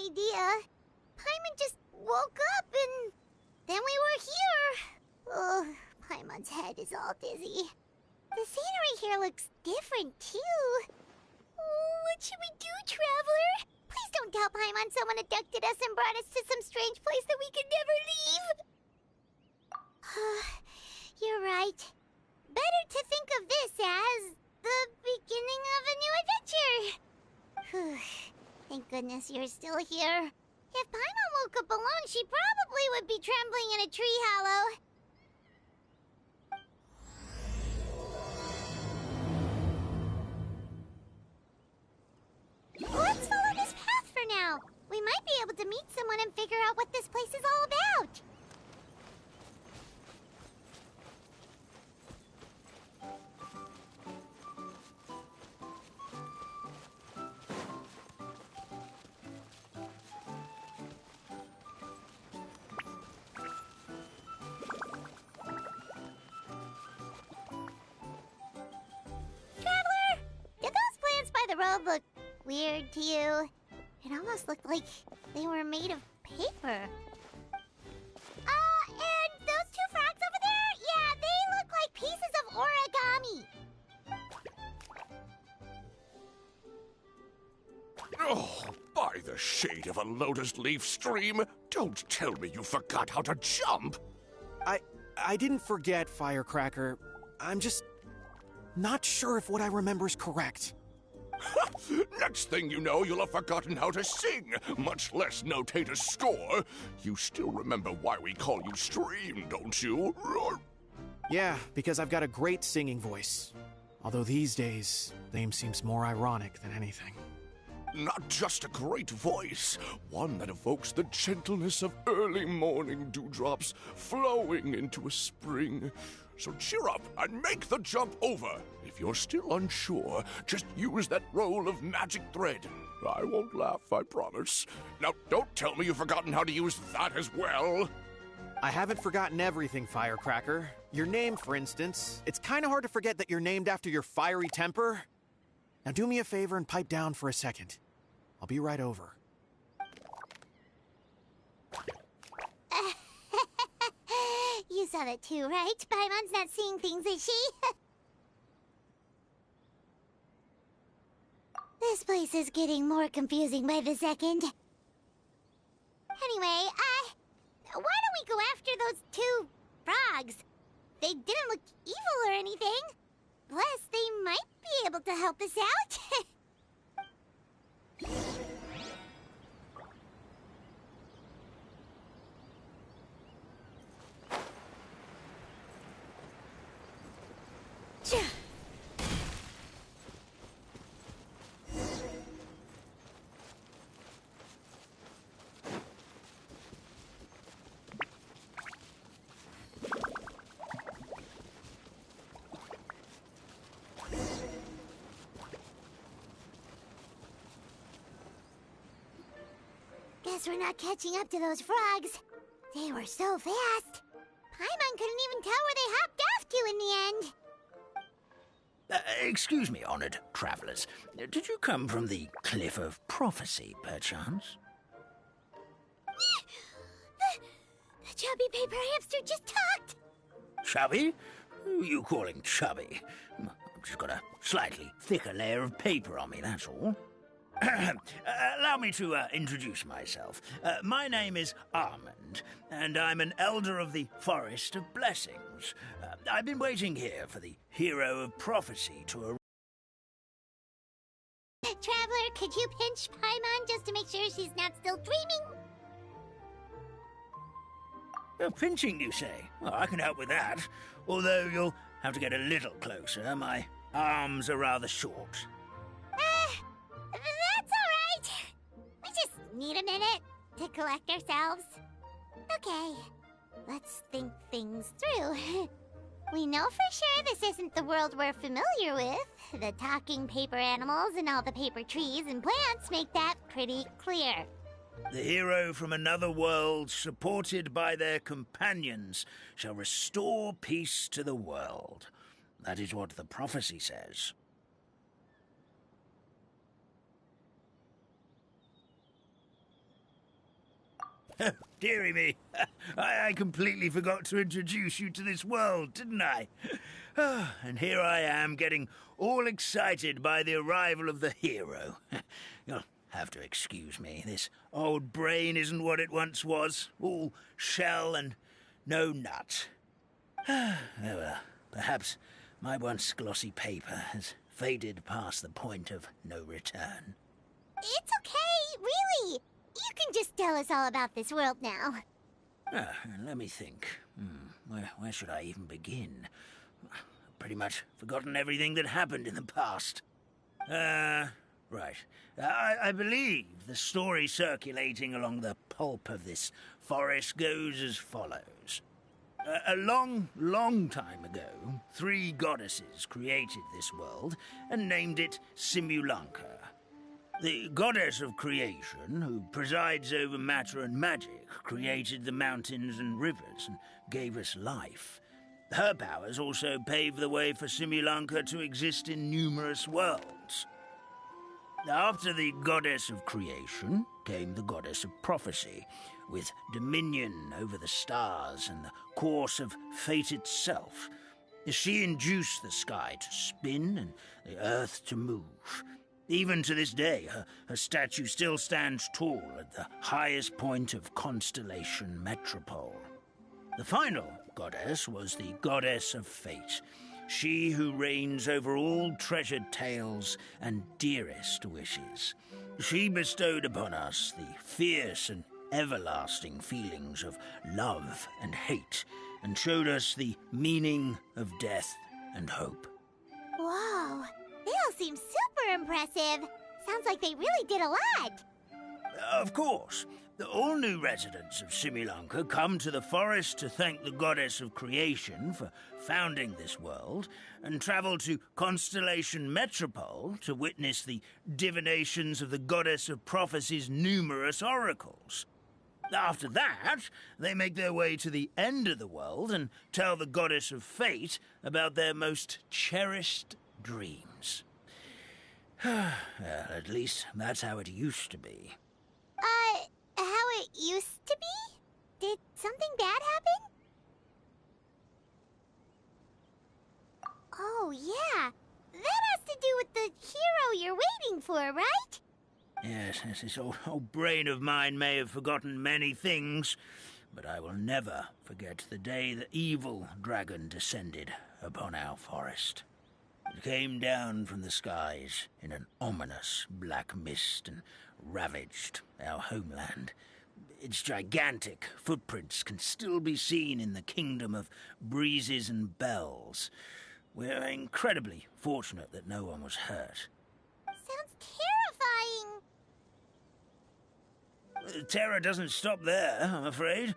idea. Paimon just woke up and then we were here. Oh, Paimon's head is all dizzy. The scenery here looks different, too. Oh, what should we do, Traveler? Please don't tell Paimon someone abducted us and brought us to some strange place that we could never leave. You're right. Better to think of this as the beginning of a new adventure. Thank goodness you're still here. If Paimon woke up alone, she probably would be trembling in a tree hollow. Let's follow this path for now. We might be able to meet someone and figure out what this place is all about. Traveler, did those plants by the road look weird to you? It almost looked like they were made of paper. And those two frogs over there? Yeah, they look like pieces of origami. Oh, by the shade of a lotus leaf stream, don't tell me you forgot how to jump! I didn't forget, Firecracker. I'm just not sure if what I remember is correct. Next thing you know, you'll have forgotten how to sing, much less notate a score. You still remember why we call you Stream, don't you? Yeah, because I've got a great singing voice. Although these days, name seems more ironic than anything. Not just a great voice, one that evokes the gentleness of early morning dewdrops flowing into a spring. So cheer up and make the jump over. If you're still unsure, just use that roll of magic thread. I won't laugh, I promise. Now, don't tell me you've forgotten how to use that as well. I haven't forgotten everything, Firecracker. Your name, for instance. It's kind of hard to forget that you're named after your fiery temper. Now do me a favor and pipe down for a second. I'll be right over. You saw that too, right? Paimon's not seeing things, is she? This place is getting more confusing by the second. Anyway, why don't we go after those two frogs? They didn't look evil or anything. Plus, they might be able to help us out. Guess we're not catching up to those frogs. They were so fast. Paimon couldn't even tell where they hopped off to in the end. Excuse me, honored travelers. Did you come from the Cliff of Prophecy, perchance? The chubby paper hamster just talked. Chubby? Who are you calling chubby? I've just got a slightly thicker layer of paper on me, that's all. Allow me to introduce myself. My name is Armand, and I'm an elder of the Forest of Blessings. I've been waiting here for the hero of prophecy to arrive. Traveler, could you pinch Paimon just to make sure she's not still dreaming? Pinching, you say? Well, I can help with that. Although you'll have to get a little closer. My arms are rather short. That's all right. We just need a minute to collect ourselves. Okay, let's think things through. We know for sure this isn't the world we're familiar with. The talking paper animals and all the paper trees and plants make that pretty clear. The hero from another world, supported by their companions, shall restore peace to the world. That is what the prophecy says. Dearie me, I completely forgot to introduce you to this world, didn't I? And here I am, getting all excited by the arrival of the hero. You'll have to excuse me. This old brain isn't what it once was. All shell and no nut. Oh well, perhaps my once glossy paper has faded past the point of no return. It's okay, really. You can just tell us all about this world now. Let me think. Where should I even begin? Pretty much forgotten everything that happened in the past. Right. I believe the story circulating along the pulp of this forest goes as follows. A long time ago, 3 goddesses created this world and named it Simulanka. The goddess of creation, who presides over matter and magic, created the mountains and rivers and gave us life. Her powers also paved the way for Simulanka to exist in numerous worlds. After the goddess of creation came the goddess of prophecy, with dominion over the stars and the course of fate itself. She induced the sky to spin and the earth to move. Even to this day, her statue still stands tall at the highest point of Constellation Metropole. The final goddess was the goddess of fate, she who reigns over all treasured tales and dearest wishes. She bestowed upon us the fierce and everlasting feelings of love and hate, and showed us the meaning of death and hope. Whoa, they all seem super impressive. Sounds like they really did a lot. Of course. All new residents of Simulanka come to the forest to thank the goddess of creation for founding this world, and travel to Constellation Metropole to witness the divinations of the goddess of prophecy's numerous oracles. After that, they make their way to the end of the world and tell the goddess of fate about their most cherished dreams. Well, at least that's how it used to be. How it used to be? Did something bad happen? Oh, yeah. That has to do with the hero you're waiting for, right? Yes, this old brain of mine may have forgotten many things, but I will never forget the day the evil dragon descended upon our forest. It came down from the skies in an ominous black mist and ravaged our homeland. Its gigantic footprints can still be seen in the kingdom of breezes and bells. We're incredibly fortunate that no one was hurt. Sounds terrifying. The terror doesn't stop there, I'm afraid.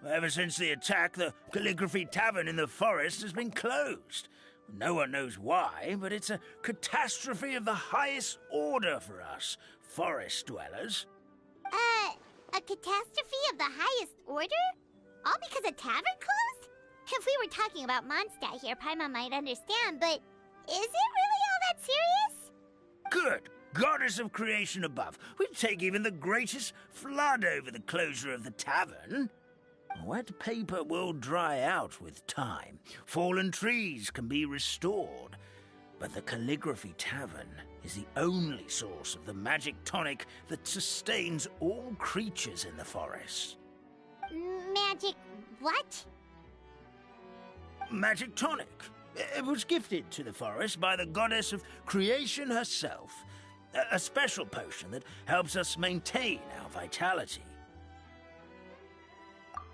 Ever since the attack, the Calligraphy Tavern in the forest has been closed. No one knows why, but it's a catastrophe of the highest order for us, forest dwellers. A catastrophe of the highest order? All because a tavern closed? If we were talking about Mondstadt here, Paimon might understand, but is it really all that serious? Good goddess of creation above. We'd take even the greatest flood over the closure of the tavern. Wet paper will dry out with time. Fallen trees can be restored. But the Calligraphy Tavern is the only source of the magic tonic that sustains all creatures in the forest. Magic what? Magic tonic. It was gifted to the forest by the goddess of creation herself. A special potion that helps us maintain our vitality.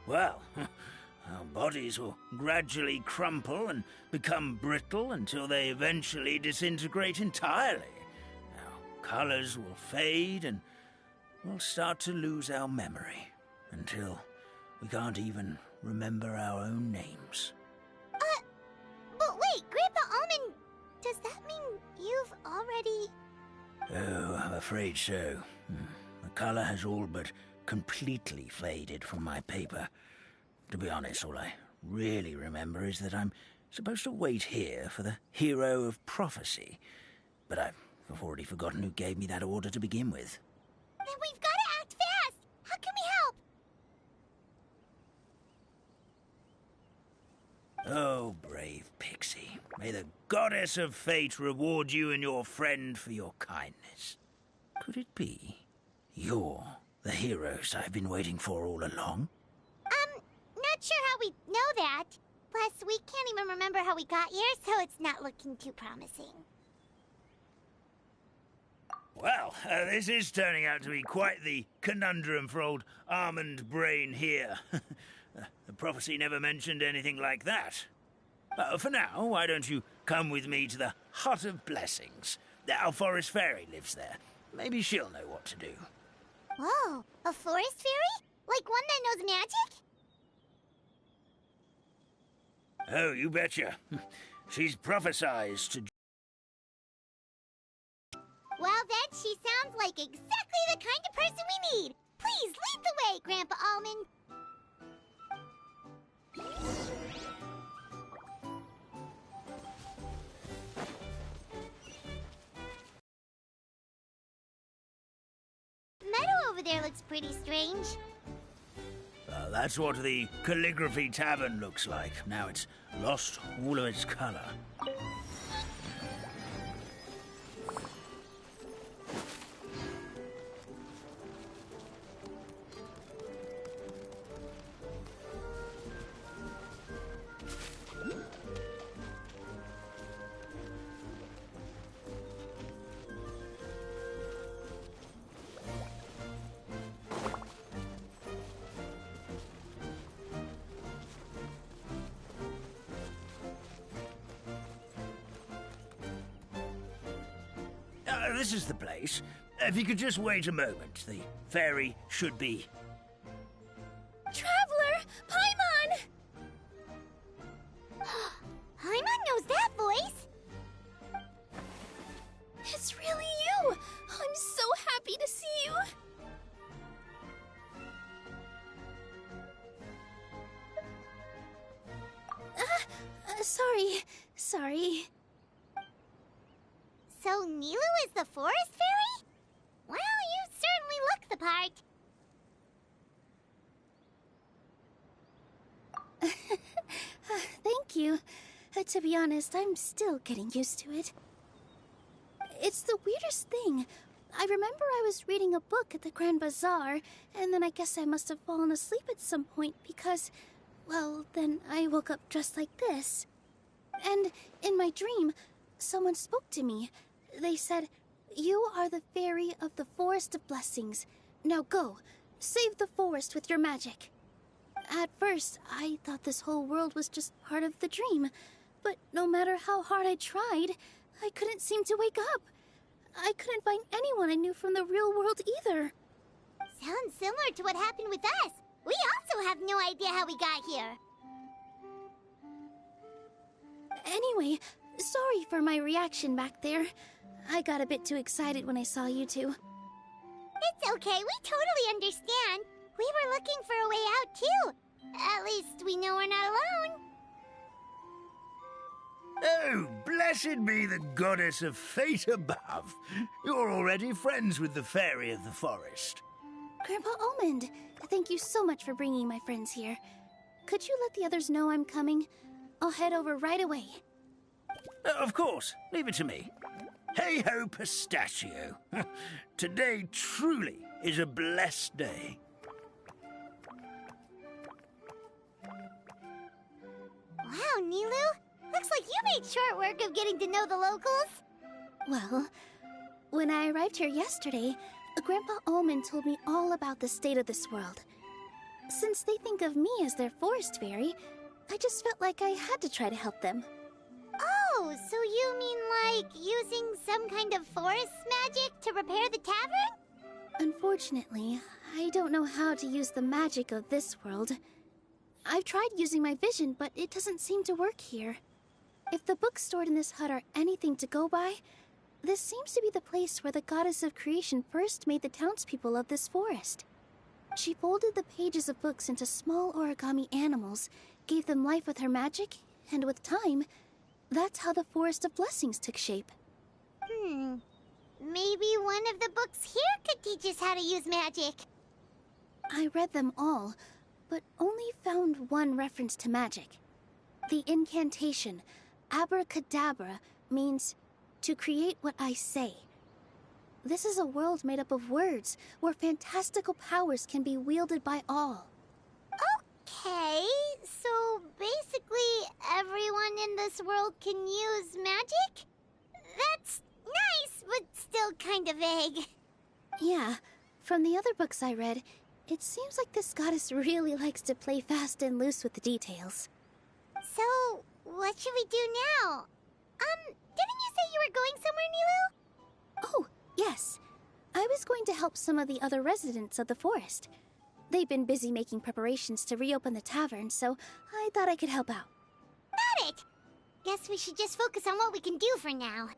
Well, our bodies will gradually crumple and become brittle until they eventually disintegrate entirely. Our colors will fade and we'll start to lose our memory until we can't even remember our own names. But wait, Grandpa Almond, does that mean you've already... Oh, I'm afraid so. The color has all but completely faded from my paper. To be honest, all I really remember is that I'm supposed to wait here for the hero of prophecy. But I've already forgotten who gave me that order to begin with. Then we've got to act fast! How can we help? Oh, brave Pixie. May the goddess of fate reward you and your friend for your kindness. Could it be you're the heroes I've been waiting for all along? Not sure how we know that. Plus, we can't even remember how we got here, so it's not looking too promising. Well, this is turning out to be quite the conundrum for old Almond Brain here. The prophecy never mentioned anything like that. For now, why don't you come with me to the Hut of Blessings? Our forest fairy lives there. Maybe she'll know what to do. Whoa, a forest fairy? Like one that knows magic? Oh, you betcha. She's prophesized to... Well then, she sounds like exactly the kind of person we need. Please lead the way, Grandpa Almond. Meadow over there looks pretty strange. That's what the Calligraphy Tavern looks like. Now it's lost all of its color. This is the place. If you could just wait a moment, the fairy should be... Traveler! Paimon! Paimon knows that voice! It's really you! I'm so happy to see you! Sorry. So Nilu is the forest fairy? Well, you certainly look the part. Thank you. To be honest, I'm still getting used to it. It's the weirdest thing. I remember I was reading a book at the Grand Bazaar, and then I guess I must have fallen asleep at some point because, well, then I woke up just like this. And in my dream, someone spoke to me. They said, "You are the fairy of the Forest of Blessings. Now go, save the forest with your magic." At first, I thought this whole world was just part of the dream, but no matter how hard I tried, I couldn't seem to wake up. I couldn't find anyone I knew from the real world either. Sounds similar to what happened with us. We also have no idea how we got here. Anyway, sorry for my reaction back there. I got a bit too excited when I saw you two. It's okay, we totally understand. We were looking for a way out too. At least we know we're not alone. Oh, blessed be the goddess of fate above. You're already friends with the fairy of the forest. Grandpa Almond, thank you so much for bringing my friends here. Could you let the others know I'm coming? I'll head over right away. Of course, leave it to me. Hey-ho, pistachio. Today truly is a blessed day. Wow, Nilu. Looks like you made short work of getting to know the locals. Well, when I arrived here yesterday, Grandpa Almond told me all about the state of this world. Since they think of me as their forest fairy, I just felt like I had to try to help them. Oh, so you mean like using some kind of forest magic to repair the tavern? Unfortunately, I don't know how to use the magic of this world. I've tried using my vision, but it doesn't seem to work here. If the books stored in this hut are anything to go by, this seems to be the place where the goddess of creation first made the townspeople of this forest. She folded the pages of books into small origami animals, gave them life with her magic, and with time, that's how the Forest of Blessings took shape. Maybe one of the books here could teach us how to use magic. I read them all, but only found one reference to magic. The incantation, abracadabra, means to create what I say. This is a world made up of words, where fantastical powers can be wielded by all. Okay, so basically everyone in this world can use magic? That's nice, but still kind of vague. Yeah, from the other books I read, it seems like this goddess really likes to play fast and loose with the details. So, what should we do now? Didn't you say you were going somewhere, Nilu? Oh, yes. I was going to help some of the other residents of the forest. They've been busy making preparations to reopen the tavern, so I thought I could help out. Got it! Guess we should just focus on what we can do for now.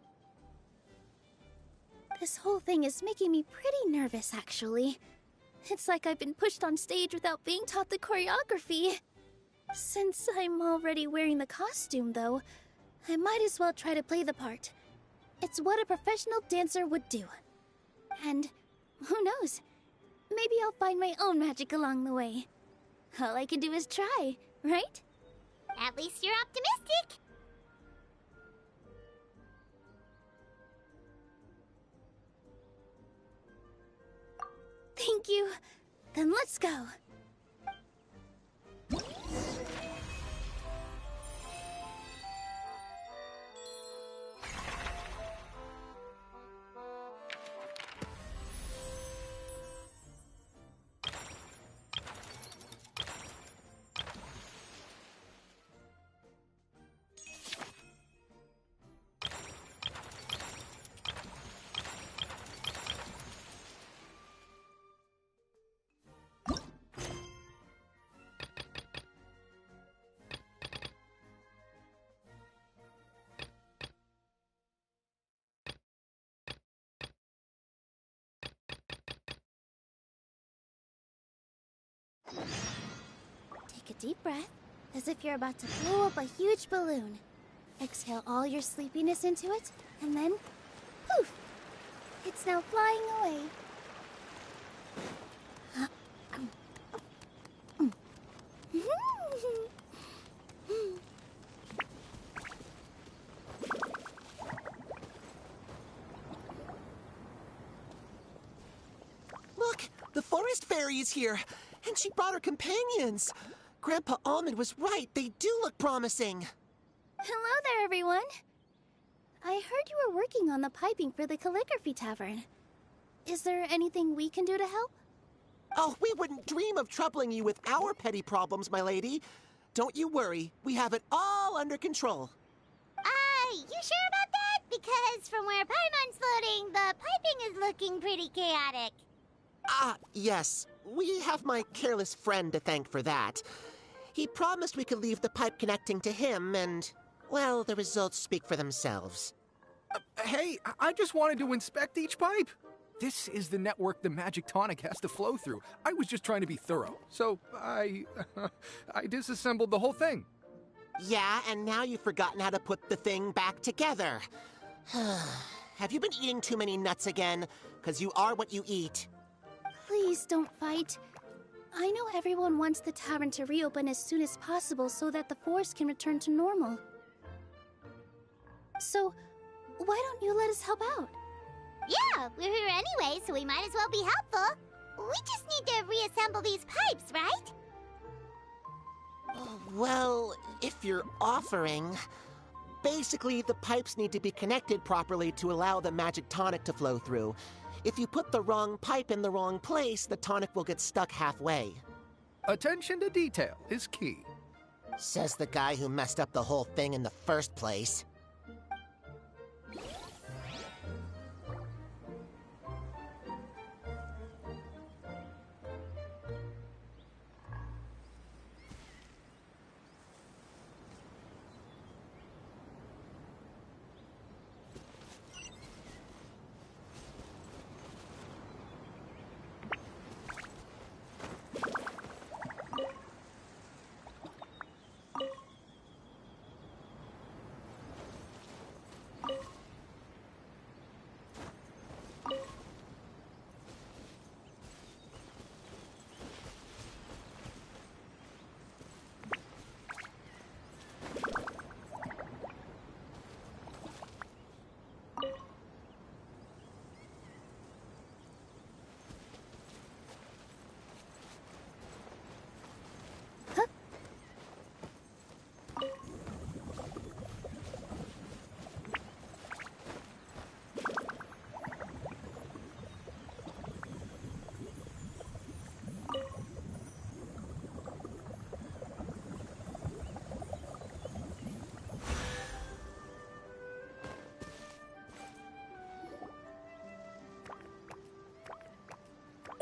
This whole thing is making me pretty nervous, actually. It's like I've been pushed on stage without being taught the choreography. Since I'm already wearing the costume, though, I might as well try to play the part. It's what a professional dancer would do. And who knows? Maybe I'll find my own magic along the way. All I can do is try, right? At least you're optimistic. Thank you. Then let's go. Take a deep breath, as if you're about to blow up a huge balloon. Exhale all your sleepiness into it, and then, poof! It's now flying away. Look, the forest fairy is here, and she brought her companions. Grandpa Almond was right. They do look promising. Hello there, everyone. I heard you were working on the piping for the calligraphy tavern. Is there anything we can do to help? Oh, we wouldn't dream of troubling you with our petty problems, my lady. Don't you worry. We have it all under control. You sure about that? Because from where Paimon's floating, the piping is looking pretty chaotic. Ah, yes. We have my careless friend to thank for that. He promised we could leave the pipe connecting to him, and, well, the results speak for themselves. Hey, I just wanted to inspect each pipe. This is the network the magic tonic has to flow through. I was just trying to be thorough, so I disassembled the whole thing. Yeah, and now you've forgotten how to put the thing back together. Have you been eating too many nuts again? 'Cause you are what you eat. Please don't fight. I know everyone wants the tavern to reopen as soon as possible so that the forest can return to normal. So, why don't you let us help out? Yeah, we're here anyway, so we might as well be helpful. We just need to reassemble these pipes, right? Well, if you're offering... Basically, the pipes need to be connected properly to allow the magic tonic to flow through. If you put the wrong pipe in the wrong place, the tonic will get stuck halfway. Attention to detail is key. Says the guy who messed up the whole thing in the first place.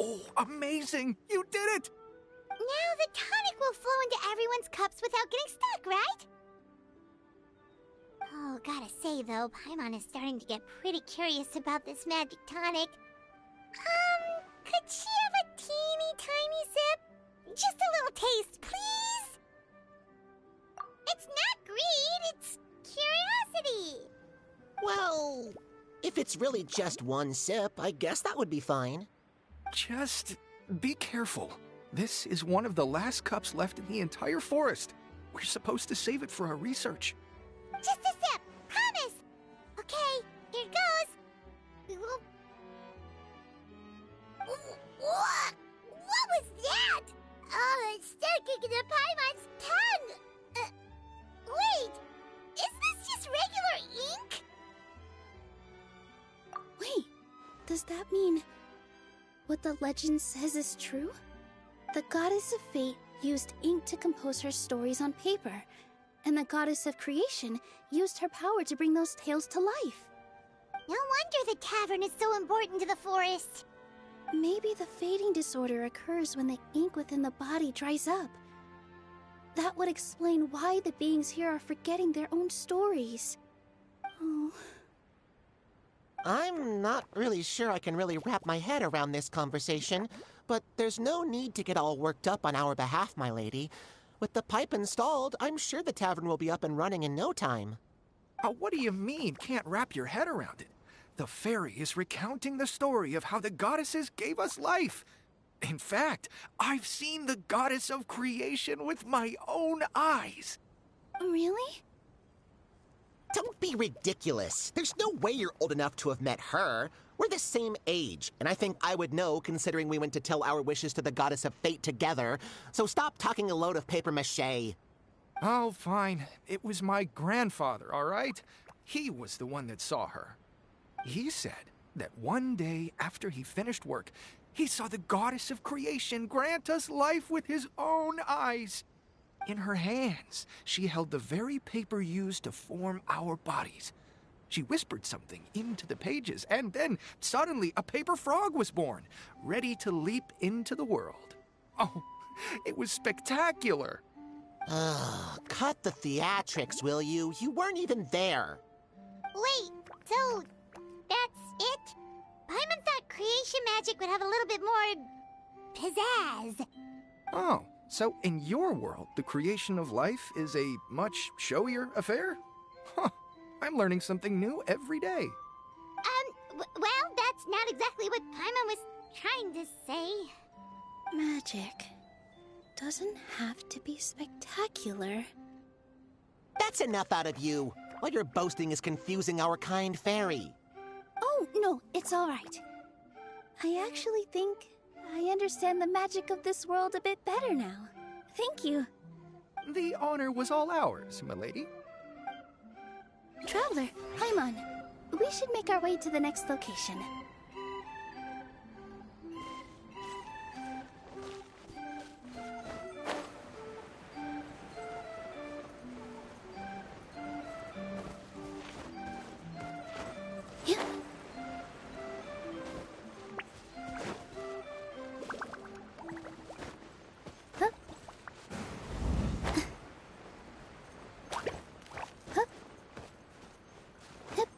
Oh, amazing! You did it! Now the tonic will flow into everyone's cups without getting stuck, right? Oh, gotta say though, Paimon is starting to get pretty curious about this magic tonic. Could she have a teeny tiny sip? Just a little taste, please? It's not greed, it's curiosity. Well, if it's really just one sip, I guess that would be fine. Just be careful. This is one of the last cups left in the entire forest. We're supposed to save it for our research. Just a sip, promise. Okay, here goes. What was that? Oh, it's sticking to Paimon's tongue. Wait, is this just regular ink? Wait, does that mean what the legend says is true? The goddess of fate used ink to compose her stories on paper, and the goddess of creation used her power to bring those tales to life. No wonder the tavern is so important to the forest. Maybe the fading disorder occurs when the ink within the body dries up. That would explain why the beings here are forgetting their own stories. Oh. I'm not really sure I can really wrap my head around this conversation, but there's no need to get all worked up on our behalf, my lady. With the pipe installed, I'm sure the tavern will be up and running in no time. What do you mean, can't wrap your head around it? The fairy is recounting the story of how the goddesses gave us life. In fact, I've seen the goddess of creation with my own eyes. Really? Don't be ridiculous. There's no way you're old enough to have met her. We're the same age, and I think I would know considering we went to tell our wishes to the goddess of fate together. So stop talking a load of papier-mâché. Oh, fine. It was my grandfather, all right? He was the one that saw her. He said that one day after he finished work, he saw the goddess of creation grant us life with his own eyes. In her hands, she held the very paper used to form our bodies. She whispered something into the pages, and then suddenly a paper frog was born, ready to leap into the world. Oh, it was spectacular. Cut the theatrics, will you? You weren't even there. Wait, so that's it? Paimon thought creation magic would have a little bit more pizzazz. Oh, so in your world, the creation of life is a much showier affair? Huh, I'm learning something new every day. Well, that's not exactly what Paimon was trying to say. Magic doesn't have to be spectacular. That's enough out of you. All your boasting is confusing our kind fairy. Oh, no, it's all right. I actually think I understand the magic of this world a bit better now. Thank you. The honor was all ours, milady. Traveler, Paimon, we should make our way to the next location. Yeah. Huh? Huh? Yep.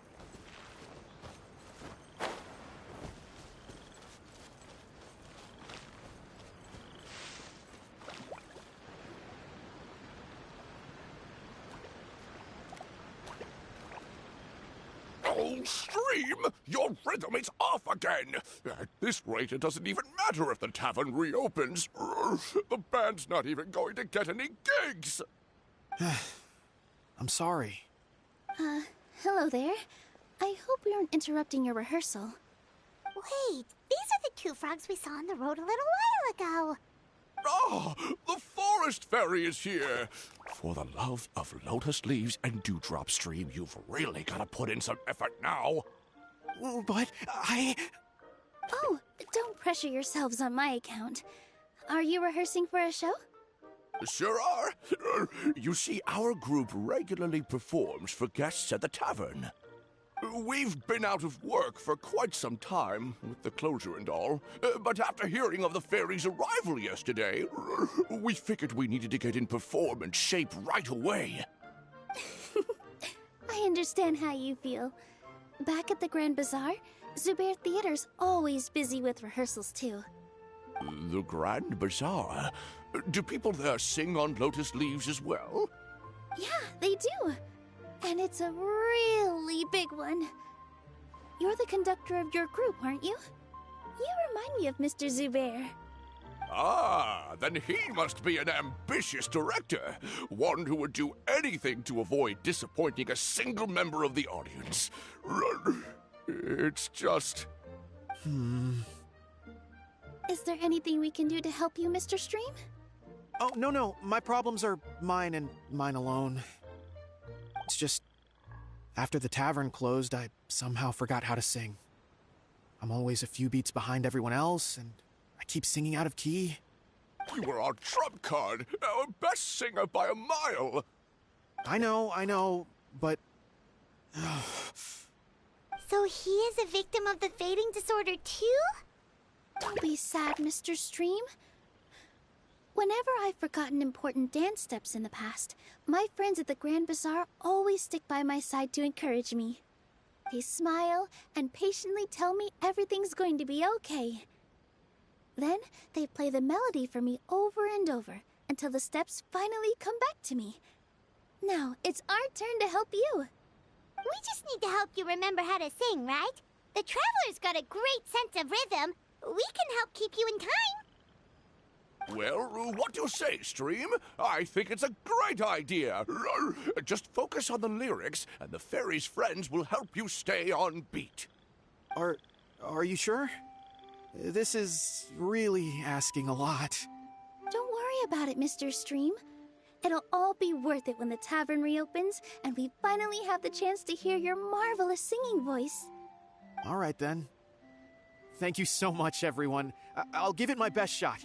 Oh, Stream! Your rhythm is off again! At this rate, it doesn't even matter if the tavern reopens. The band's not even going to get any gigs! I'm sorry. Hello there. I hope we aren't interrupting your rehearsal. Wait, these are the two frogs we saw on the road a little while ago. Ah, the forest fairy is here! For the love of lotus leaves and dewdrop, Stream, you've really got to put in some effort now. But Oh, don't pressure yourselves on my account. Are you rehearsing for a show? Sure are. You see, our group regularly performs for guests at the tavern. We've been out of work for quite some time, with the closure and all. But after hearing of the fairy's arrival yesterday, we figured we needed to get in performance shape right away. I understand how you feel. Back at the Grand Bazaar, Zubair Theater's always busy with rehearsals too. The Grand Bazaar? Do people there sing on lotus leaves as well? Yeah, they do. And it's a really big one. You're the conductor of your group, aren't you? You remind me of Mr. Zubair. Ah, then he must be an ambitious director. One who would do anything to avoid disappointing a single member of the audience. It's just... Is there anything we can do to help you, Mr. Stream? Oh, no. My problems are mine and mine alone. It's just, after the tavern closed, I somehow forgot how to sing. I'm always a few beats behind everyone else, and I keep singing out of key. You were our trump card, our best singer by a mile. I know, but... So he is a victim of the fading disorder too? Don't be sad, Mr. Stream. Whenever I've forgotten important dance steps in the past, my friends at the Grand Bazaar always stick by my side to encourage me. They smile and patiently tell me everything's going to be okay. Then they play the melody for me over and over until the steps finally come back to me. Now it's our turn to help you. We just need to help you remember how to sing, right? The Traveler's got a great sense of rhythm. We can help keep you in time. Well, what do you say, Stream? I think it's a great idea. Just focus on the lyrics, and the fairy's friends will help you stay on beat. Are you sure? This is really asking a lot. Don't worry about it, Mr. Stream. It'll all be worth it when the tavern reopens and we finally have the chance to hear your marvelous singing voice. All right, then. Thank you so much, everyone. I'll give it my best shot.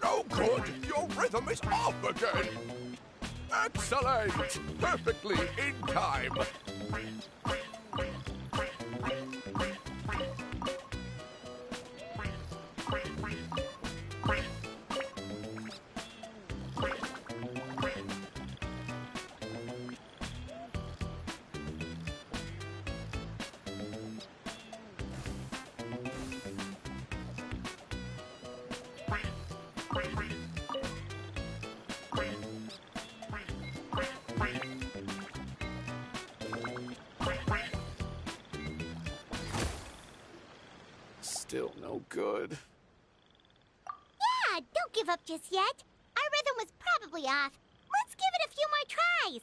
No good! Your rhythm is off again! Excellent! Perfectly in time! Still no good. Yeah, don't give up just yet. Our rhythm was probably off. Let's give it a few more tries.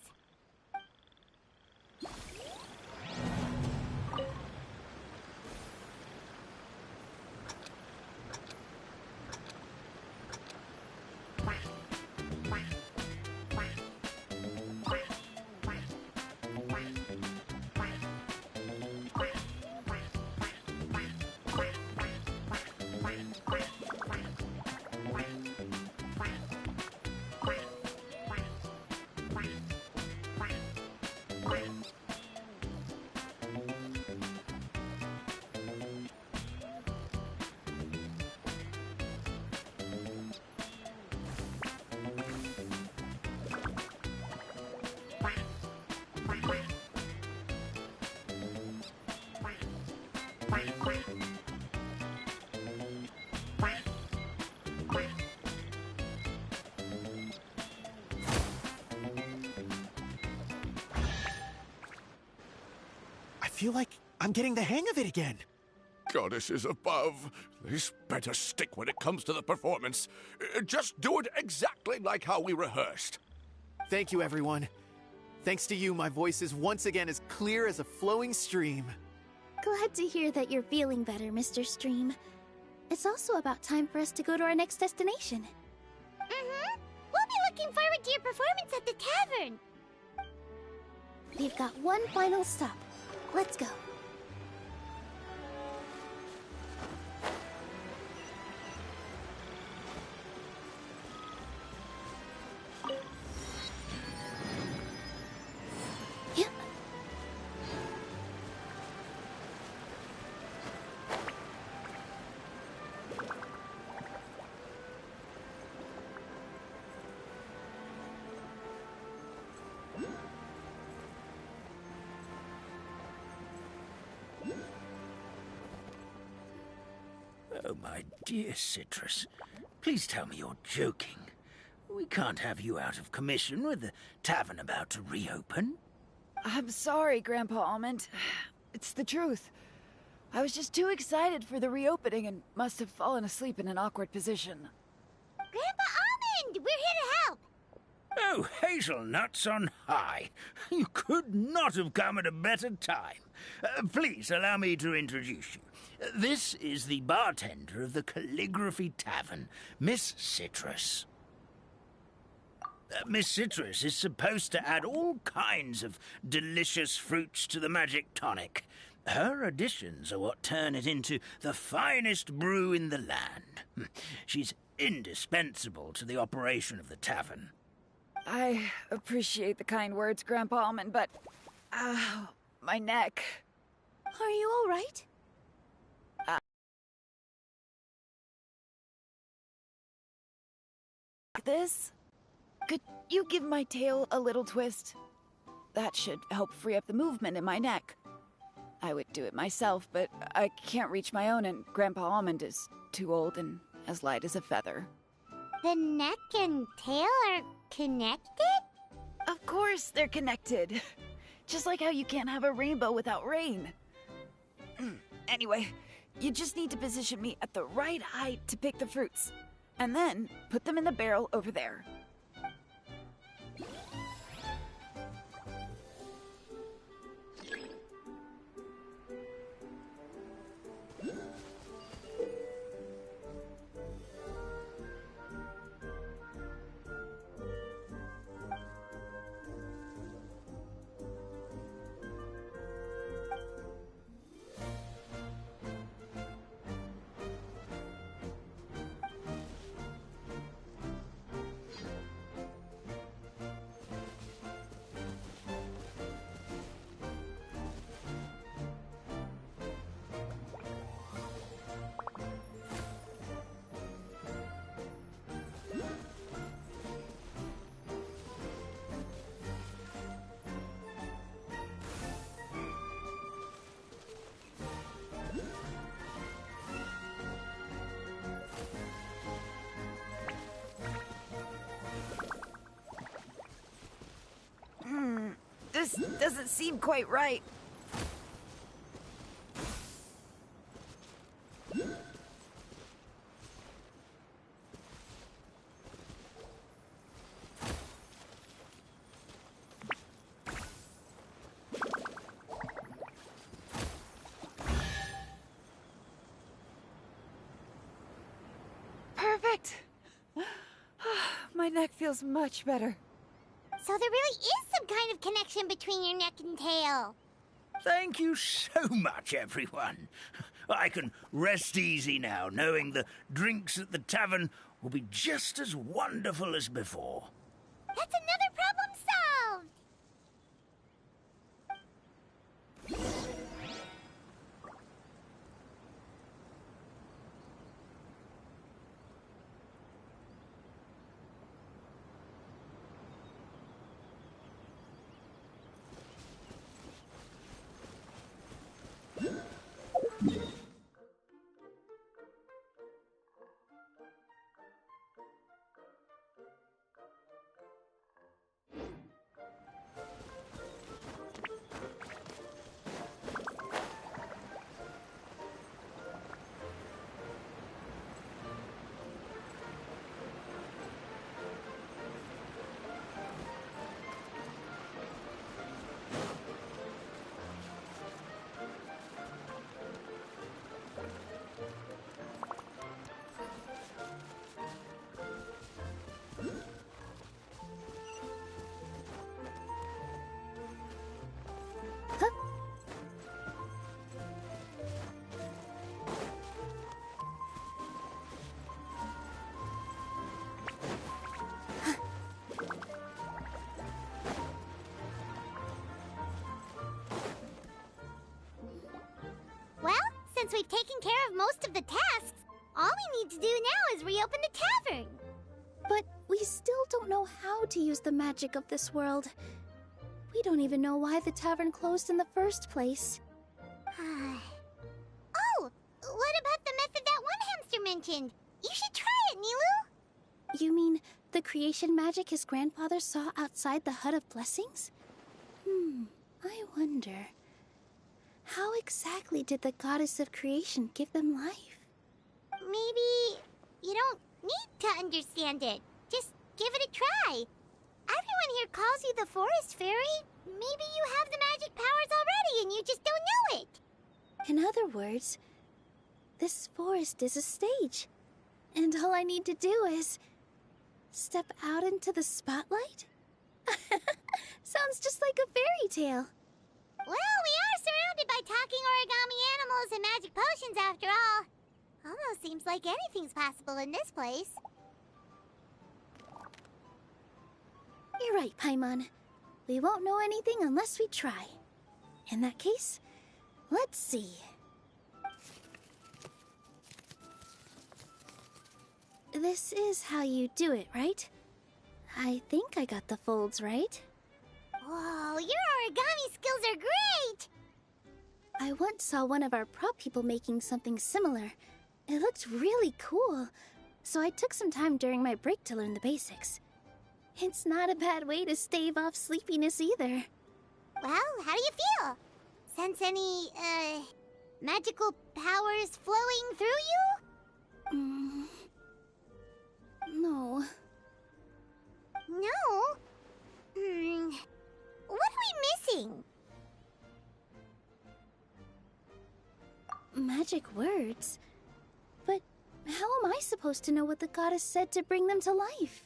I feel like I'm getting the hang of it again. goddesses above. This better stick when it comes to the performance. Just do it exactly like how we rehearsed. Thank you, everyone. Thanks to you, my voice is once again as clear as a flowing stream. Glad to hear that you're feeling better, Mr. Stream. It's also about time for us to go to our next destination. Mm-hmm. We'll be looking forward to your performance at the tavern. We've got one final stop. Let's go. Yeah. Oh, my dear Citrus, please tell me you're joking. We can't have you out of commission with the tavern about to reopen. I'm sorry, Grandpa Almond. It's the truth. I was just too excited for the reopening and must have fallen asleep in an awkward position. Grandpa Almond, we're here to help. Oh, hazelnuts on high. You could not have come at a better time. Please allow me to introduce you. This is the bartender of the Calligraphy Tavern, Miss Citrus. Miss Citrus is supposed to add all kinds of delicious fruits to the magic tonic. Her additions are what turn it into the finest brew in the land. She's indispensable to the operation of the tavern. I appreciate the kind words, Grandpa Almond, but... my neck. Are you all right? This? Could you give my tail a little twist? That should help free up the movement in my neck. I would do it myself, but I can't reach my own, and Grandpa Almond is too old and as light as a feather. The neck and tail are connected? Of course they're connected. Just like how you can't have a rainbow without rain. Anyway, you just need to position me at the right height to pick the fruits. And then put them in the barrel over there. This doesn't seem quite right. Perfect! My neck feels much better. So there really is some kind of connection between your neck and tail. Thank you so much, everyone. I can rest easy now, knowing the drinks at the tavern will be just as wonderful as before. That's another problem solved! we've taken care of most of the tasks, all we need to do now is reopen the tavern. But we still don't know how to use the magic of this world. We don't even know why the tavern closed in the first place. Oh, what about the method that one hamster mentioned? You should try it, Nilu. You mean the creation magic his grandfather saw outside the Hut of Blessings? I wonder. How exactly did the goddess of creation give them life? Maybe you don't need to understand it. Just give it a try. Everyone here calls you the Forest Fairy. Maybe you have the magic powers already and you just don't know it. In other words, this forest is a stage. And all I need to do is step out into the spotlight? Sounds just like a fairy tale. Well, we are surrounded by talking origami animals and magic potions after all. Almost seems like anything's possible in this place. You're right, Paimon. We won't know anything unless we try. In that case, let's see. This is how you do it, right? I think I got the folds right. Whoa, your origami skills are great! I once saw one of our prop people making something similar. It looked really cool, so I took some time during my break to learn the basics. It's not a bad way to stave off sleepiness either. Well, how do you feel? Sense any, magical powers flowing through you? No. No? What are we missing? Magic words? But how am I supposed to know what the goddess said to bring them to life?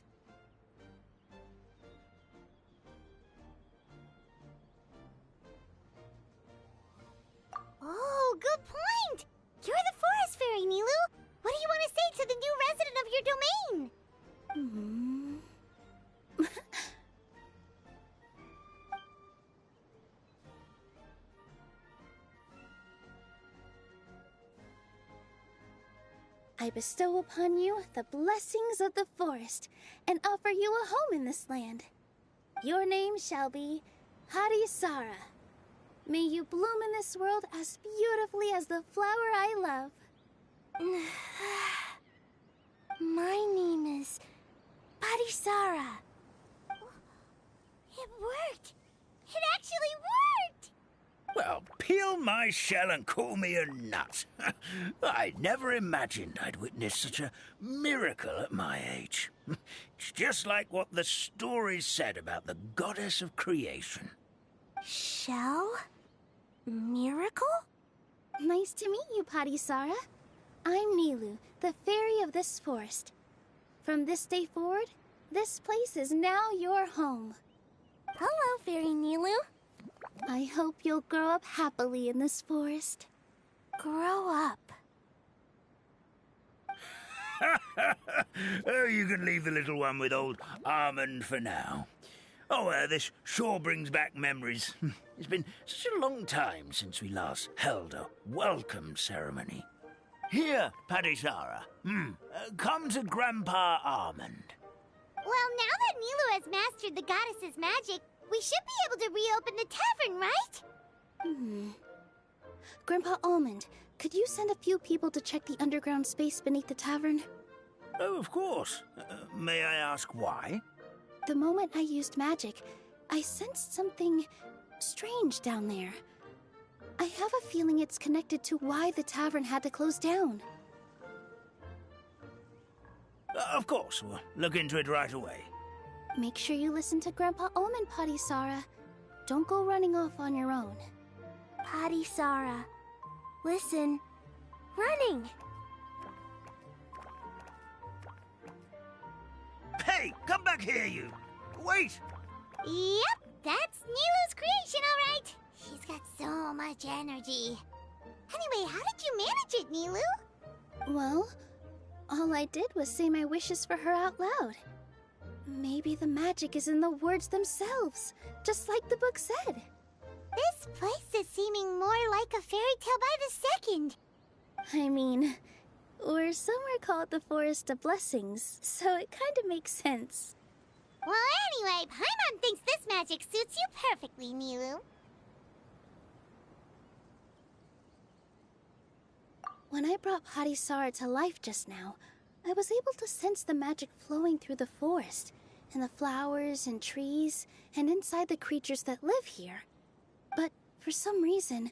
Oh, good point! You're the Forest Fairy, Nilu! What do you want to say to the new resident of your domain? I bestow upon you the blessings of the forest and offer you a home in this land. Your name shall be Hadisara. May you bloom in this world as beautifully as the flower I love. My name is Hadisara. It worked! It actually worked! Well, peel my shell and call me a nut. I never imagined I'd witness such a miracle at my age. It's just like what the stories said about the goddess of creation. Shell? Miracle? Nice to meet you, Hadisara. I'm Nilu, the fairy of this forest. From this day forward, this place is now your home. Hello, Fairy Nilu. I hope you'll grow up happily in this forest. Grow up. Oh, you can leave the little one with old Almond for now. Oh, this sure brings back memories. It's been such a long time since we last held a welcome ceremony. Here, Padisara. Come to Grandpa Almond. Well, now that Nilu has mastered the goddess's magic, we should be able to reopen the tavern, right? Grandpa Almond, could you send a few people to check the underground space beneath the tavern? Oh, of course. May I ask why? The moment I used magic, I sensed something strange down there. I have a feeling it's connected to why the tavern had to close down. Of course, we'll look into it right away. Make sure you listen to Grandpa Almond, Padisara. Don't go running off on your own. Hadisara. Listen. Running. Hey, come back here, you! Wait! Yep, that's Nilu's creation, all right. She's got so much energy. Anyway, how did you manage it, Nilu? Well, all I did was say my wishes for her out loud. Maybe the magic is in the words themselves, just like the book said. This place is seeming more like a fairy tale by the second. I mean, or somewhere called the Forest of Blessings, so it kind of makes sense. Well, anyway, Paimon thinks this magic suits you perfectly, Milu. When I brought Harisara to life just now, I was able to sense the magic flowing through the forest, and the flowers and trees, and inside the creatures that live here. But for some reason,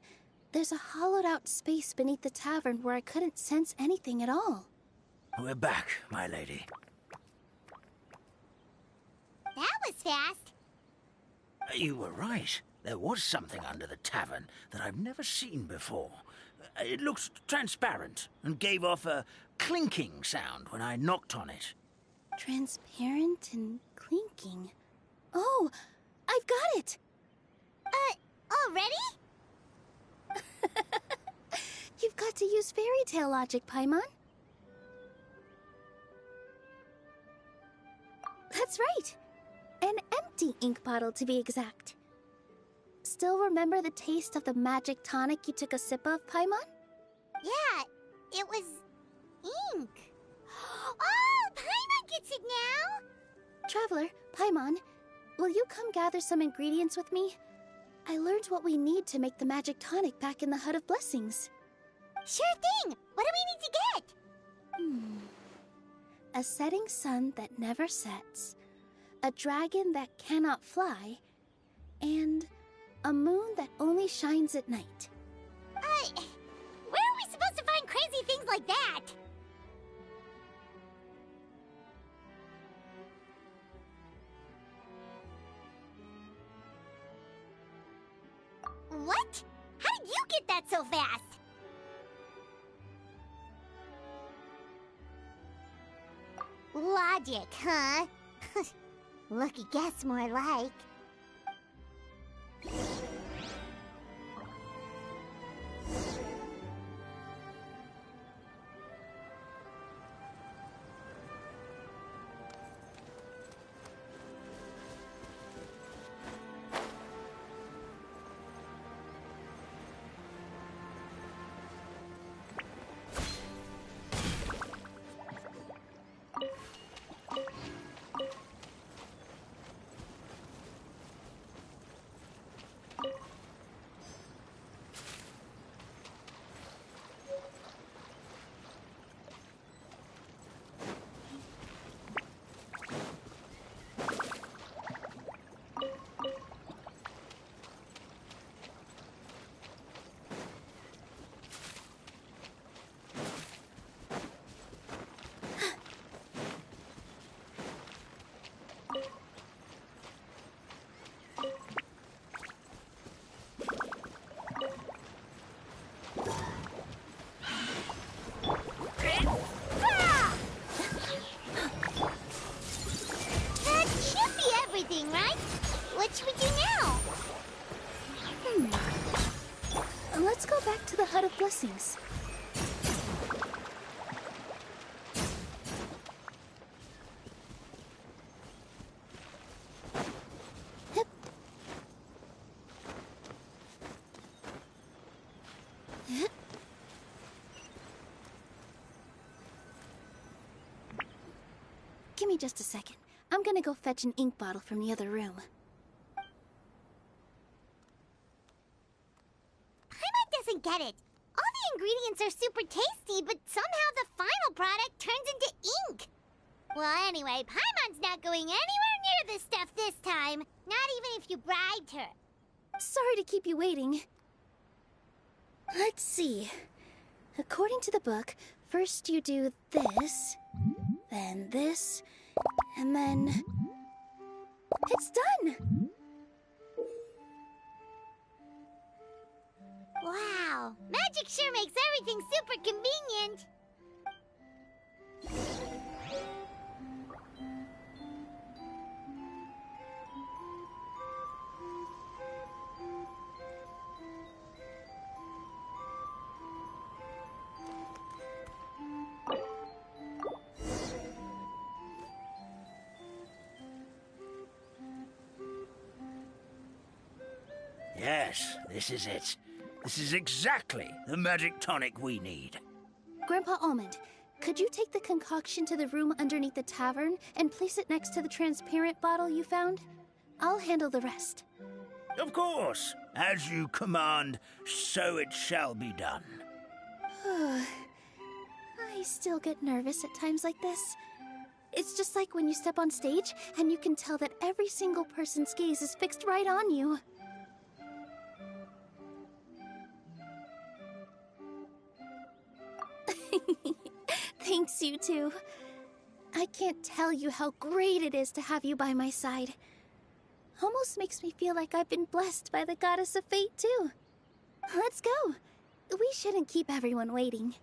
there's a hollowed-out space beneath the tavern where I couldn't sense anything at all. We're back, my lady. That was fast. You were right. There was something under the tavern that I've never seen before. It looked transparent and gave off a clinking sound when I knocked on it. Transparent and clinking. Oh, I've got it! Already? You've got to use fairy tale logic, Paimon. That's right. An empty ink bottle, to be exact. Still remember the taste of the magic tonic you took a sip of, Paimon? Yeah, it was ink. Oh, Paimon gets it now! Traveler, Paimon, will you come gather some ingredients with me? I learned what we need to make the magic tonic back in the Hut of Blessings. Sure thing! What do we need to get? A setting sun that never sets, a dragon that cannot fly, and a moon that only shines at night. Where are we supposed to find crazy things like that? What? How did you get that so fast? Logic, huh? Lucky guess, more like. Right? What should we do now? Let's go back to the Hut of Blessings. Yep. Yep. Give me just a second. I'm gonna go fetch an ink bottle from the other room. Paimon doesn't get it. All the ingredients are super tasty, but somehow the final product turns into ink. Well, anyway, Paimon's not going anywhere near this stuff this time. Not even if you bribed her. Sorry to keep you waiting. Let's see. According to the book, first you do this, then this, and then... it's done! Wow, magic sure makes everything super convenient. Yes, this is it. This is exactly the magic tonic we need. Grandpa Almond, could you take the concoction to the room underneath the tavern and place it next to the transparent bottle you found? I'll handle the rest. Of course. As you command, so it shall be done. I still get nervous at times like this. It's just like when you step on stage and you can tell that every single person's gaze is fixed right on you. Thanks, you two. I can't tell you how great it is to have you by my side. Almost makes me feel like I've been blessed by the goddess of fate, too. Let's go. We shouldn't keep everyone waiting.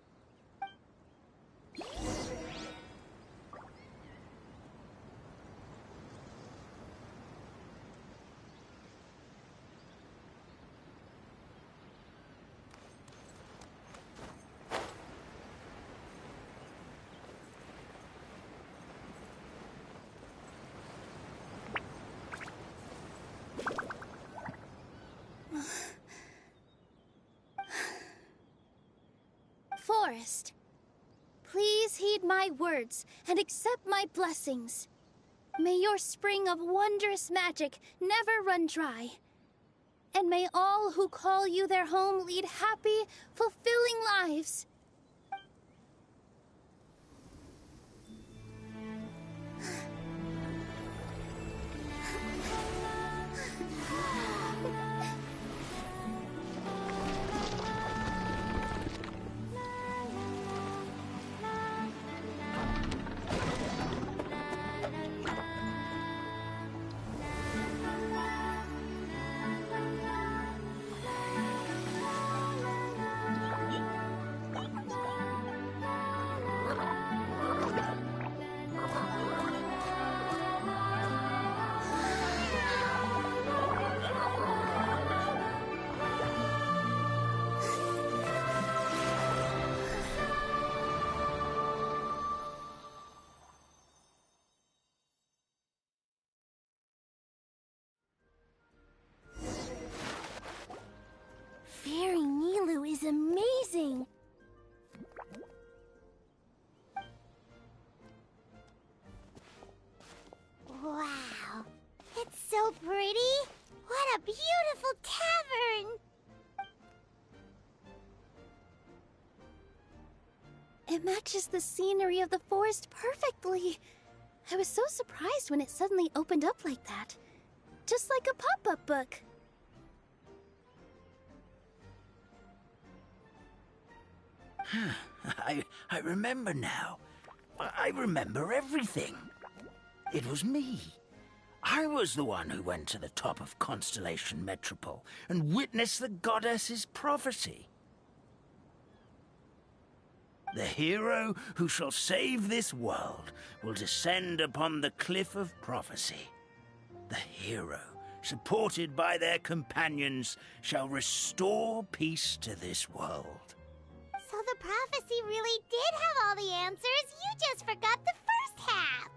Forest, please heed my words and accept my blessings. May your spring of wondrous magic never run dry. And may all who call you their home lead happy, fulfilling lives. Fairy Nilu is amazing! Wow, it's so pretty! What a beautiful tavern! It matches the scenery of the forest perfectly. I was so surprised when it suddenly opened up like that. Just like a pop-up book. I remember now. I remember everything. It was me. I was the one who went to the top of Constellation Metropole and witnessed the goddess's prophecy. The hero who shall save this world will descend upon the cliff of prophecy. The hero, supported by their companions, shall restore peace to this world. So the prophecy really did have all the answers. You just forgot the first half.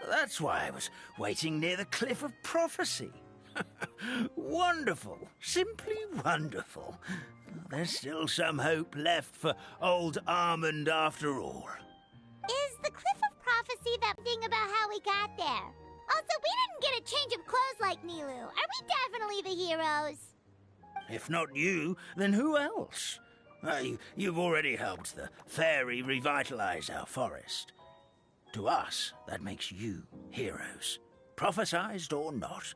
That's why I was waiting near the cliff of prophecy. Wonderful. Simply wonderful. There's still some hope left for old Almond after all. Is the cliff of prophecy that thing about how we got there? Also, we didn't get a change of clothes like Nilu. Are we definitely the heroes? If not you, then who else? You've already helped the fairy revitalize our forest. To us, that makes you heroes, prophesized or not.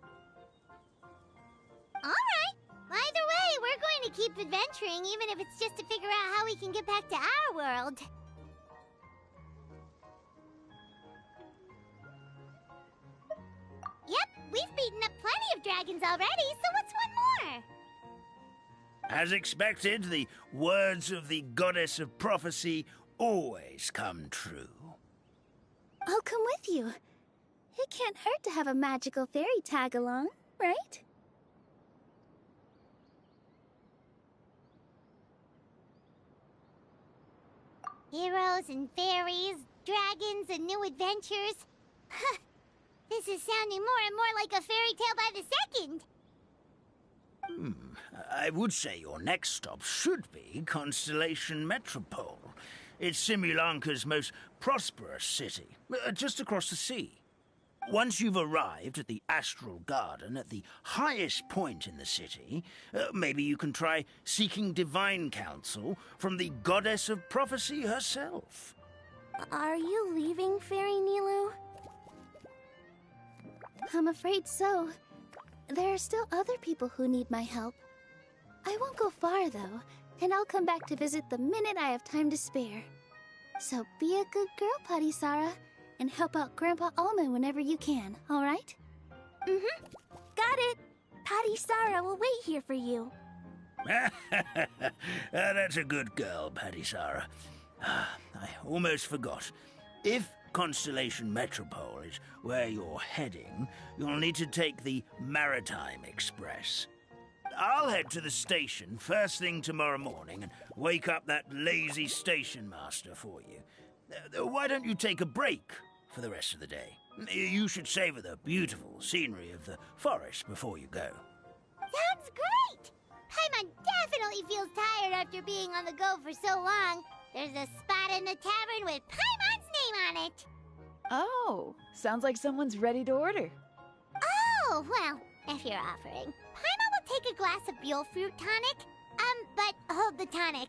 All right. Either way, we're going to keep adventuring, even if it's just to figure out how we can get back to our world. Yep, we've beaten up plenty of dragons already, so what's one more? As expected, the words of the goddess of prophecy always come true. I'll come with you. It can't hurt to have a magical fairy tag along, right? Heroes and fairies, dragons and new adventures. This is sounding more and more like a fairy tale by the second. I would say your next stop should be Constellation Metropole. It's Simulanka's most prosperous city, just across the sea. Once you've arrived at the Astral Garden at the highest point in the city, maybe you can try seeking divine counsel from the goddess of prophecy herself. Are you leaving, Fairy Nilu? I'm afraid so. There are still other people who need my help. I won't go far, though, and I'll come back to visit the minute I have time to spare. So be a good girl, Patisara, and help out Grandpa Almond whenever you can, all right? Mm-hmm. Got it. Patisara will wait here for you. That's a good girl, Patisara. I almost forgot. If Constellation Metropole is where you're heading, you'll need to take the Maritime Express. I'll head to the station first thing tomorrow morning and wake up that lazy station master for you. Why don't you take a break for the rest of the day? You should savor the beautiful scenery of the forest before you go. Sounds great! Paimon definitely feels tired after being on the go for so long. There's a spot in the tavern with Paimon's name on it. Oh, sounds like someone's ready to order. Oh, well, if you're offering. Paimon will take a glass of Buell fruit tonic. But hold the tonic.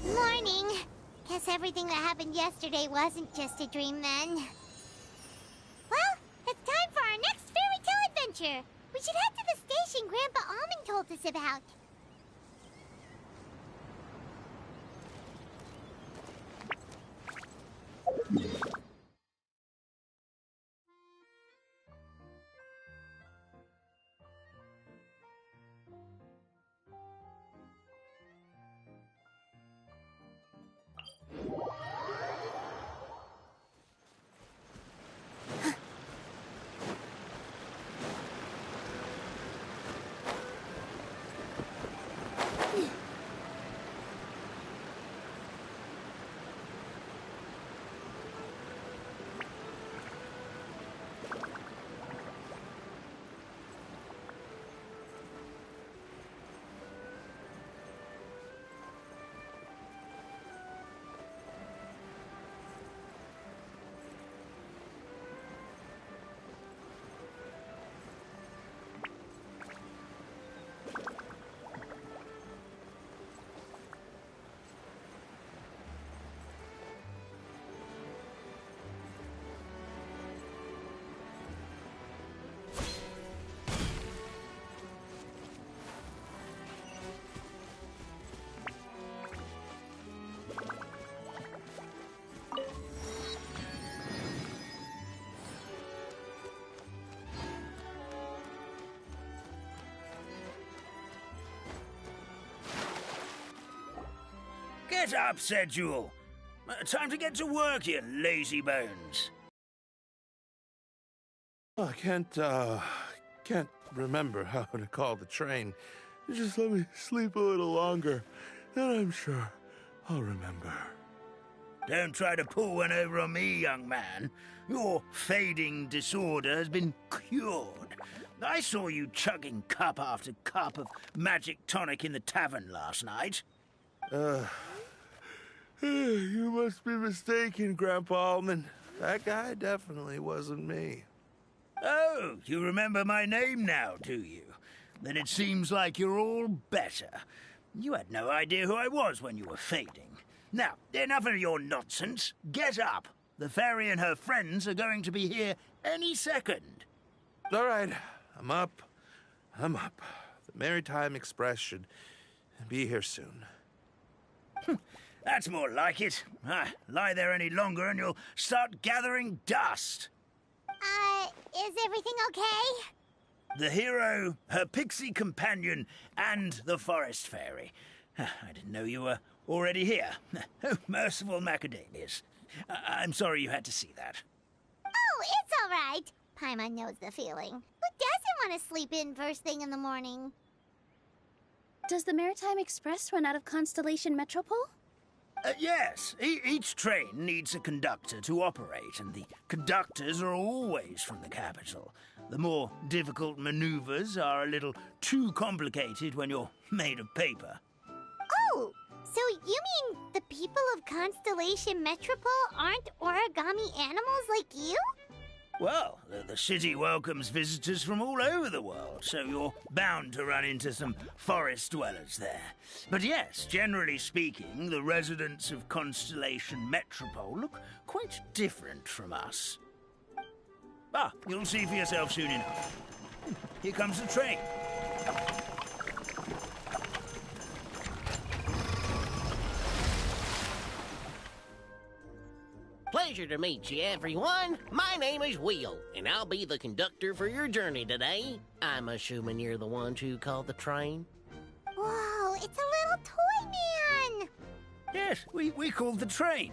Morning. Guess everything that happened yesterday wasn't just a dream then. Well, it's time for our next fairy tale adventure. We should head to the station Grandpa Almond told us about. Get up, said Jewel. Time to get to work, you lazy bones. I can't remember how to call the train. Just let me sleep a little longer, then I'm sure I'll remember. Don't try to pull one over on me, young man. Your fading disorder has been cured. I saw you chugging cup after cup of magic tonic in the tavern last night. You must be mistaken, Grandpa Almond. That guy definitely wasn't me. Oh, you remember my name now, do you? Then it seems like you're all better. You had no idea who I was when you were fading. Now, enough of your nonsense. Get up. The fairy and her friends are going to be here any second. All right, I'm up. The Maritime Express should be here soon. That's more like it. Lie there any longer and you'll start gathering dust. Is everything okay? The hero, her pixie companion, and the forest fairy. I didn't know you were already here. Oh, merciful macadamias. I'm sorry you had to see that. Oh, it's all right. Paimon knows the feeling. Who doesn't want to sleep in first thing in the morning? Does the Maritime Express run out of Constellation Metropole? Yes, each train needs a conductor to operate, and the conductors are always from the capital. The more difficult maneuvers are a little too complicated when you're made of paper. Oh, so you mean the people of Constellation Metropole aren't origami animals like you? Well, the city welcomes visitors from all over the world, so you're bound to run into some forest dwellers there. But yes, generally speaking, the residents of Constellation Metropole look quite different from us. You'll see for yourself soon enough. Here comes the train. Pleasure to meet you, everyone. My name is Will, and I'll be the conductor for your journey today. I'm assuming you're the ones who called the train? Whoa, it's a little toy man! Yes, we called the train.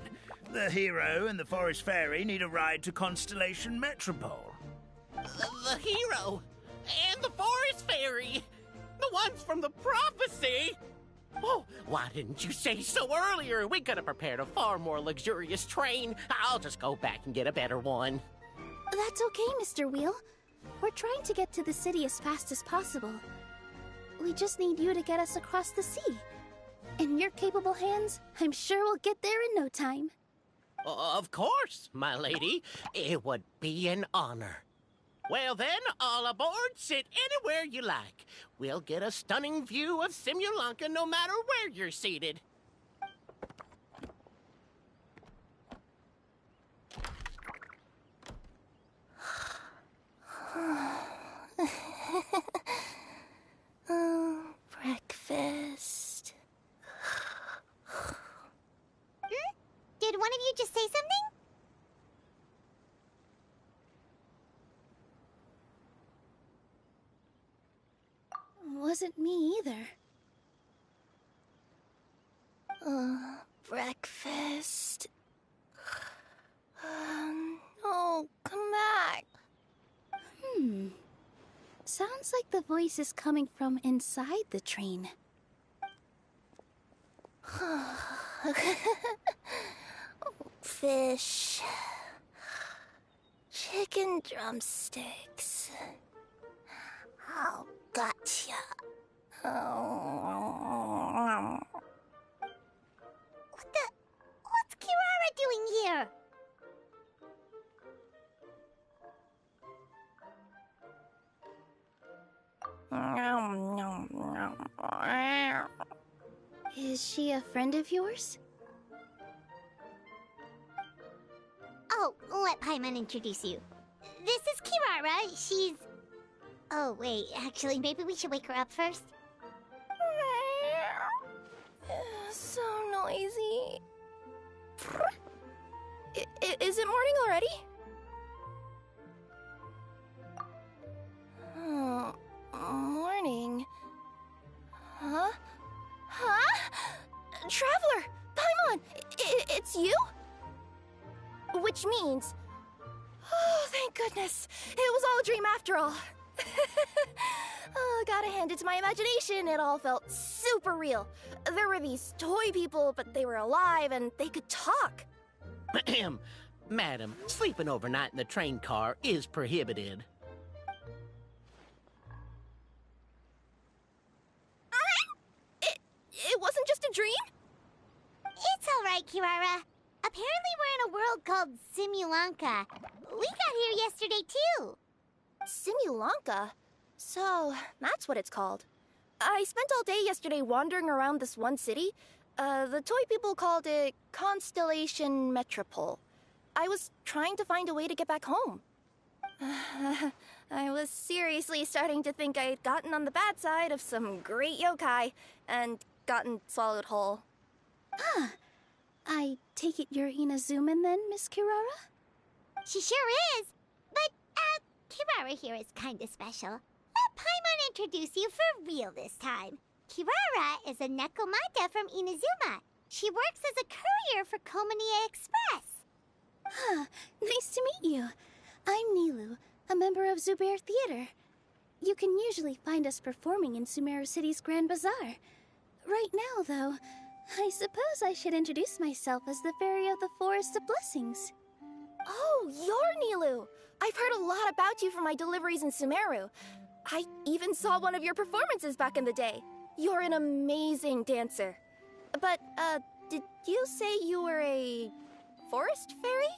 The hero and the forest fairy need a ride to Constellation Metropole. The hero and the forest fairy, the ones from the prophecy. Oh, why didn't you say so earlier? We could have prepared a far more luxurious train. I'll just go back and get a better one. That's okay, Mr. Wheel. We're trying to get to the city as fast as possible. We just need you to get us across the sea. In your capable hands, I'm sure we'll get there in no time. Of course, my lady. It would be an honor. Well then, all aboard, sit anywhere you like. We'll get a stunning view of Simulanka no matter where you're seated. Breakfast. Did one of you just say something? Wasn't me either. Breakfast. Oh, come back. Sounds like the voice is coming from inside the train. Fish. Chicken drumsticks. Oh, gotcha. What's Kirara doing here? Is she a friend of yours? Oh, let Paimon introduce you. This is Kirara. She's... Oh, wait. Actually, maybe we should wake her up first. So noisy. Is it morning already? Oh, morning. Huh? Traveler! Paimon! It's you? Which means... Oh, thank goodness. It was all a dream after all. Oh, gotta hand it to my imagination. It all felt super real. There were these toy people, but they were alive and they could talk. Madam, sleeping overnight in the train car is prohibited. It wasn't just a dream? It's all right, Kirara. Apparently we're in a world called Simulanka. We got here yesterday, too. Simulanka? So, that's what it's called. I spent all day yesterday wandering around this one city. The toy people called it Constellation Metropole. I was trying to find a way to get back home. I was seriously starting to think I had gotten on the bad side of some great yokai and gotten swallowed whole. Ah, I take it you're Inazuman then, Miss Kirara? She sure is. But, Kirara here is kinda special. Let Paimon introduce you for real this time. Kirara is a Nekomata from Inazuma. She works as a courier for Komanie Express. Ah, nice to meet you. I'm Nilu, a member of Zubair Theater. You can usually find us performing in Sumeru City's Grand Bazaar. Right now, though, I suppose I should introduce myself as the Fairy of the Forest of Blessings. Oh, you're Nilu! I've heard a lot about you from my deliveries in Sumeru. I even saw one of your performances back in the day. You're an amazing dancer. But, did you say you were a forest fairy?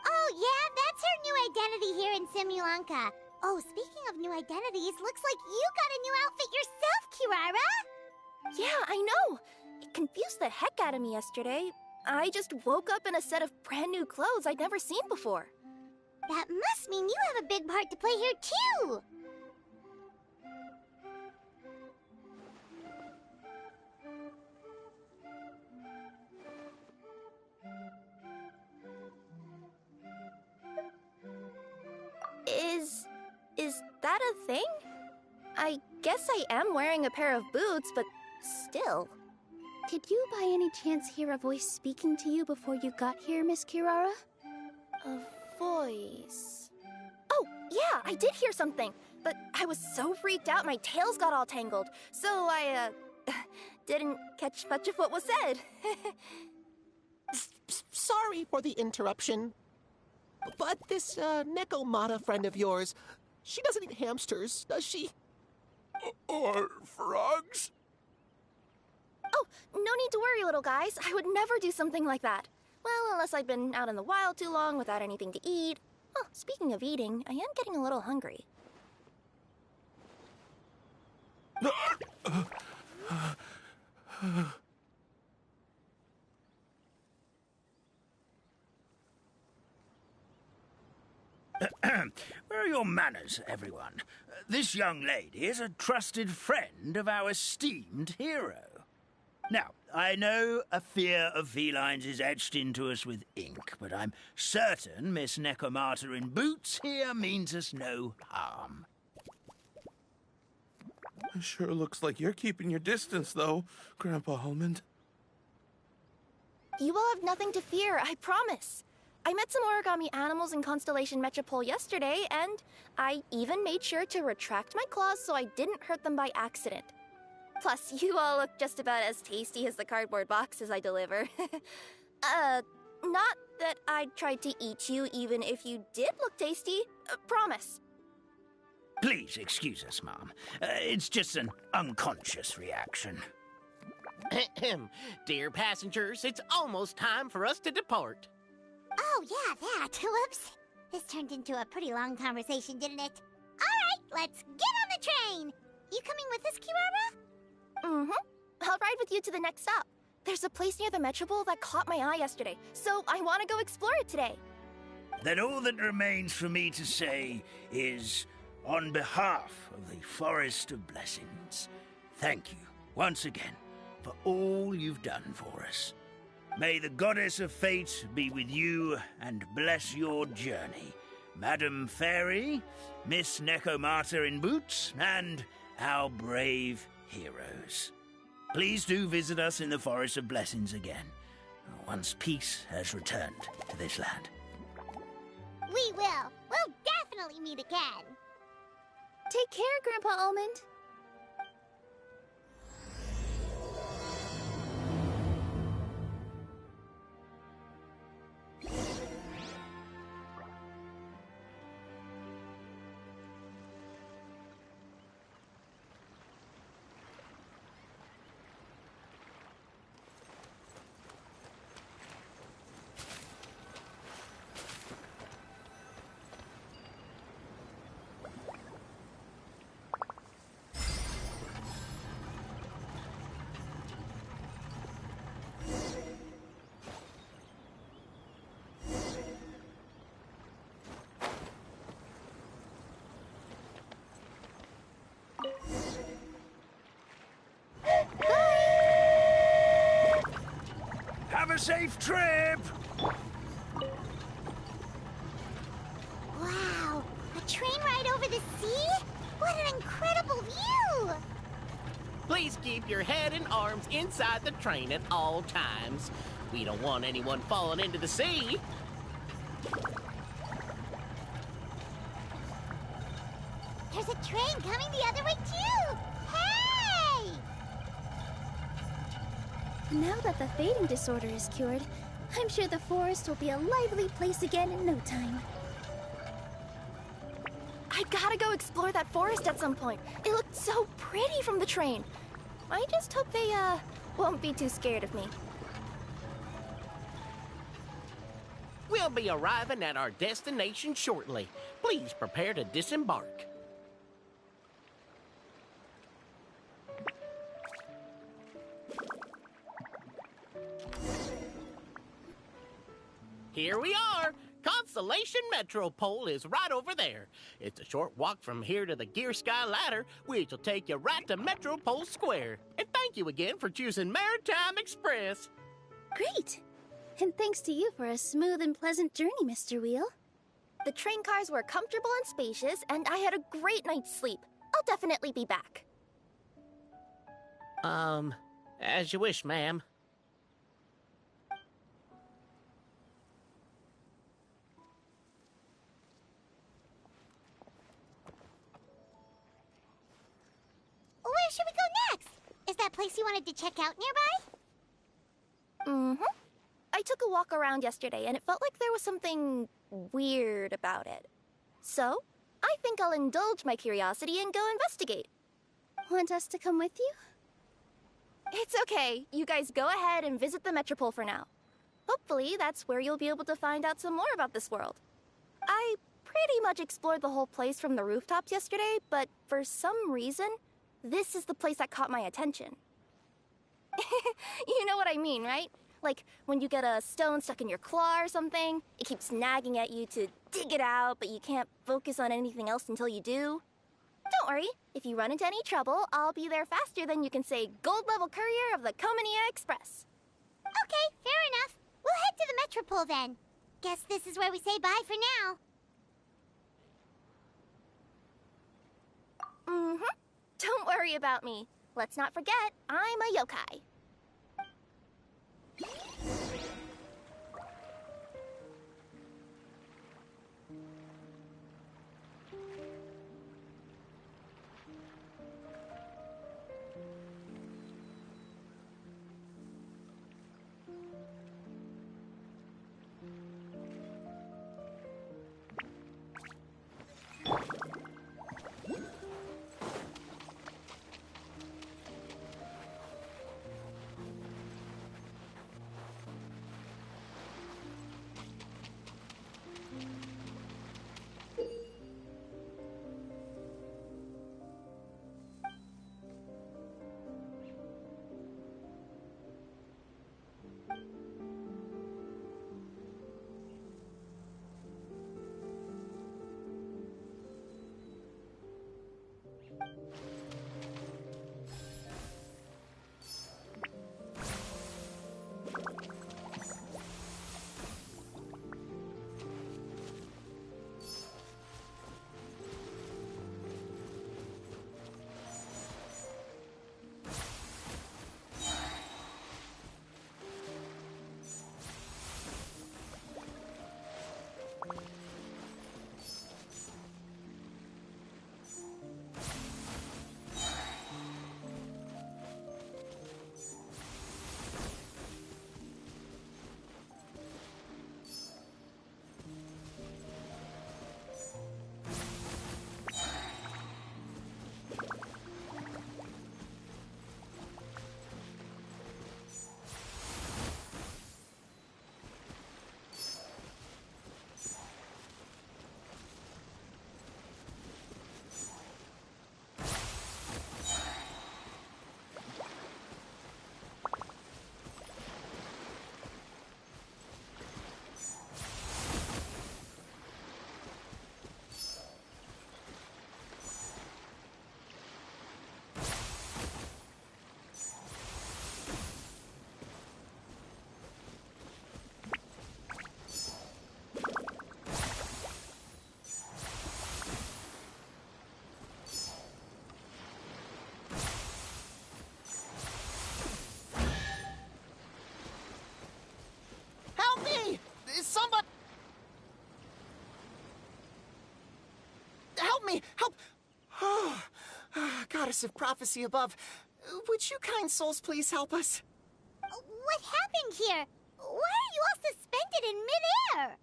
Oh, yeah, that's her new identity here in Simulanka. Oh, speaking of new identities, looks like you got a new outfit yourself, Kirara! Yeah, I know! It confused the heck out of me yesterday. I just woke up in a set of brand new clothes I'd never seen before. That must mean you have a big part to play here, too! Is that a thing? I guess I am wearing a pair of boots, but still. Did you by any chance hear a voice speaking to you before you got here, Miss Kirara? A voice... Oh, yeah, I did hear something, but I was so freaked out my tails got all tangled, so I, didn't catch much of what was said. Sorry for the interruption. But this, Nekomata friend of yours, she doesn't eat hamsters, does she? Or frogs? Oh, no need to worry, little guys. I would never do something like that. Well, unless I'd been out in the wild too long without anything to eat. Oh, speaking of eating, I am getting a little hungry. Where are your manners, everyone? This young lady is a trusted friend of our esteemed hero. Now, I know a fear of felines is etched into us with ink, but I'm certain Miss Nekomata in boots here means us no harm. It sure looks like you're keeping your distance, though, Grandpa Almond. You will have nothing to fear, I promise. I met some origami animals in Constellation Metropole yesterday, and I even made sure to retract my claws so I didn't hurt them by accident. Plus, you all look just about as tasty as the cardboard boxes I deliver. Not that I'd try to eat you even if you did look tasty. Promise. Please excuse us, Mom. It's just an unconscious reaction. Dear passengers, it's almost time for us to depart. Oh, yeah, that. Whoops. This turned into a pretty long conversation, didn't it? All right, let's get on the train. You coming with us, Kirara? Mm-hmm. I'll ride with you to the next stop. There's a place near the Metropole that caught my eye yesterday, so I want to go explore it today. Then all that remains for me to say is, on behalf of the Forest of Blessings, thank you once again for all you've done for us. May the Goddess of Fate be with you and bless your journey, Madam Fairy, Miss Nekomata in boots, and our brave heroes. Please do visit us in the Forest of Blessings again, once peace has returned to this land. We will. We'll definitely meet again. Take care, Grandpa Almond. Have a safe trip! Wow, a train ride over the sea? What an incredible view! Please keep your head and arms inside the train at all times. We don't want anyone falling into the sea. There's a train coming the other way, too! Hey! Now that the fading disorder is cured, I'm sure the forest will be a lively place again in no time. I gotta go explore that forest at some point. It looked so pretty from the train. I just hope they, won't be too scared of me. We'll be arriving at our destination shortly. Please prepare to disembark. Here we are. Constellation Metropole is right over there. It's a short walk from here to the Gear Sky Ladder, which will take you right to Metropole Square. And thank you again for choosing Maritime Express. Great! And thanks to you for a smooth and pleasant journey, Mr. Wheel. The train cars were comfortable and spacious, and I had a great night's sleep. I'll definitely be back. As you wish, ma'am. Where should we go next? Is that place you wanted to check out nearby? Mm-hmm. I took a walk around yesterday, and it felt like there was something weird about it. So, I think I'll indulge my curiosity and go investigate. Want us to come with you? It's okay. You guys go ahead and visit the Metropole for now. Hopefully, that's where you'll be able to find out some more about this world. I pretty much explored the whole place from the rooftops yesterday, but for some reason, this is the place that caught my attention. You know what I mean, right? Like, when you get a stone stuck in your claw or something, it keeps nagging at you to dig it out, but you can't focus on anything else until you do. Don't worry, if you run into any trouble, I'll be there faster than you can say gold-level courier of the Comania Express. Okay, fair enough. We'll head to the Metropole then. Guess this is where we say bye for now. Mm-hmm. Don't worry about me. Let's not forget, I'm a yokai. goddess of prophecy above, would you kind souls please help us? What happened here? Why are you all suspended in midair?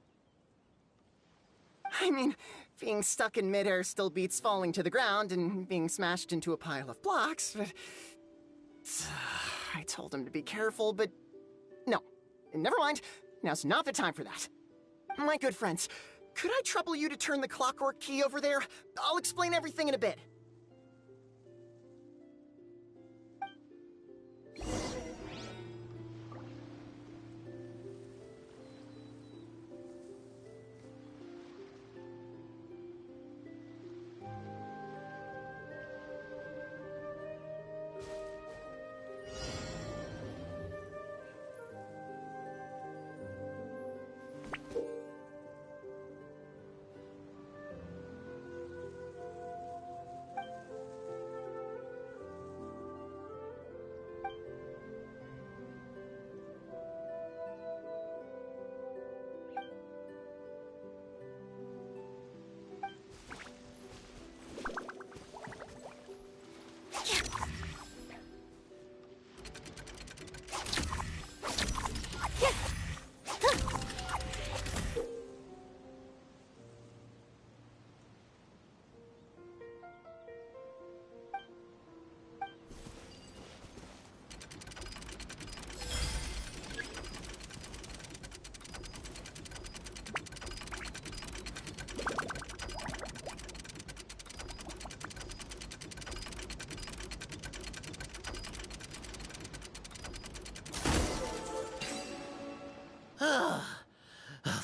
I mean, being stuck in midair still beats falling to the ground and being smashed into a pile of blocks, but... I told him to be careful, but... No. Never mind. Now's not the time for that. My good friends, could I trouble you to turn the clockwork key over there? I'll explain everything in a bit.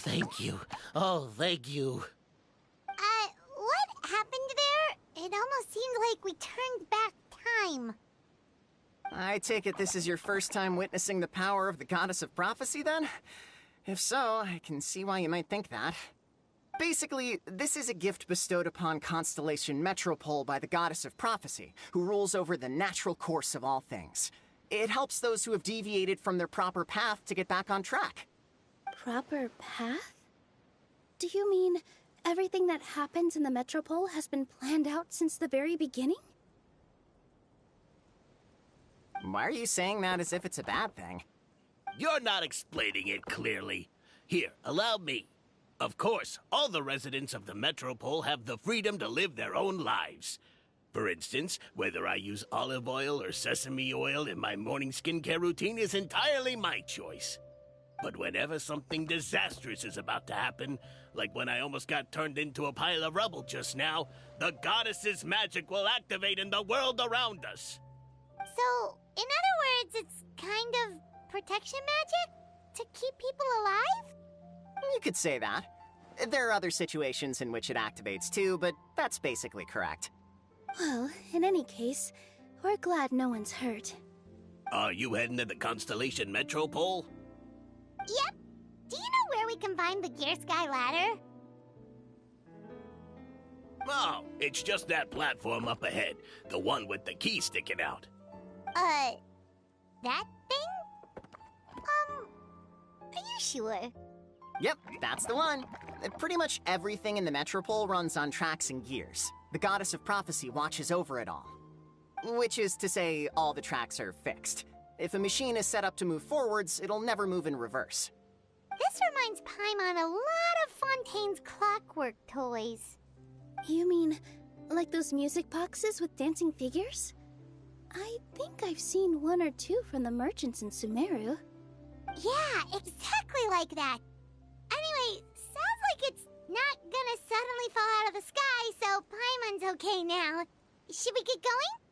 Thank you. Oh, thank you. What happened there? It almost seemed like we turned back time. I take it this is your first time witnessing the power of the goddess of prophecy, then? If so, I can see why you might think that. Basically, this is a gift bestowed upon Constellation Metropole by the goddess of prophecy, who rules over the natural course of all things. It helps those who have deviated from their proper path to get back on track. Proper path? Do you mean everything that happens in the Metropole has been planned out since the very beginning? Why are you saying that as if it's a bad thing? You're not explaining it clearly. Here, allow me. Of course, all the residents of the Metropole have the freedom to live their own lives. For instance, whether I use olive oil or sesame oil in my morning skincare routine is entirely my choice. But whenever something disastrous is about to happen, like when I almost got turned into a pile of rubble just now, the goddess's magic will activate in the world around us. So, in other words, it's kind of protection magic? To keep people alive? You could say that. There are other situations in which it activates too, but that's basically correct. Well, in any case, we're glad no one's hurt. Are you heading to the Constellation Metropole? Yep. Do you know where we can find the Gear Sky Ladder? Oh, it's just that platform up ahead. The one with the key sticking out. That thing? Are you sure? Yep, that's the one. Pretty much everything in the Metropole runs on tracks and gears. The goddess of prophecy watches over it all. Which is to say, all the tracks are fixed. If a machine is set up to move forwards, it'll never move in reverse. This reminds Paimon a lot of Fontaine's clockwork toys. You mean, like those music boxes with dancing figures? I think I've seen one or two from the merchants in Sumeru. Yeah, exactly like that. Anyway, sounds like it's not gonna suddenly fall out of the sky, so Paimon's okay now. Should we get going?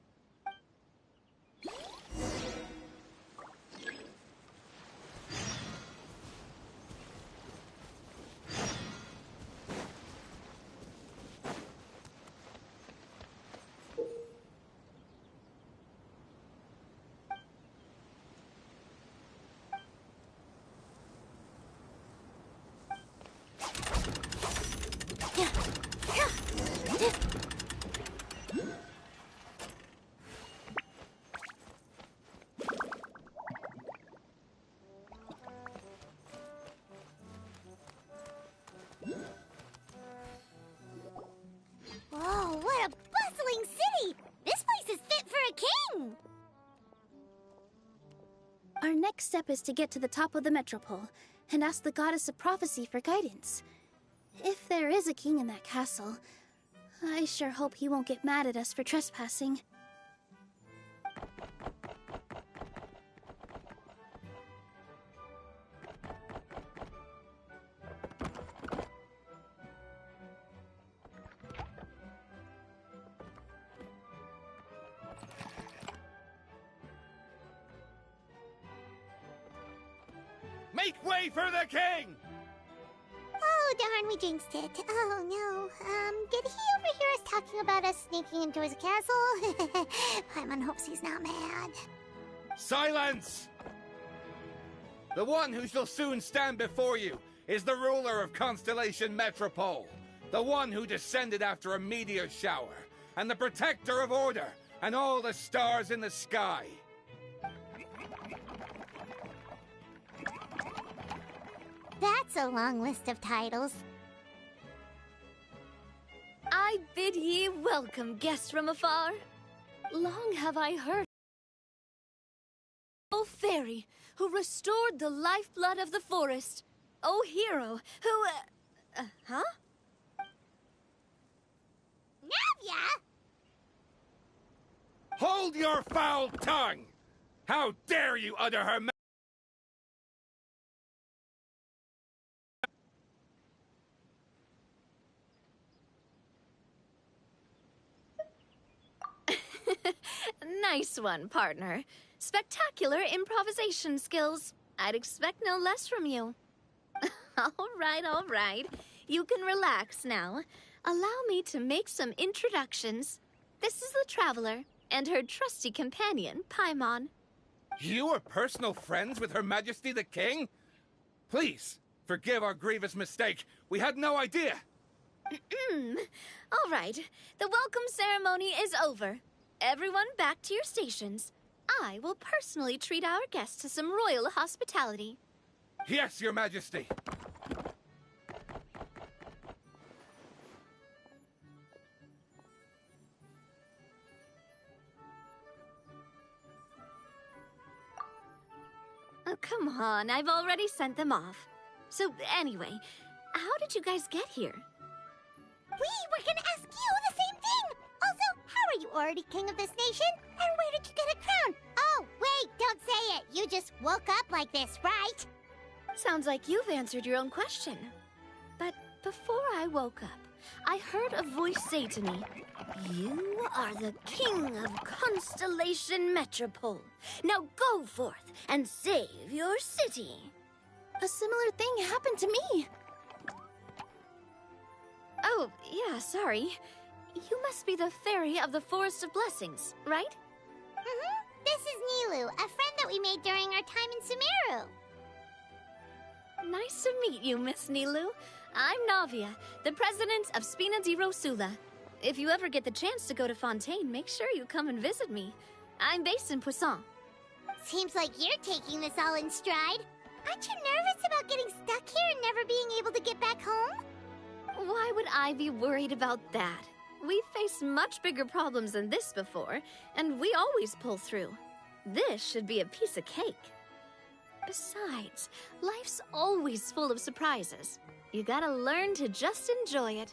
step is to get to the top of the metropole and ask the Goddess of Prophecy for guidance. If there is a king in that castle, I sure hope he won't get mad at us for trespassing. Make way for the king! Oh, darn, we jinxed it. Oh, no. Did he overhear us talking about us sneaking into his castle? Paimon hopes he's not mad. Silence! The one who shall soon stand before you is the ruler of Constellation Metropole, the one who descended after a meteor shower, and the protector of order and all the stars in the sky. That's a long list of titles. I bid ye welcome, guests from afar. Long have I heard, O fairy, who restored the lifeblood of the forest. O hero, who, huh? Navia! Hold your foul tongue! How dare you utter her Nice one, partner. Spectacular improvisation skills. I'd expect no less from you. All right. You can relax now. Allow me to make some introductions. This is the Traveler, and her trusty companion, Paimon. You are personal friends with Her Majesty the King? Please, forgive our grievous mistake. We had no idea. All right. The welcome ceremony is over. Everyone back to your stations. I will personally treat our guests to some royal hospitality. Yes, Your Majesty. Oh, come on. I've already sent them off. So, anyway, how did you guys get here? We were gonna ask you the same thing! Also, how are you already king of this nation? And where did you get a crown? Oh, wait, don't say it. You just woke up like this, right? Sounds like you've answered your own question. But before I woke up, I heard a voice say to me, "You are the king of Constellation Metropole. Now go forth and save your city." A similar thing happened to me. Oh, yeah, sorry. You must be the fairy of the Forest of Blessings, right? This is Nilu, a friend that we made during our time in Sumeru. Nice to meet you, Miss Nilu. I'm Navia, the president of Spina di Rosula. If you ever get the chance to go to Fontaine, make sure you come and visit me. I'm based in Poisson. Seems like you're taking this all in stride. Aren't you nervous about getting stuck here and never being able to get back home? Why would I be worried about that? We've faced much bigger problems than this before, and we always pull through. This should be a piece of cake. Besides, life's always full of surprises. You gotta learn to just enjoy it.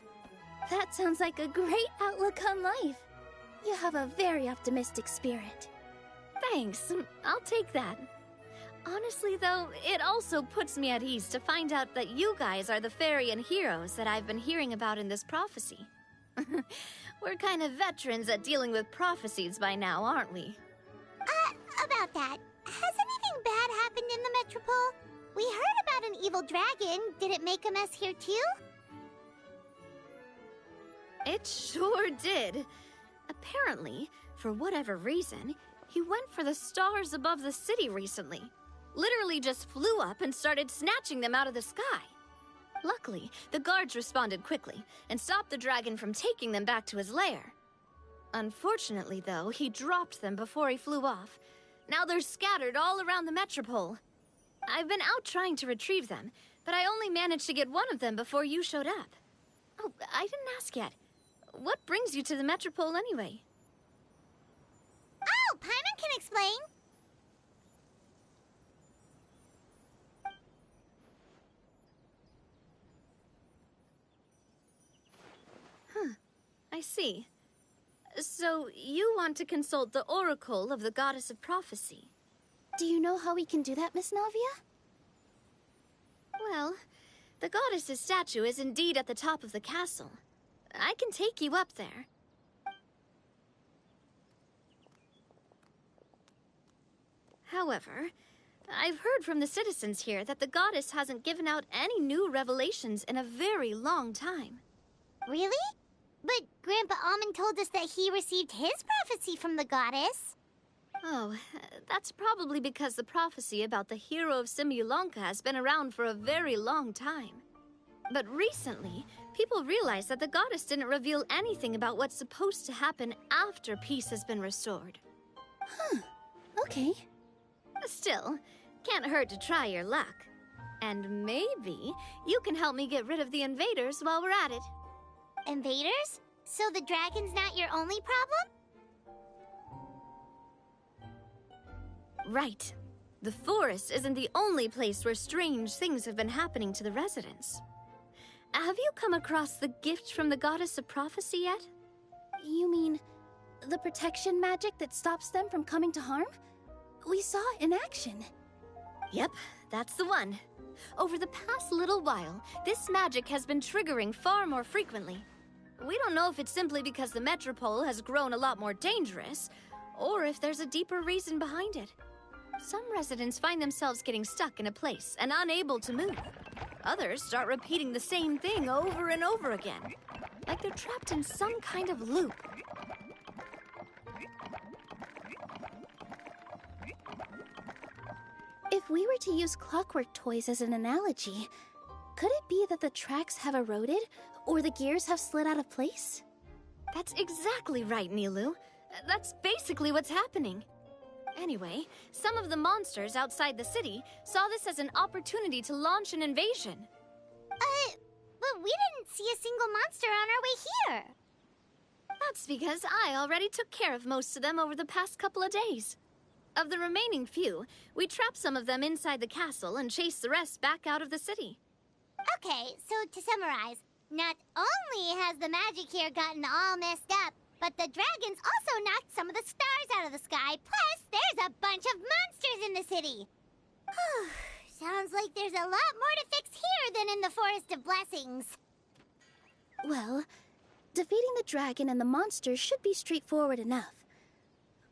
That sounds like a great outlook on life. You have a very optimistic spirit. Thanks, I'll take that. Honestly, though, it also puts me at ease to find out that you guys are the fairy and heroes that I've been hearing about in this prophecy. We're kind of veterans at dealing with prophecies by now, aren't we? About that, has anything bad happened in the Metropole? We heard about an evil dragon. Did it make a mess here too? It sure did. Apparently, for whatever reason, he went for the stars above the city recently. Literally just flew up and started snatching them out of the sky. Luckily, the guards responded quickly and stopped the dragon from taking them back to his lair. Unfortunately, though, he dropped them before he flew off. Now they're scattered all around the Metropole. I've been out trying to retrieve them, but I only managed to get one of them before you showed up. Oh, I didn't ask yet. What brings you to the Metropole anyway? Oh, Paimon can explain. I see. So, you want to consult the oracle of the Goddess of Prophecy? Do you know how we can do that, Miss Navia? Well, the goddess's statue is indeed at the top of the castle. I can take you up there. However, I've heard from the citizens here that the goddess hasn't given out any new revelations in a very long time. Really? But Grandpa Almond told us that he received his prophecy from the goddess. Oh, that's probably because the prophecy about the hero of Simulanka has been around for a very long time. But recently, people realized that the goddess didn't reveal anything about what's supposed to happen after peace has been restored. Huh. Okay. Still, can't hurt to try your luck. And maybe you can help me get rid of the invaders while we're at it. Invaders? So the dragon's not your only problem? Right. The forest isn't the only place where strange things have been happening to the residents. Have you come across the gift from the Goddess of Prophecy yet? You mean the protection magic that stops them from coming to harm? We saw it in action. Yep, that's the one. Over the past little while, this magic has been triggering far more frequently. We don't know if it's simply because the metropole has grown a lot more dangerous, or if there's a deeper reason behind it. Some residents find themselves getting stuck in a place and unable to move. Others start repeating the same thing over and over again, like they're trapped in some kind of loop. If we were to use clockwork toys as an analogy, could it be that the tracks have eroded, or the gears have slid out of place? That's exactly right, Nilu. That's basically what's happening. Anyway, some of the monsters outside the city saw this as an opportunity to launch an invasion. But we didn't see a single monster on our way here. That's because I already took care of most of them over the past couple of days. Of the remaining few, we trapped some of them inside the castle and chased the rest back out of the city. Okay, so to summarize, not only has the magic here gotten all messed up, but the dragons also knocked some of the stars out of the sky, plus there's a bunch of monsters in the city. Sounds like there's a lot more to fix here than in the Forest of Blessings. Well, defeating the dragon and the monsters should be straightforward enough.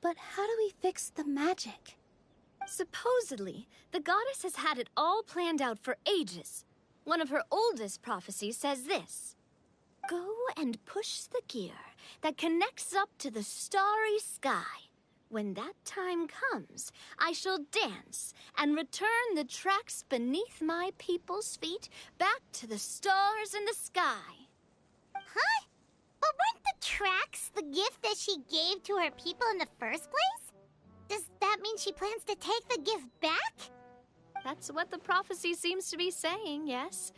But how do we fix the magic? Supposedly, the goddess has had it all planned out for ages. One of her oldest prophecies says this: "Go and push the gear that connects up to the starry sky. When that time comes, I shall dance and return the tracks beneath my people's feet back to the stars in the sky." Huh? But weren't the tracks the gift that she gave to her people in the first place? Does that mean she plans to take the gift back? That's what the prophecy seems to be saying, yes.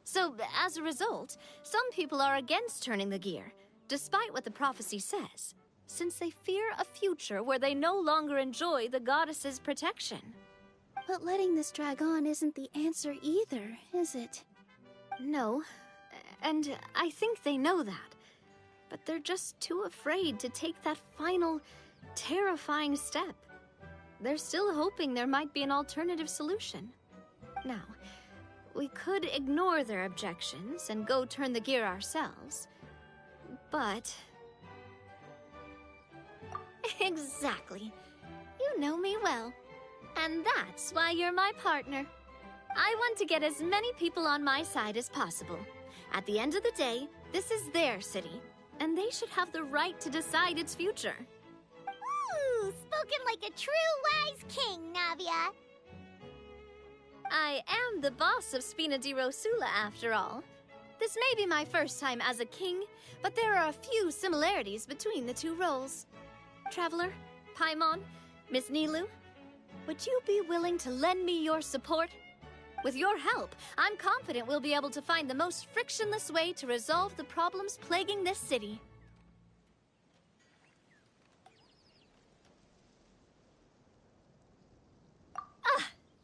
So, as a result, some people are against turning the gear, despite what the prophecy says, since they fear a future where they no longer enjoy the goddess's protection. But letting this drag on isn't the answer either, is it? No, and I think they know that. But they're just too afraid to take that final, terrifying step. They're still hoping there might be an alternative solution. Now, we could ignore their objections and go turn the gear ourselves, but... Exactly. You know me well. And that's why you're my partner. I want to get as many people on my side as possible. At the end of the day, this is their city, and they should have the right to decide its future. Ooh, spoken like a true wise king, Navia. I am the boss of Spina di Rosula, after all. This may be my first time as a king, but there are a few similarities between the two roles. Traveler, Paimon, Miss Nilu, would you be willing to lend me your support? With your help, I'm confident we'll be able to find the most frictionless way to resolve the problems plaguing this city.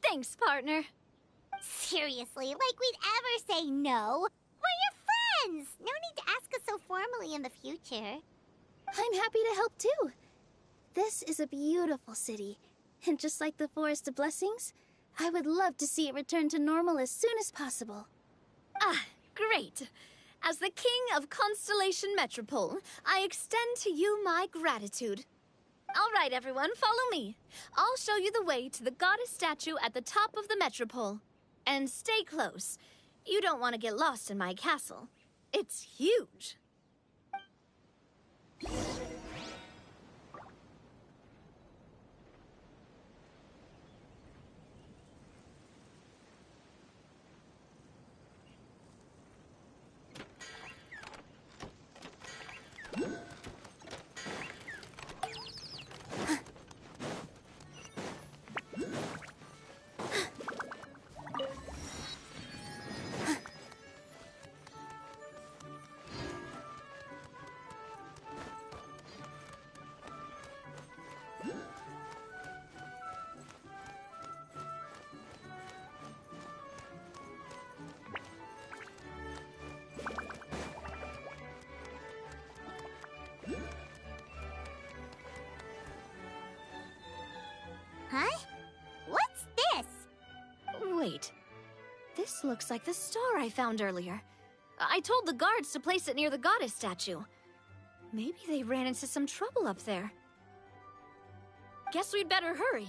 Thanks, partner. Seriously, like we'd ever say no. We're your friends! No need to ask ask us so formally in the future. I'm happy to help too. This is a beautiful city, and just like the Forest of Blessings, I would love to see it return to normal as soon as possible. Ah, great. As the King of Constellation Metropole, I extend to you my gratitude. All right, everyone, follow me. I'll show you the way to the goddess statue at the top of the Metropole. And stay close. You don't want to get lost in my castle. It's huge. Huh? What's this? Wait. This looks like the star I found earlier. I told the guards to place it near the goddess statue. Maybe they ran into some trouble up there. Guess we'd better hurry.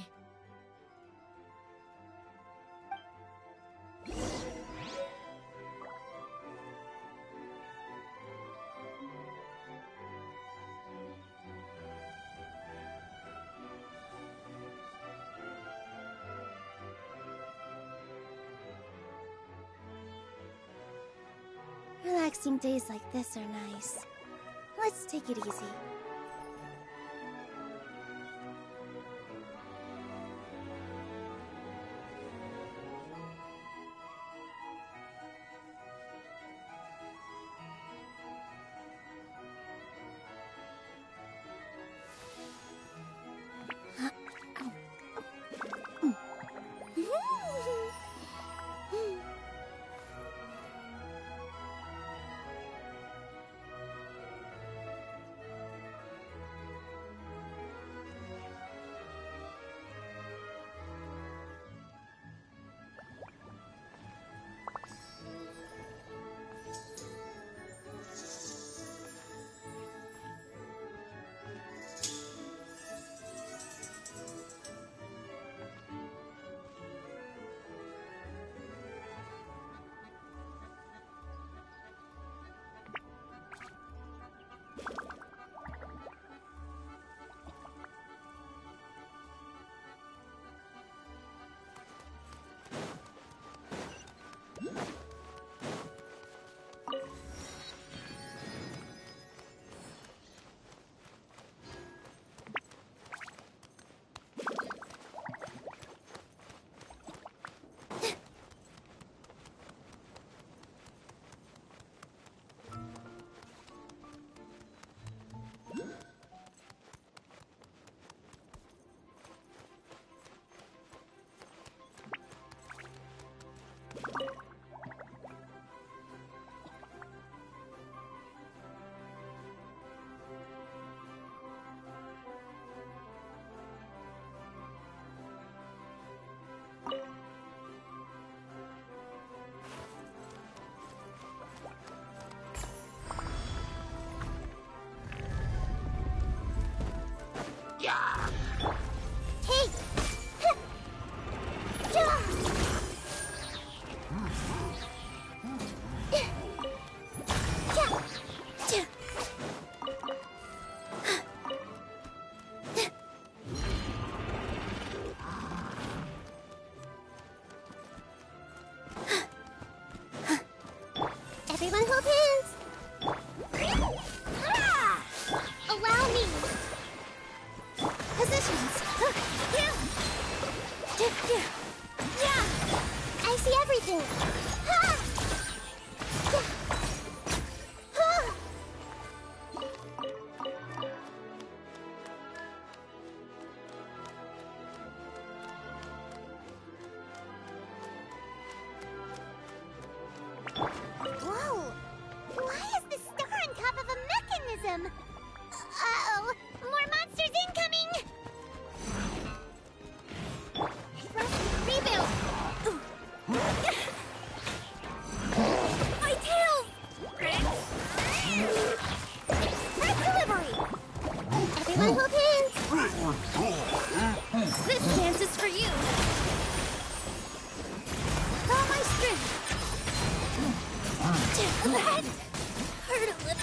Relaxing days like this are nice. Let's take it easy. Hey! Everyone hold hands! Ah! Allow me! Positions! Yeah! I see everything! Ah! Ah! Whoa! Why is the star on That hurt a little.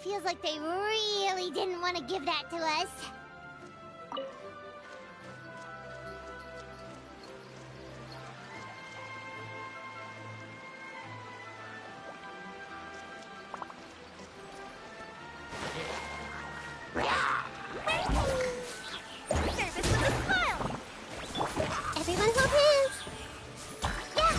Feels like they really didn't want to give that to us. Service with a smile! Everyone hold hands! Yeah!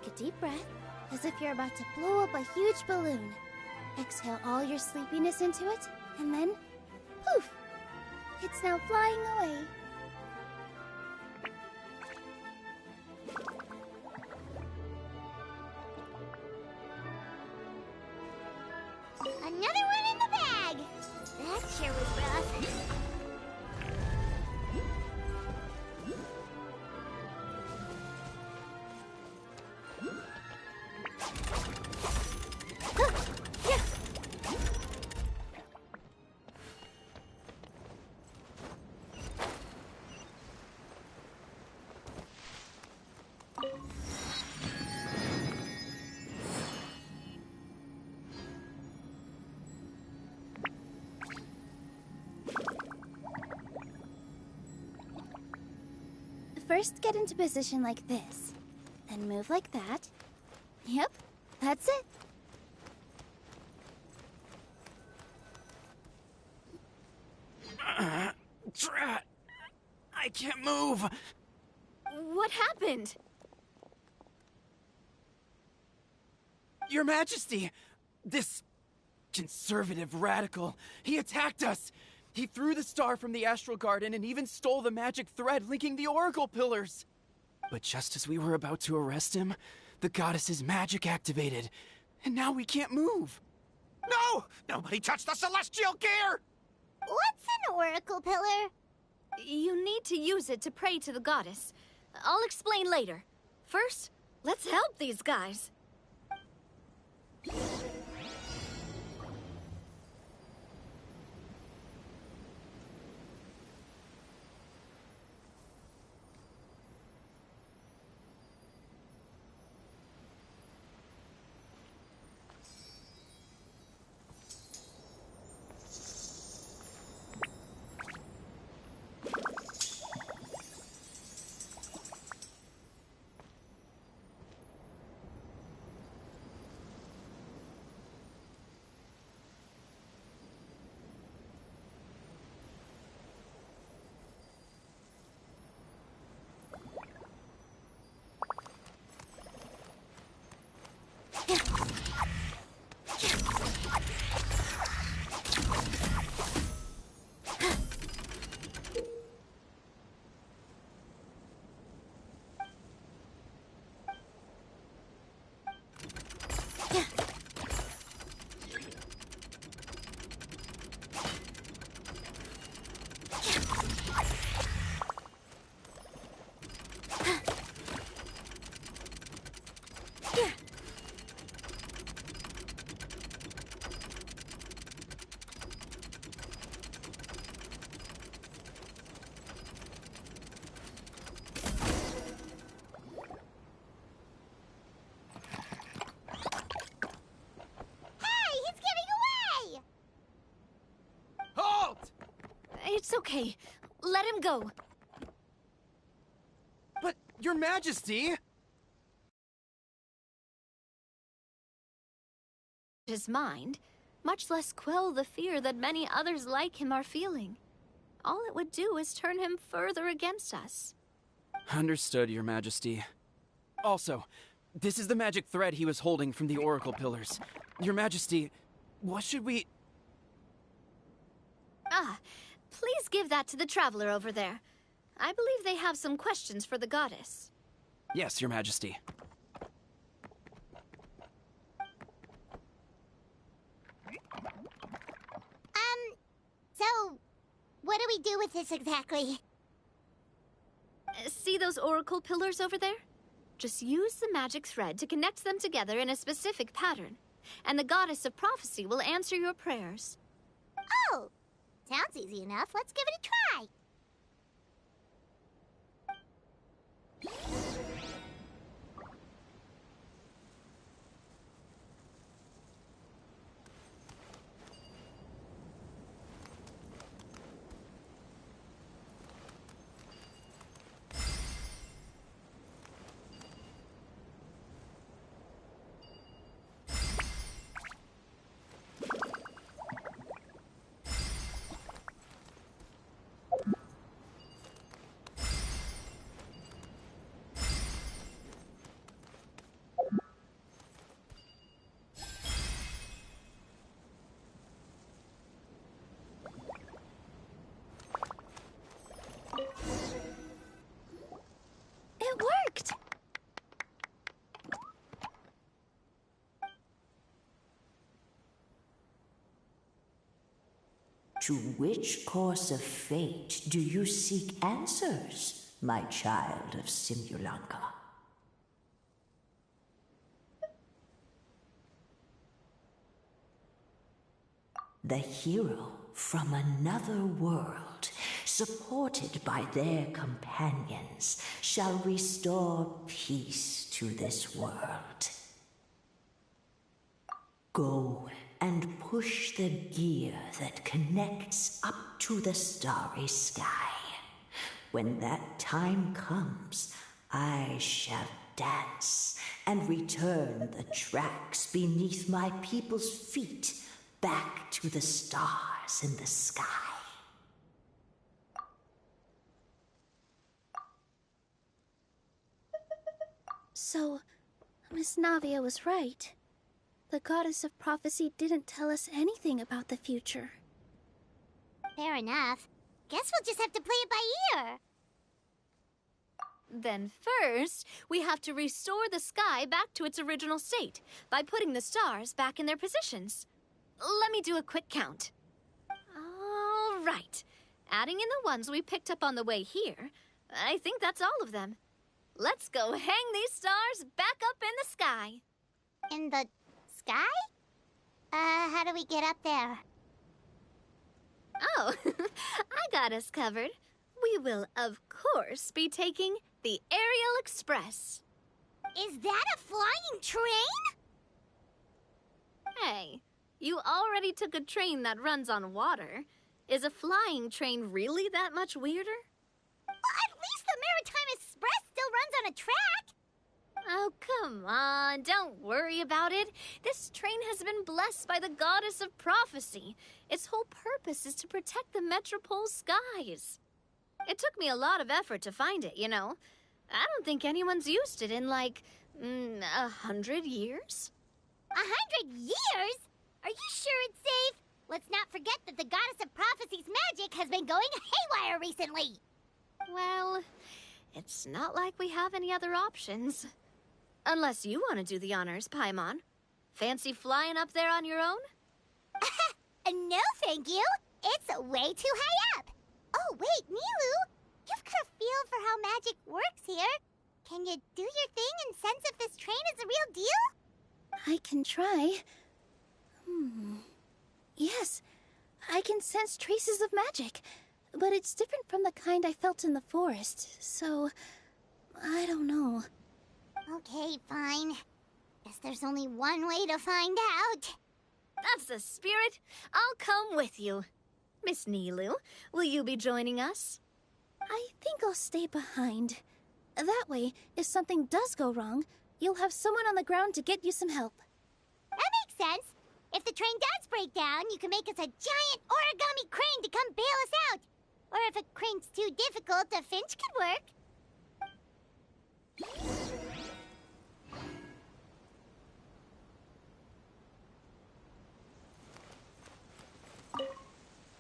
Take a deep breath, as if you're about to blow up a huge balloon. Exhale all your sleepiness into it, and then, poof! It's now flying away. Another one in the bag! That sure was rough. First, get into position like this. Then move like that. Yep, that's it. Drat! I can't move! What happened? Your Majesty! This conservative radical, he attacked us! He threw the star from the Astral Garden and even stole the magic thread linking the Oracle Pillars! But just as we were about to arrest him, the goddess's magic activated, and now we can't move! No! Nobody touched the celestial gear! What's an oracle pillar? You need to use it to pray to the goddess. I'll explain later. First, let's help these guys. It's okay. Let him go. But, Your Majesty! His mind, much less quell the fear that many others like him are feeling. All it would do is turn him further against us. Understood, Your Majesty. Also, this is the magic thread he was holding from the Oracle Pillars. Your Majesty, what should we... Ah, please give that to the traveler over there. I believe they have some questions for the goddess. Yes, Your Majesty. So, what do we do with this exactly? See those oracle pillars over there? Just use the magic thread to connect them together in a specific pattern, and the goddess of prophecy will answer your prayers. Oh! Sounds easy enough. Let's give it a try. To which course of fate do you seek answers, my child of Simulanka? The hero from another world, supported by their companions, shall restore peace to this world. Go and push the gear that connects up to the starry sky. When that time comes, I shall dance and return the tracks beneath my people's feet back to the stars in the sky. So, Miss Navia was right. The goddess of prophecy didn't tell us anything about the future. Fair enough. Guess we'll just have to play it by ear. Then first, we have to restore the sky back to its original state by putting the stars back in their positions. Let me do a quick count. All right. Adding in the ones we picked up on the way here, I think that's all of them. Let's go hang these stars back up in the sky. In the sky? How do we get up there? Oh, I got us covered. We will, of course, be taking the Aerial Express. Is that a flying train? Hey, you already took a train that runs on water. Is a flying train really that much weirder? Well, at least the Maritime Express still runs on a track. Oh, come on, don't worry about it. This train has been blessed by the goddess of prophecy. Its whole purpose is to protect the Metropole skies. It took me a lot of effort to find it, you know. I don't think anyone's used it in, like, 100 years? 100 years? Are you sure it's safe? Let's not forget that the goddess of prophecy's magic has been going haywire recently. Well, it's not like we have any other options. Unless you want to do the honors, Paimon. Fancy flying up there on your own? No, thank you. It's way too high up. Oh, wait, Nilu. You've got a feel for how magic works here. Can you do your thing and sense if this train is a real deal? I can try. Yes, I can sense traces of magic, but it's different from the kind I felt in the forest, so I don't know. Okay, fine. Guess there's only one way to find out. That's the spirit. I'll come with you. Miss Nilu, will you be joining us? I think I'll stay behind. That way, if something does go wrong, you'll have someone on the ground to get you some help. That makes sense. If the train does break down, you can make us a giant origami crane to come bail us out. Or if a crane's too difficult, a finch could work.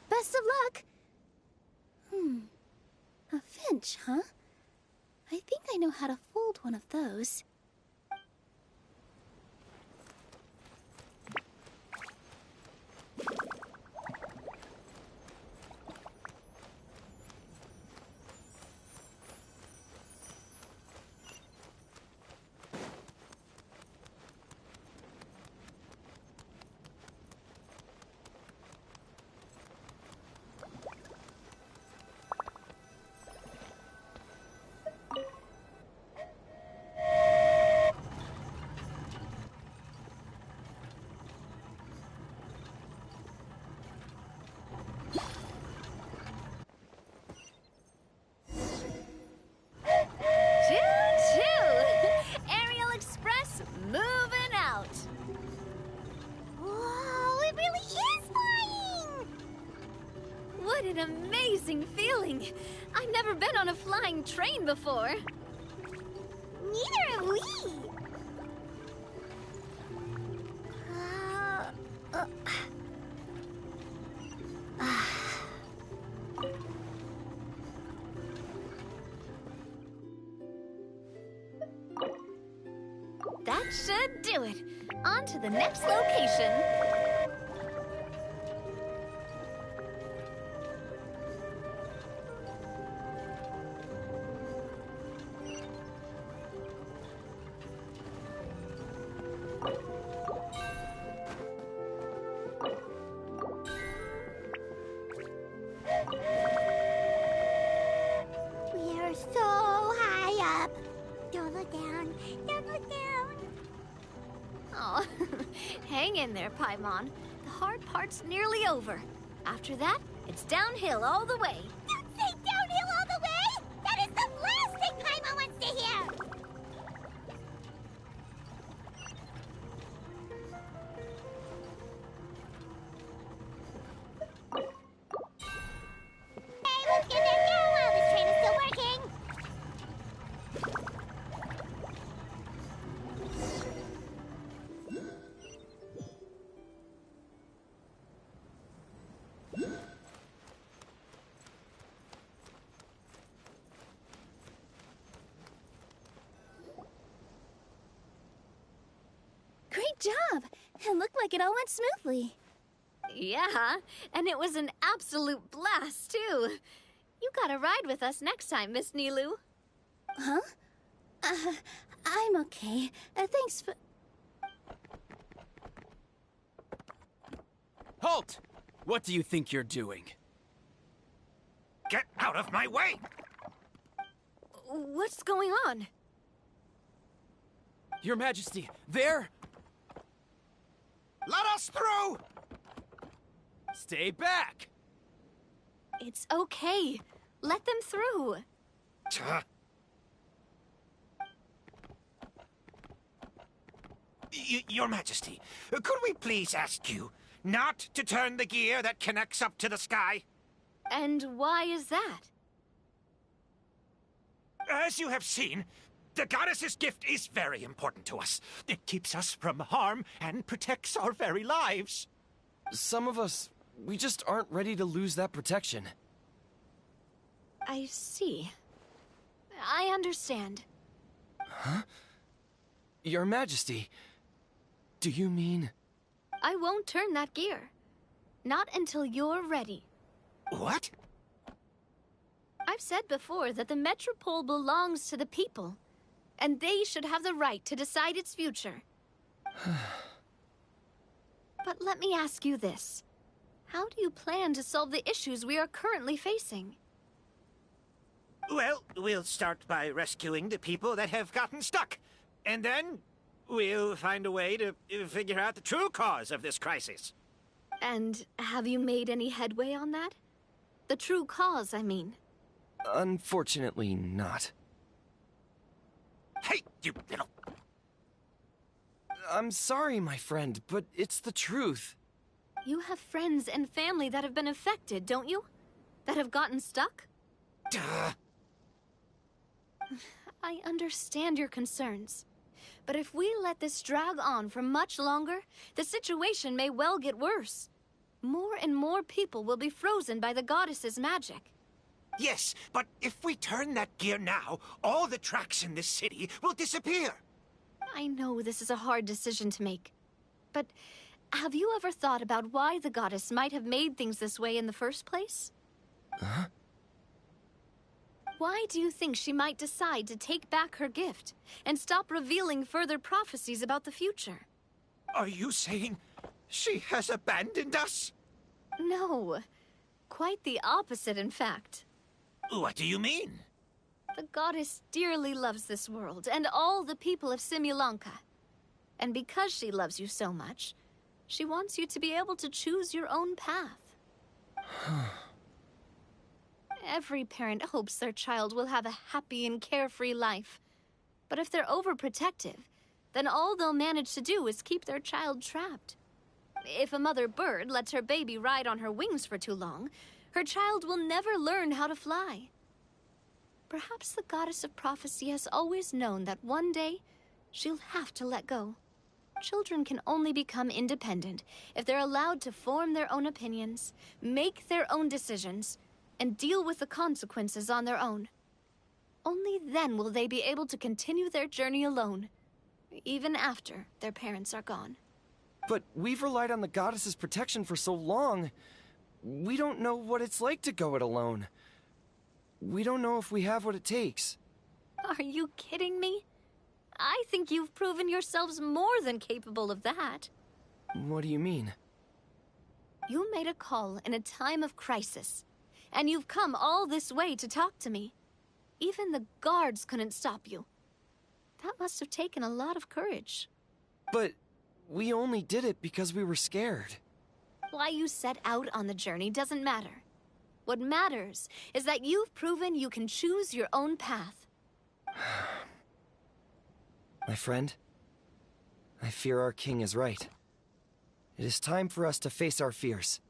Best of luck! A finch, huh? I think I know how to fold one of those. What an amazing feeling! I've never been on a flying train before. Neither have we. That should do it. On to the next location. Don't look down. Don't look down. Oh, hang in there, Paimon. The hard part's nearly over. After that, it's downhill all the way. Don't say downhill all the way! That is the last thing Paimon wants to hear! Hey, let's get there now while this train is still working! Great job! It looked like it all went smoothly. Yeah, and it was an absolute blast, too. You gotta ride with us next time, Miss Nilu. Huh? I'm okay. Thanks for... Halt! What do you think you're doing? Get out of my way! What's going on? Your Majesty, there! Let us through! Stay back! It's okay. Let them through. Your Majesty, could we please ask you not to turn the gear that connects up to the sky? And why is that? As you have seen, the goddess's gift is very important to us. It keeps us from harm and protects our very lives. Some of us, we just aren't ready to lose that protection. I see. I understand. Huh? Your Majesty, do you mean... I won't turn that gear. Not until you're ready. What? I've said before that the Metropole belongs to the people, and they should have the right to decide its future. But let me ask you this. How do you plan to solve the issues we are currently facing? Well, we'll start by rescuing the people that have gotten stuck. And then we'll find a way to figure out the true cause of this crisis. And have you made any headway on that? The true cause, I mean. Unfortunately not. Hey, you little... I'm sorry, my friend, but it's the truth. You have friends and family that have been affected, don't you? That have gotten stuck? Duh. I understand your concerns. But if we let this drag on for much longer, the situation may well get worse. More and more people will be frozen by the goddess's magic. Yes, but if we turn that gear now, all the tracks in this city will disappear. I know this is a hard decision to make. But have you ever thought about why the goddess might have made things this way in the first place? Huh? Why do you think she might decide to take back her gift and stop revealing further prophecies about the future? Are you saying she has abandoned us? No. Quite the opposite, in fact. What do you mean? The goddess dearly loves this world and all the people of Simulanka. And because she loves you so much, she wants you to be able to choose your own path. Every parent hopes their child will have a happy and carefree life. But if they're overprotective, then all they'll manage to do is keep their child trapped. If a mother bird lets her baby ride on her wings for too long, her child will never learn how to fly. Perhaps the goddess of prophecy has always known that one day she'll have to let go. Children can only become independent if they're allowed to form their own opinions, make their own decisions, and deal with the consequences on their own. Only then will they be able to continue their journey alone, even after their parents are gone. But we've relied on the goddess's protection for so long. We don't know what it's like to go it alone. We don't know if we have what it takes. Are you kidding me? I think you've proven yourselves more than capable of that. What do you mean? You made a call in a time of crisis, and you've come all this way to talk to me. Even the guards couldn't stop you. That must have taken a lot of courage. But we only did it because we were scared. Why you set out on the journey doesn't matter. What matters is that you've proven you can choose your own path. My friend, I fear our king is right. It is time for us to face our fears.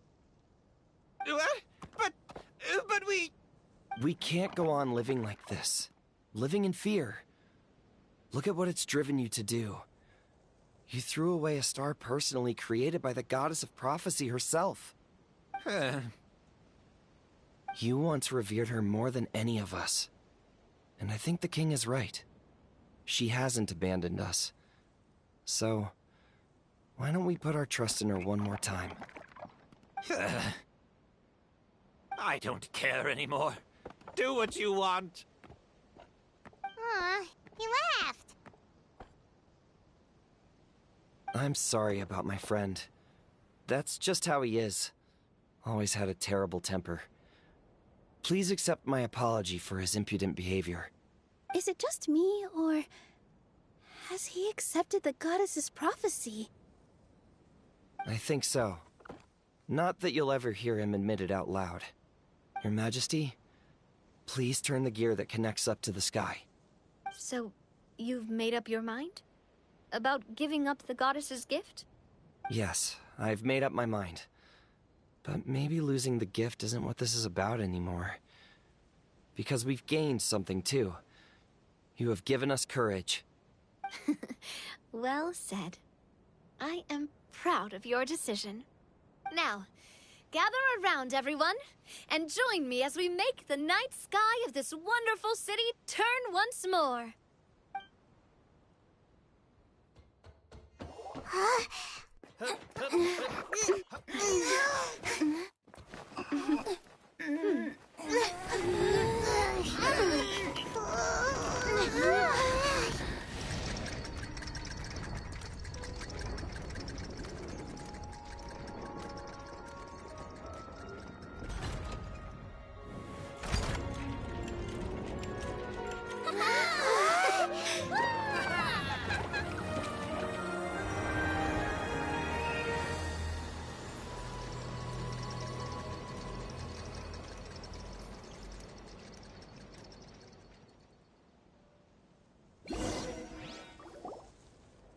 What? But we... We can't go on living like this. Living in fear. Look at what it's driven you to do. You threw away a star personally created by the goddess of prophecy herself. You once revered her more than any of us. And I think the king is right. She hasn't abandoned us. So, why don't we put our trust in her one more time? I don't care anymore. Do what you want. Aw, he laughed. I'm sorry about my friend. That's just how he is. Always had a terrible temper. Please accept my apology for his impudent behavior. Is it just me, or has he accepted the goddess's prophecy? I think so. Not that you'll ever hear him admit it out loud. Your Majesty, please turn the gear that connects up to the sky. So, you've made up your mind? About giving up the goddess's gift? Yes, I've made up my mind. But maybe losing the gift isn't what this is about anymore. Because we've gained something too. You have given us courage. Well said. I am proud of your decision. Now, gather around, everyone, and join me as we make the night sky of this wonderful city turn once more.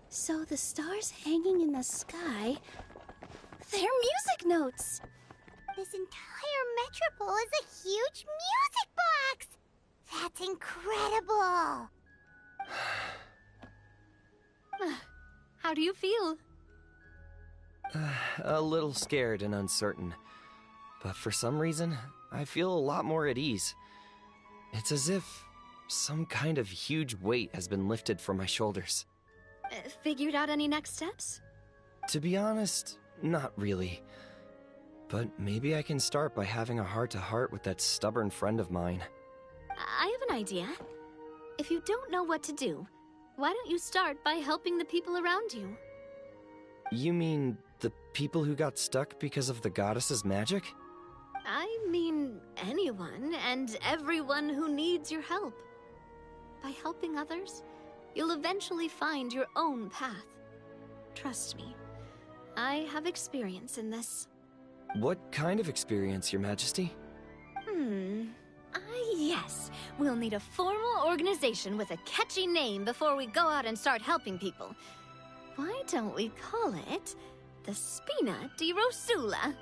So the stars hanging in the sky, they're music notes! This entire metropole is a huge music box! That's incredible! How do you feel? A little scared and uncertain. But for some reason, I feel a lot more at ease. It's as if some kind of huge weight has been lifted from my shoulders. Figured out any next steps? To be honest, not really. But maybe I can start by having a heart-to-heart with that stubborn friend of mine. I have an idea. If you don't know what to do, why don't you start by helping the people around you? You mean the people who got stuck because of the goddess's magic? I mean anyone and everyone who needs your help. By helping others, you'll eventually find your own path. Trust me, I have experience in this. What kind of experience, Your Majesty? Yes. We'll need a formal organization with a catchy name before we go out and start helping people. Why don't we call it the Spina di Rosula?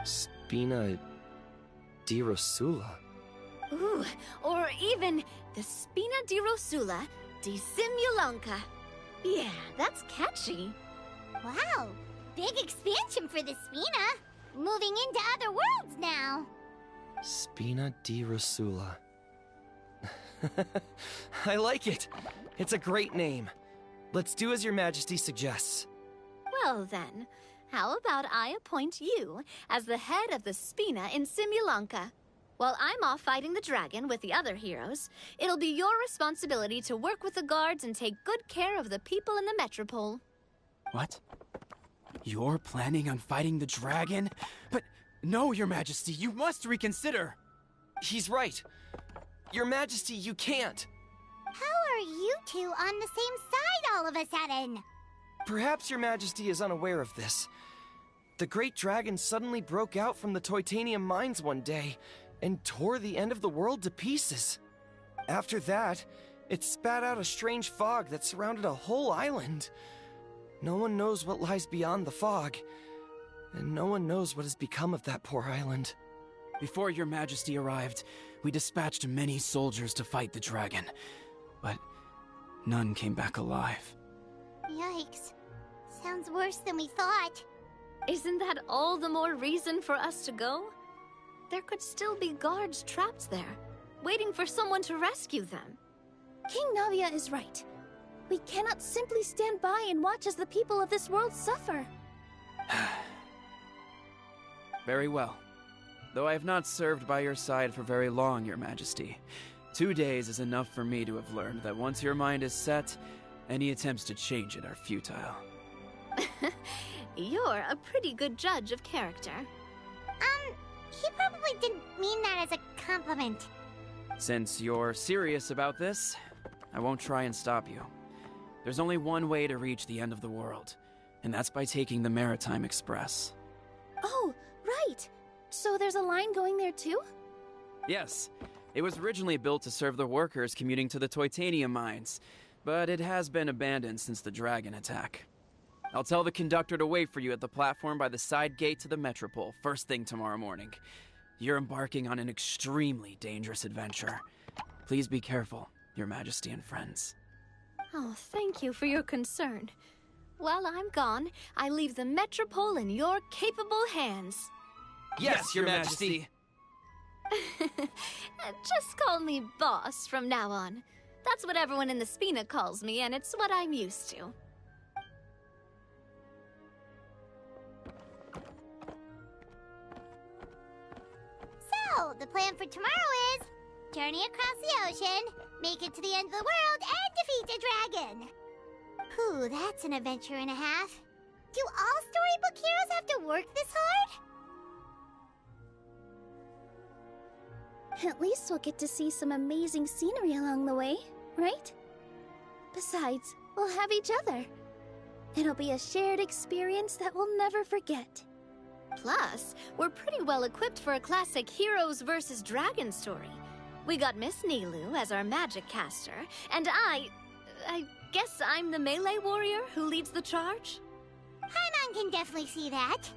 Spina di Rosula? Ooh, or even the Spina di Rosula di Simulanka. Yeah, that's catchy. Wow, big expansion for the Spina. Moving into other worlds now. Spina di Rosula. I like it. It's a great name. Let's do as Your Majesty suggests. Well then, how about I appoint you as the head of the Spina in Simulanka? While I'm off fighting the dragon with the other heroes, it'll be your responsibility to work with the guards and take good care of the people in the metropole. What? You're planning on fighting the dragon? But no, Your Majesty, you must reconsider! He's right. Your Majesty, you can't. How are you two on the same side all of a sudden? Perhaps Your Majesty is unaware of this. The great dragon suddenly broke out from the Titanium mines one day and tore the end of the world to pieces. After that, it spat out a strange fog that surrounded a whole island. No one knows what lies beyond the fog, and no one knows what has become of that poor island. Before Your Majesty arrived, we dispatched many soldiers to fight the dragon, but none came back alive. Yikes. Sounds worse than we thought. Isn't that all the more reason for us to go? There could still be guards trapped there, waiting for someone to rescue them. King Navia is right. We cannot simply stand by and watch as the people of this world suffer. Very well. Though I have not served by your side for very long, Your Majesty. 2 days is enough for me to have learned that once your mind is set, any attempts to change it are futile. You're a pretty good judge of character. He probably didn't mean that as a compliment. Since you're serious about this, I won't try and stop you. There's only one way to reach the end of the world, and that's by taking the Maritime Express. Oh, right. So there's a line going there too? Yes, it was originally built to serve the workers commuting to the Titanium mines, but it has been abandoned since the dragon attack. I'll tell the conductor to wait for you at the platform by the side gate to the Metropole first thing tomorrow morning. You're embarking on an extremely dangerous adventure. Please be careful, Your Majesty and friends. Oh, thank you for your concern. While I'm gone, I leave the Metropole in your capable hands. Yes, Your Majesty! Just call me boss from now on. That's what everyone in the Spina calls me, and it's what I'm used to. So, the plan for tomorrow is journey across the ocean, make it to the end of the world, and defeat a dragon. Whew, that's an adventure and a half. Do all storybook heroes have to work this hard? At least we'll get to see some amazing scenery along the way, right? Besides, we'll have each other. It'll be a shared experience that we'll never forget. Plus, we're pretty well equipped for a classic heroes versus dragon story. We got Miss Nilu as our magic caster, and I guess I'm the melee warrior who leads the charge? Paimon can definitely see that.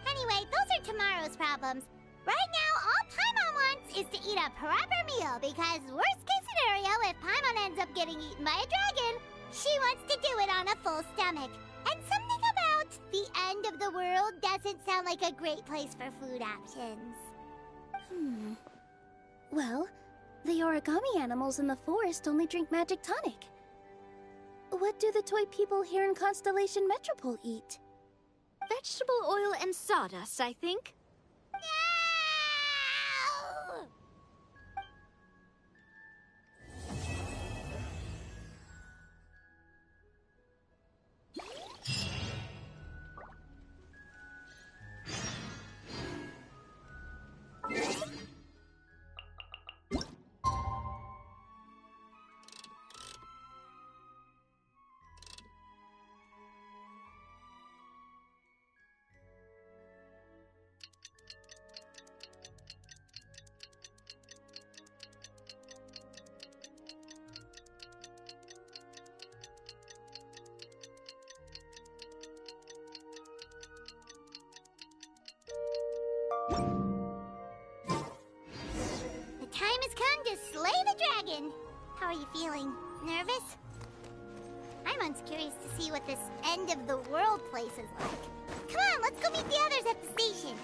Anyway, those are tomorrow's problems. Right now, all Paimon wants is to eat a proper meal, because worst case scenario, if Paimon ends up getting eaten by a dragon, she wants to do it on a full stomach. And something about the end of the world doesn't sound like a great place for food options. Well, the origami animals in the forest only drink magic tonic. What do the toy people here in Constellation Metropole eat? Vegetable oil and sawdust, I think. The time has come to slay the dragon. How are you feeling? Nervous? I'm curious to see what this end of the world place is like. Come on, let's go meet the others at the station.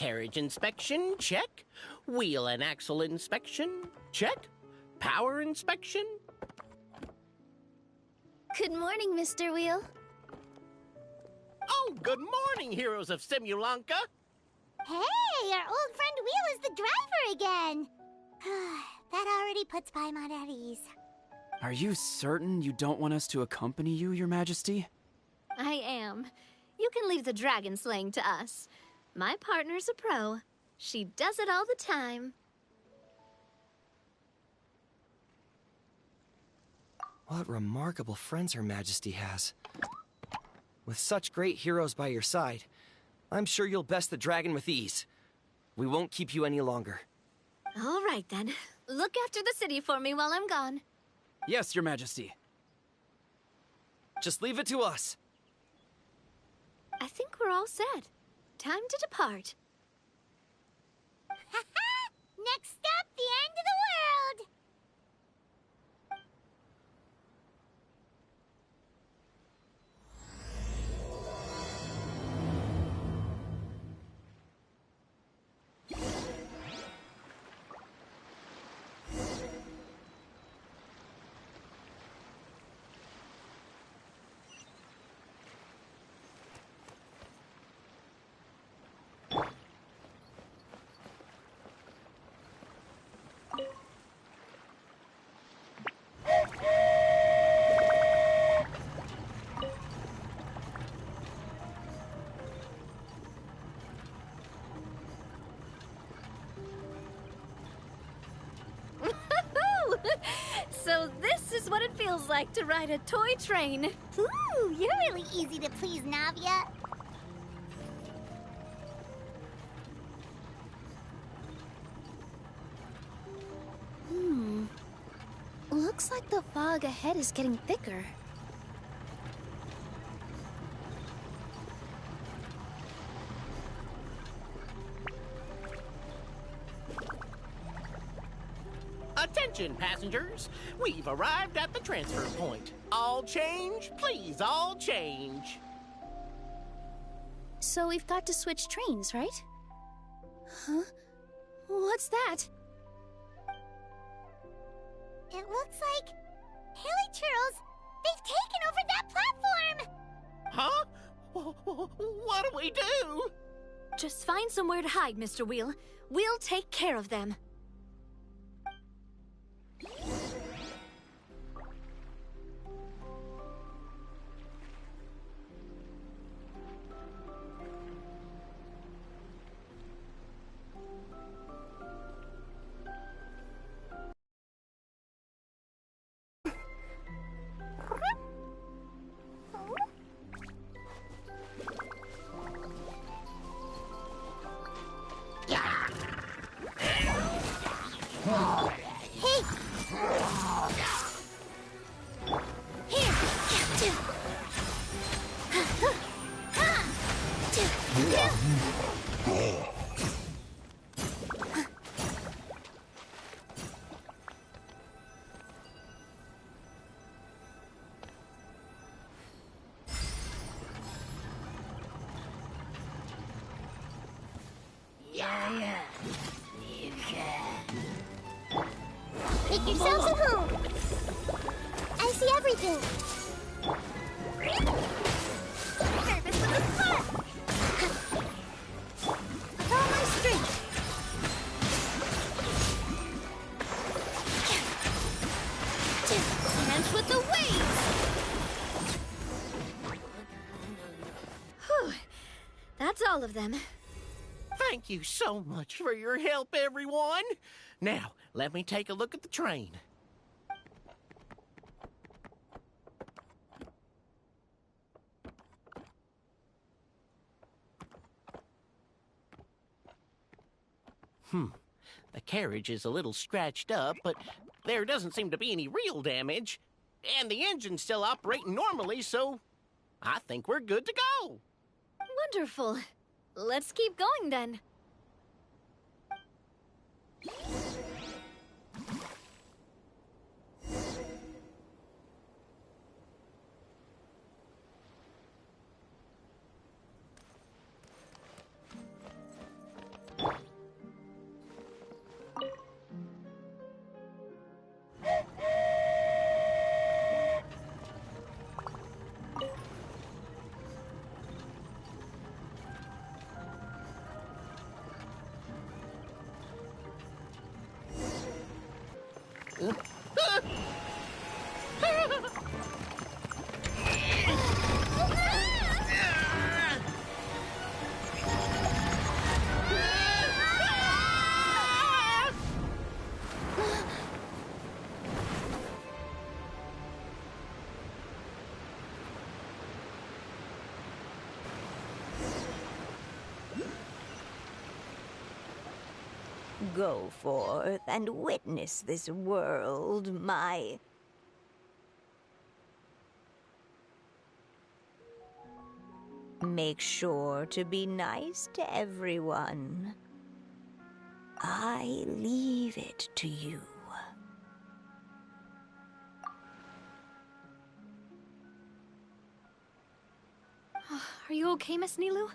Carriage inspection, check. Wheel and axle inspection, check. Power inspection. Good morning, Mr. Wheel. Oh, good morning, heroes of Simulanka. Hey, our old friend Wheel is the driver again. That already puts Paimon at ease. Are you certain you don't want us to accompany you, Your Majesty? I am. You can leave the dragon slaying to us. My partner's a pro. She does it all the time. What remarkable friends Her Majesty has. With such great heroes by your side, I'm sure you'll best the dragon with ease. We won't keep you any longer. All right, then. Look after the city for me while I'm gone. Yes, Your Majesty. Just leave it to us. I think we're all set. Time to depart. Next stop, the end of the world! So this is what it feels like to ride a toy train. Ooh, you're really easy to please, Navia. Looks like the fog ahead is getting thicker. Attention, passengers. We've arrived at the transfer point. All change, please, all change. So we've got to switch trains, right? Huh? What's that? It looks like Haley Churros, they've taken over that platform! Huh? What do we do? Just find somewhere to hide, Mr. Wheel. We'll take care of them. Make yourselves at home. I see everything. Nervous with a spark. With all my strength. Dance with the waves! Whew. That's all of them. Thank you so much for your help, everyone. Now, let me take a look at the train. The carriage is a little scratched up, but there doesn't seem to be any real damage. And the engine's still operating normally, so I think we're good to go. Wonderful. Let's keep going then. Go forth and witness this world, my... Make sure to be nice to everyone. I leave it to you. Are you okay, Miss Nilu?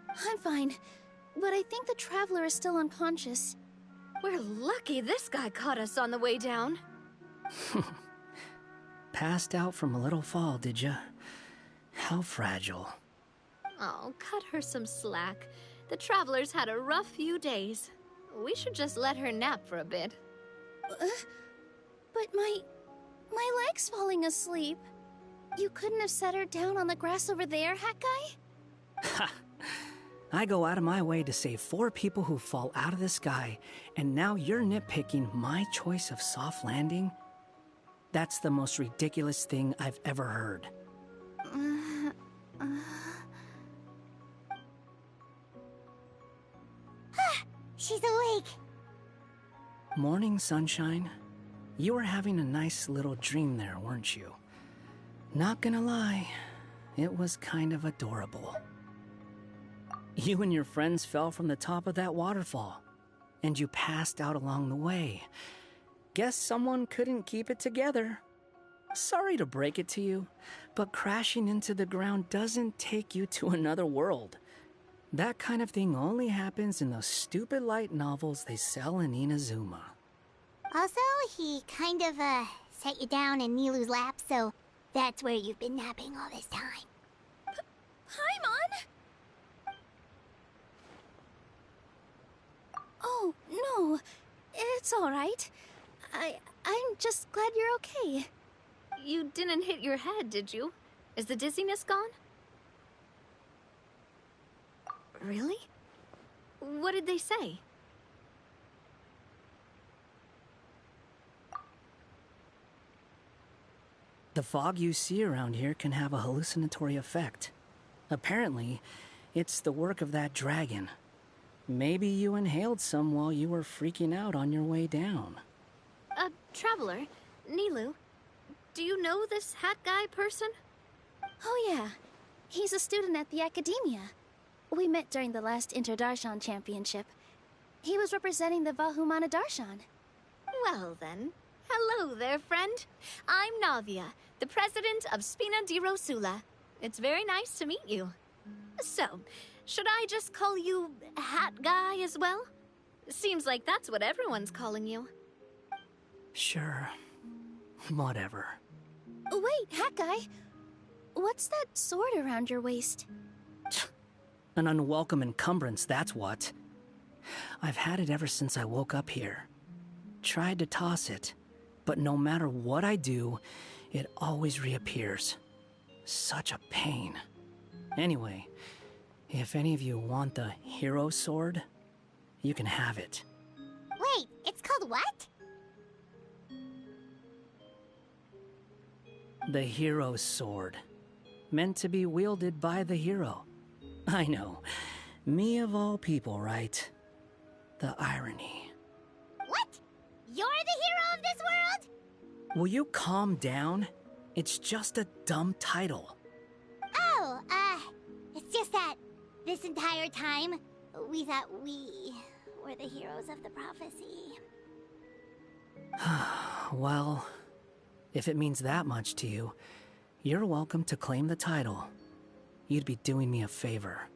I'm fine, but I think the traveler is still unconscious. We're lucky this guy caught us on the way down. Passed out from a little fall, did ya? How fragile. Oh, cut her some slack. The traveler's had a rough few days. We should just let her nap for a bit. But my leg's falling asleep. You couldn't have set her down on the grass over there, Hat Guy? Ha! I go out of my way to save 4 people who fall out of the sky, and now you're nitpicking my choice of soft landing? That's the most ridiculous thing I've ever heard. She's awake. Morning, sunshine. You were having a nice little dream there, weren't you? Not gonna lie, it was kind of adorable. You and your friends fell from the top of that waterfall, and you passed out along the way. Guess someone couldn't keep it together. Sorry to break it to you, but crashing into the ground doesn't take you to another world. That kind of thing only happens in those stupid light novels they sell in Inazuma. Also, he kind of, set you down in Nilu's lap, so that's where you've been napping all this time. Paimon! Oh, no. It's all right. I'm just glad you're okay. You didn't hit your head, did you? Is the dizziness gone? Really? What did they say? The fog you see around here can have a hallucinatory effect. Apparently, it's the work of that dragon. Maybe you inhaled some while you were freaking out on your way down. Traveler, Nilu, do you know this Hat Guy person? Oh yeah, he's a student at the Academia. We met during the last Inter-Darshan Championship. He was representing the Vahumana Darshan. Well then, hello there, friend. I'm Navia, the president of Spina di Rosula. It's very nice to meet you. So, should I just call you Hat Guy as well? Seems like that's what everyone's calling you. Sure. Whatever. Wait, Hat Guy. What's that sword around your waist? An unwelcome encumbrance, that's what. I've had it ever since I woke up here. Tried to toss it, but no matter what I do, it always reappears. Such a pain. Anyway, if any of you want the hero sword, you can have it. Wait, it's called what? The hero's sword. Meant to be wielded by the hero. I know. Me of all people, right? The irony. What? You're the hero of this world? Will you calm down? It's just a dumb title. Oh, it's just that this entire time, we thought we were the heroes of the prophecy. Well, if it means that much to you, you're welcome to claim the title. You'd be doing me a favor.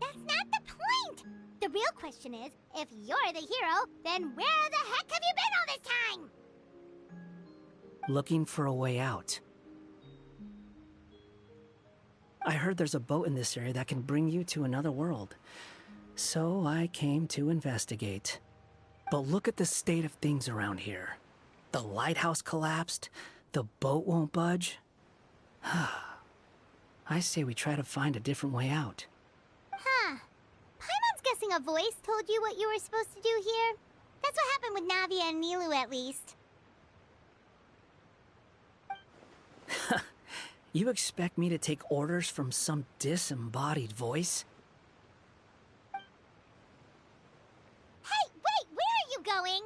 That's not the point! The real question is, if you're the hero, then where the heck have you been all this time? Looking for a way out. I heard there's a boat in this area that can bring you to another world. So I came to investigate. But look at the state of things around here. The lighthouse collapsed, the boat won't budge. I say we try to find a different way out. Huh. Paimon's guessing a voice told you what you were supposed to do here. That's what happened with Navia and Nilu, at least. You expect me to take orders from some disembodied voice? Hey, wait! Where are you going?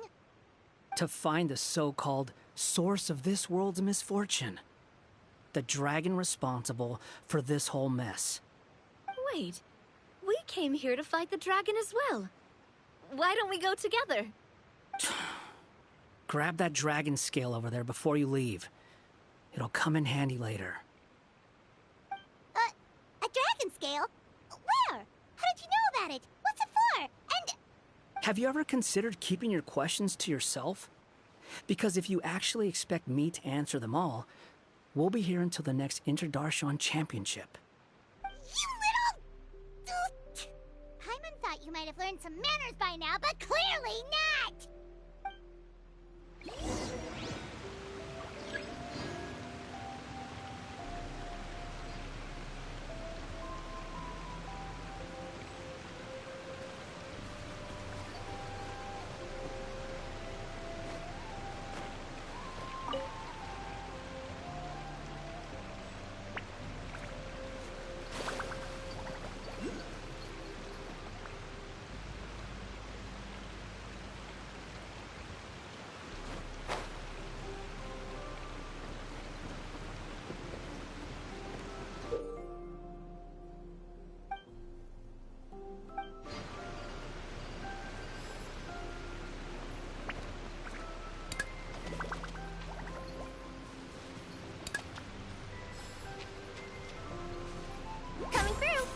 To find the so-called source of this world's misfortune. The dragon responsible for this whole mess. Wait, we came here to fight the dragon as well. Why don't we go together? Grab that dragon scale over there before you leave. It'll come in handy later. A dragon scale? Where? How did you know about it? What's it for? And... Have you ever considered keeping your questions to yourself? Because if you actually expect me to answer them all, we'll be here until the next Interdarshan Championship. You little... Paimon thought you might have learned some manners by now, but clearly not! Coming through.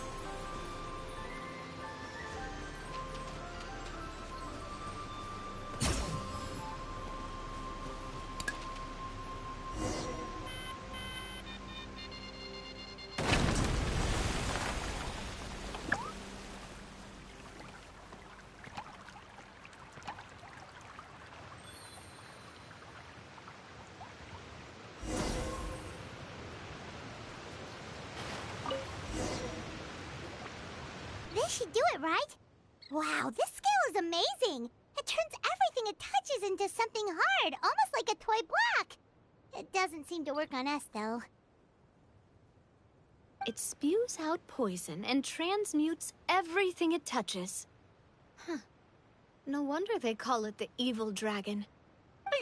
This should do it, right? Wow, this scale is amazing! It turns everything it touches into something hard, almost like a toy block! It doesn't seem to work on us, though. It spews out poison and transmutes everything it touches. Huh. No wonder they call it the evil dragon.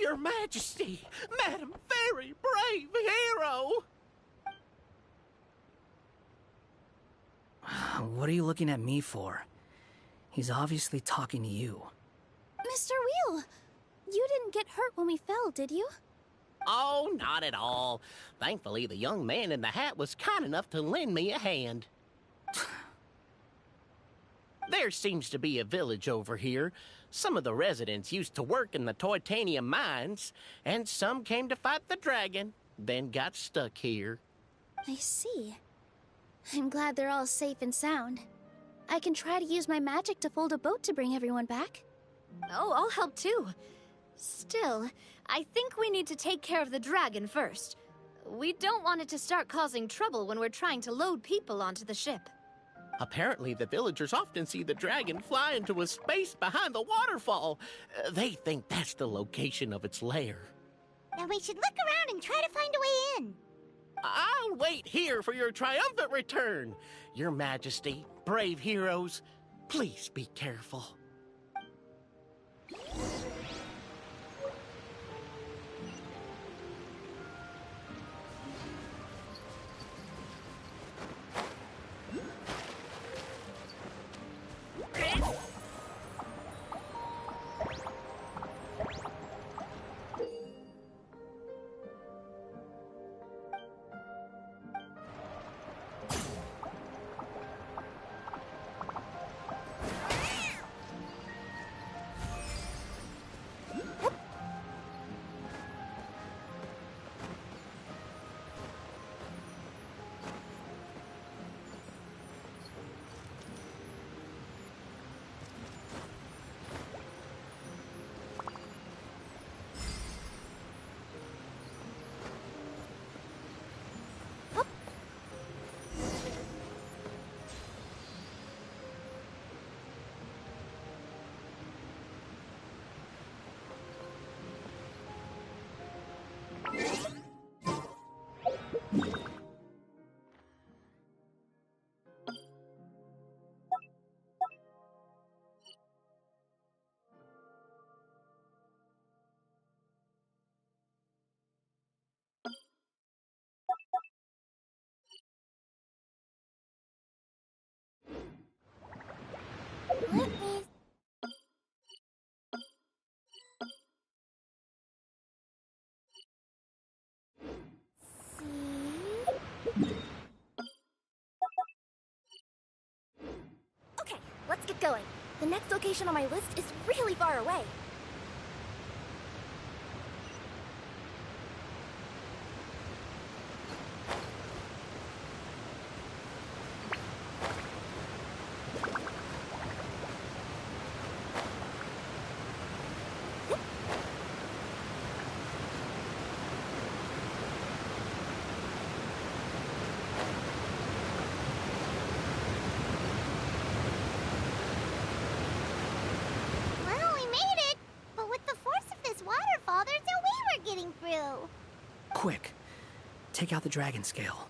Your Majesty, Madam Very Brave Hero! What are you looking at me for? He's obviously talking to you. Mr. Wheel, you didn't get hurt when we fell, did you? Oh, not at all. Thankfully, the young man in the hat was kind enough to lend me a hand. There seems to be a village over here. Some of the residents used to work in the Titanium mines, and some came to fight the dragon, then got stuck here. I see. I'm glad they're all safe and sound. I can try to use my magic to fold a boat to bring everyone back. Oh, I'll help too. Still, I think we need to take care of the dragon first. We don't want it to start causing trouble when we're trying to load people onto the ship. Apparently, the villagers often see the dragon fly into a space behind the waterfall. They think that's the location of its lair. Then we should look around and try to find a way in. I'll wait here for your triumphant return. Your Majesty, brave heroes, please be careful. let's get going. The next location on my list is really far away. Well, we made it! But with the force of this waterfall, there's no way we're getting through. Quick, take out the dragon scale.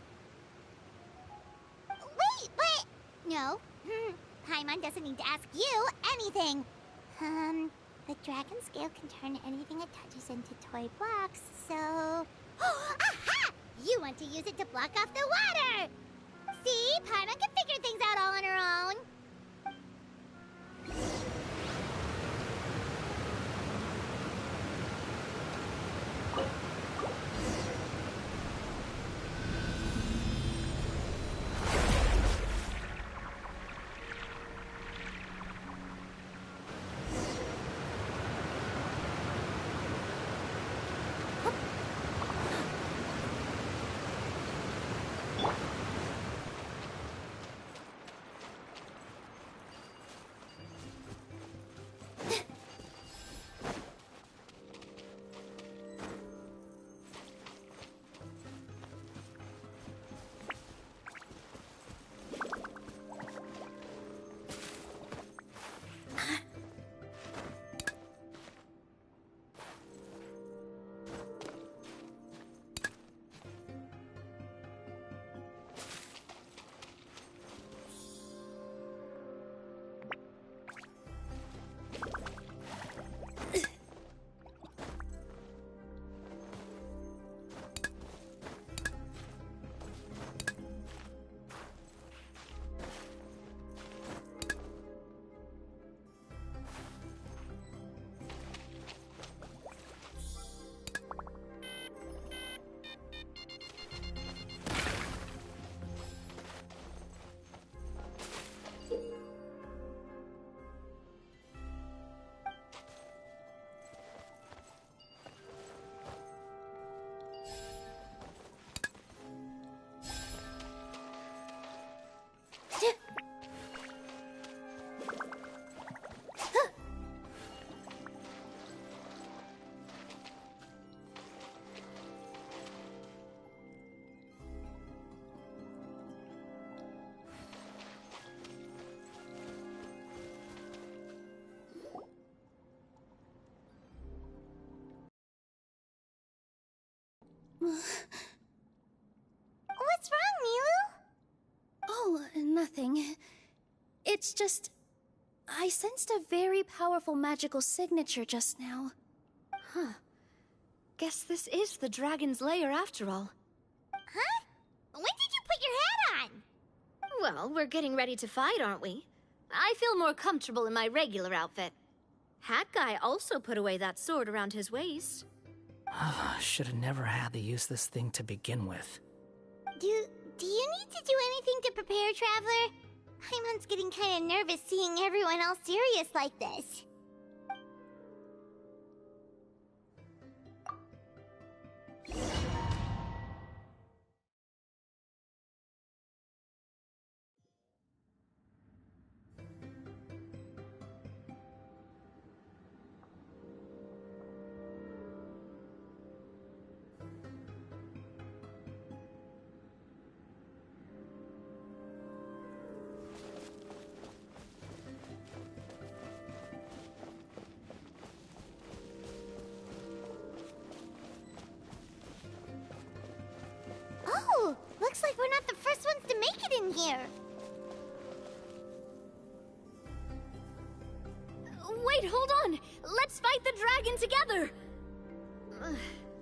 Wait, but... No. Paimon doesn't need to ask you anything. The dragon scale can turn anything it touches into toy blocks, so... Aha! You want to use it to block off the water! See? Paimon can figure things out all on her own. What's wrong, Milu? Oh, nothing. It's just... I sensed a very powerful magical signature just now. Huh. Guess this is the dragon's lair after all. Huh? When did you put your hat on? Well, we're getting ready to fight, aren't we? I feel more comfortable in my regular outfit. Hat Guy also put away that sword around his waist. Should have never had to use this thing to begin with. Do you need to do anything to prepare, Traveler? Paimon's getting kind of nervous seeing everyone else serious like this. Oh, looks like we're not the first ones to make it in here. Wait, hold on! Let's fight the dragon together!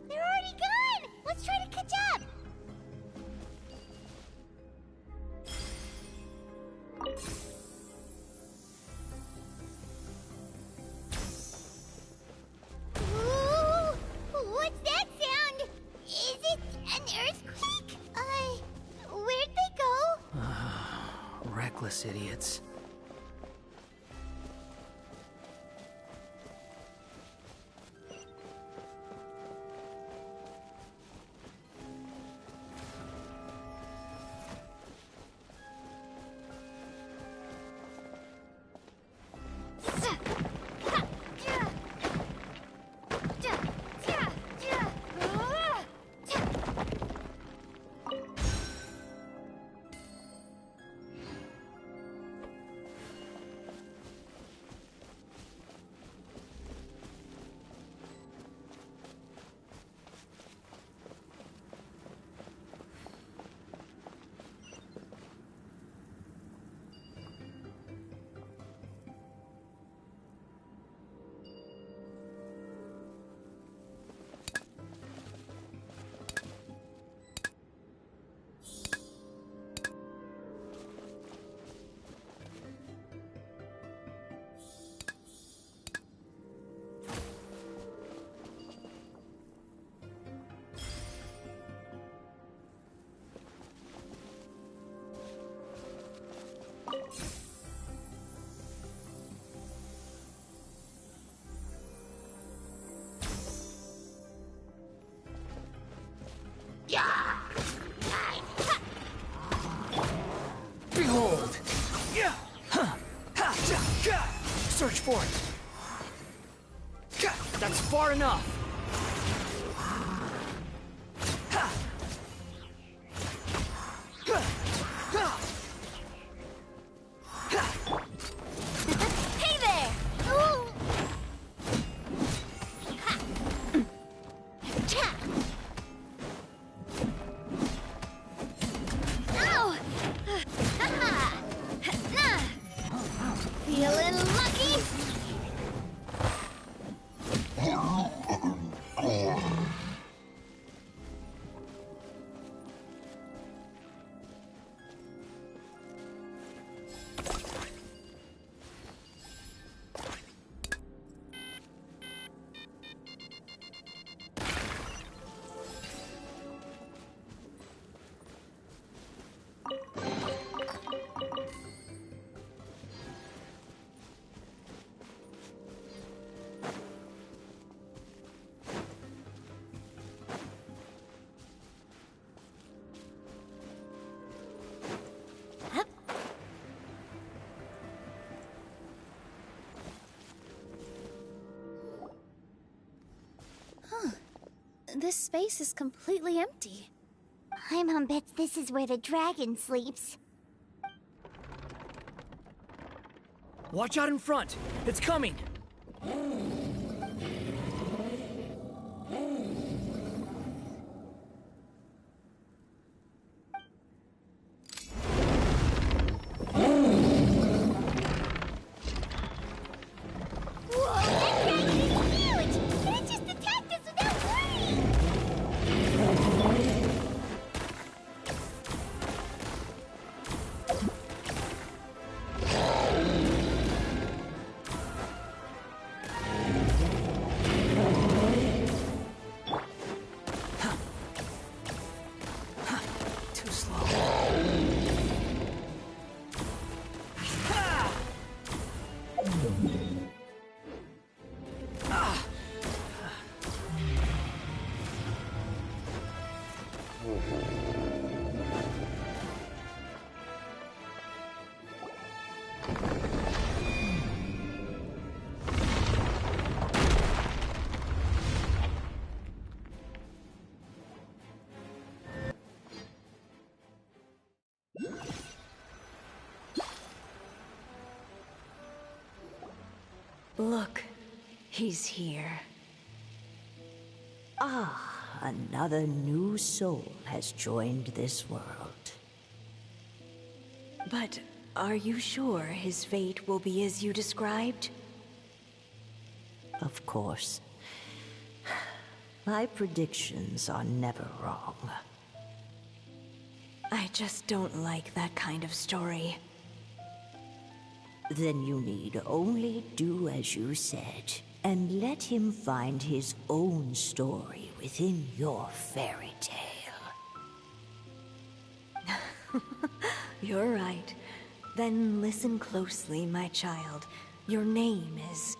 They're already gone! Let's try to catch up! Ooh, what's that sound? Is it an earthquake? Where'd they go? Reckless idiots. Search for it. That's far enough. Hey there! Ooh. Ha. Cha. Ow! Ha-ha. Nah. Feeling lucky? This space is completely empty. Paimon bets this is where the dragon sleeps. Watch out in front. It's coming. Whoa, that dragon is huge! It just attacked us without warning! Too slow. Look, he's here. Ah, another new soul has joined this world. But are you sure his fate will be as you described? Of course. My predictions are never wrong. I just don't like that kind of story. Then you need only do as you said, and let him find his own story within your fairy tale. You're right. Then listen closely, my child. Your name is...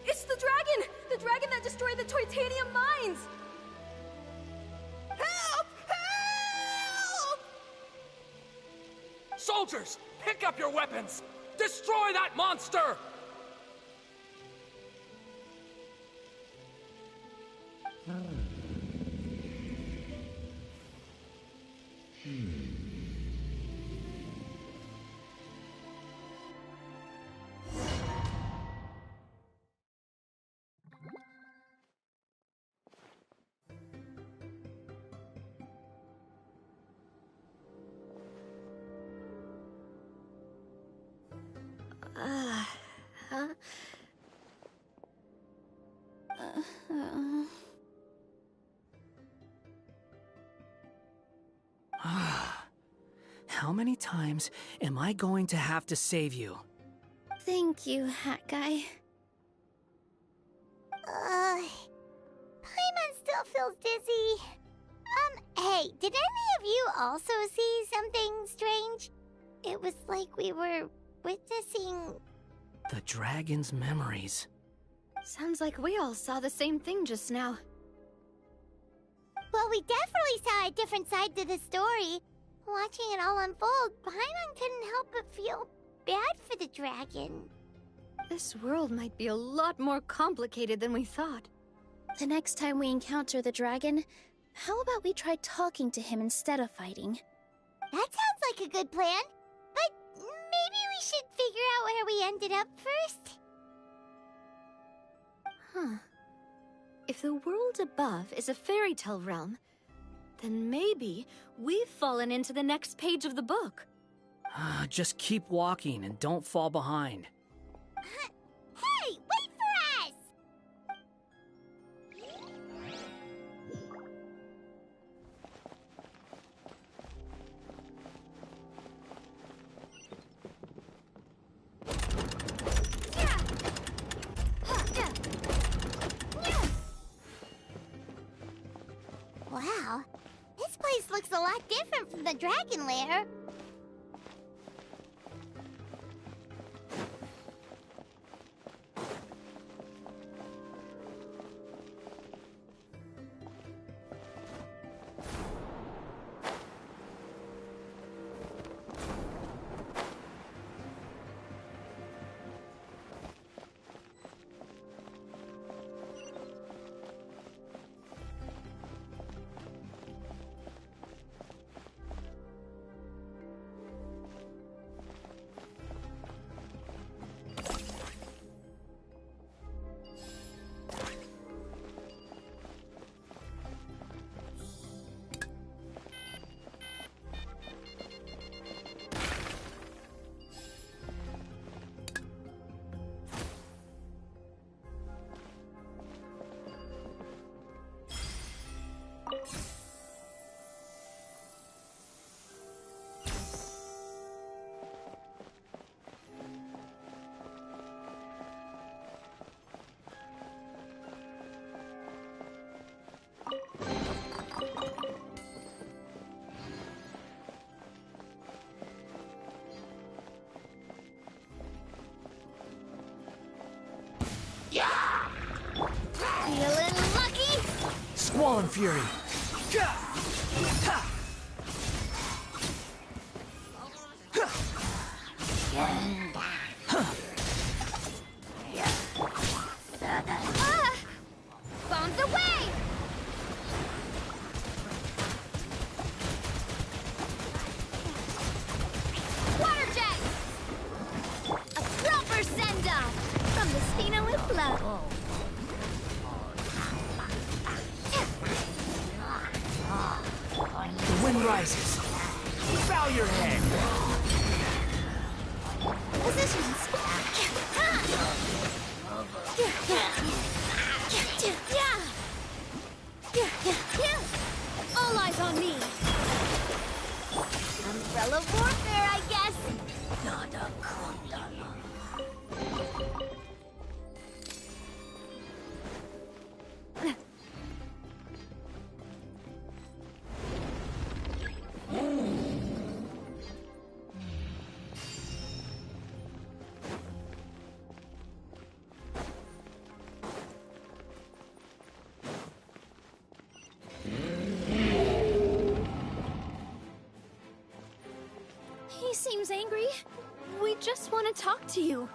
It's the dragon! The dragon that destroyed the Titanium mines! Help! Help! Soldiers, pick up your weapons! Destroy that monster! How many times am I going to have to save you? Thank you, Hat Guy. Paimon still feels dizzy. Hey, did any of you also see something strange? It was like we were witnessing... The dragon's memories. Sounds like we all saw the same thing just now. Well, we definitely saw a different side to the story. Watching it all unfold, Paimon couldn't help but feel bad for the dragon. This world might be a lot more complicated than we thought. The next time we encounter the dragon, how about we try talking to him instead of fighting? That sounds like a good plan. But maybe we should figure out where we ended up first. Huh. If the world above is a fairy tale realm, then maybe we've fallen into the next page of the book. Just keep walking and don't fall behind. Hey, wait for us! Wow, this place looks a lot different from the dragon lair. Feeling lucky? Squall Fury! Bombs away! Water jet! A proper send-off from the Spino with love. The wind rises. Bow your head. Positions. All eyes on me. Umbrella warfare, I guess. He seems angry. We just want to talk to you.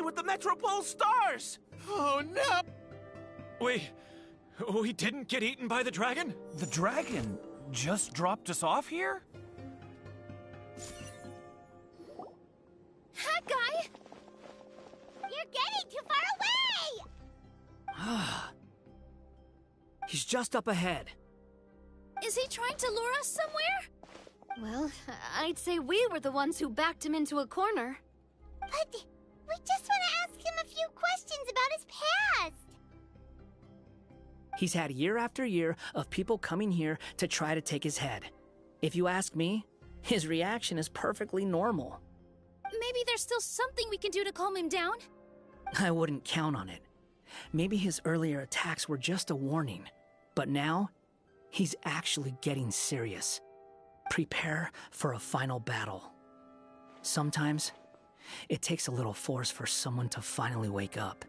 align with the Metropole stars! Oh no! We didn't get eaten by the dragon? The dragon just dropped us off here? Hi, guy! You're getting too far away! He's just up ahead. Is he trying to lure us somewhere? Well, I'd say we were the ones who backed him into a corner. But we just want to ask him a few questions about his past. He's had year after year of people coming here to try to take his head. If you ask me, his reaction is perfectly normal. Maybe there's still something we can do to calm him down? I wouldn't count on it. Maybe his earlier attacks were just a warning. But now, he's actually getting serious. Prepare for a final battle. Sometimes, it takes a little force for someone to finally wake up.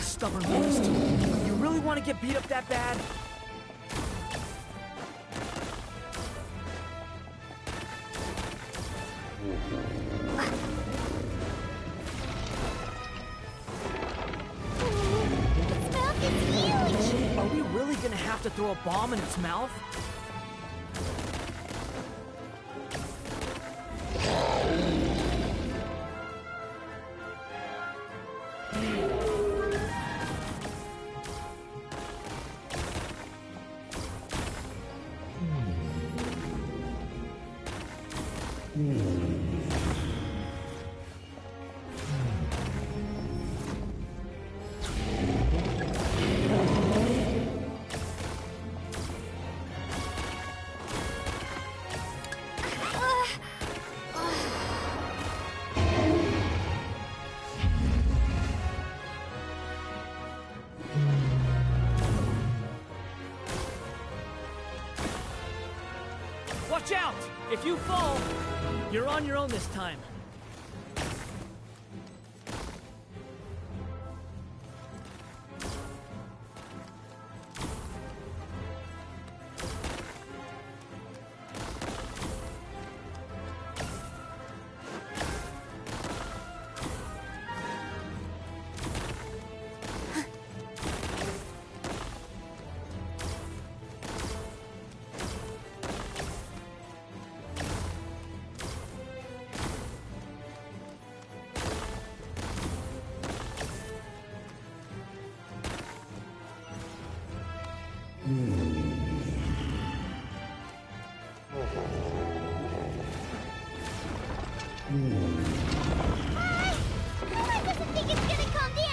Stubborn beast. You really want to get beat up that bad? Its mouth is huge! Are we really gonna have to throw a bomb in its mouth? Watch out! If you fall, you're on your own this time. I doesn't think it's gonna calm down!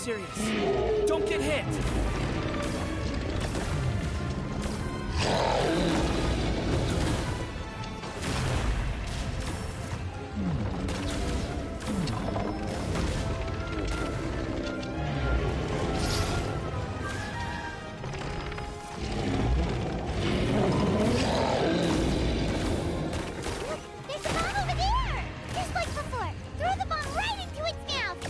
serious. Don't get hit! There's a bomb over there! Just like before! Throw the bomb right into its mouth!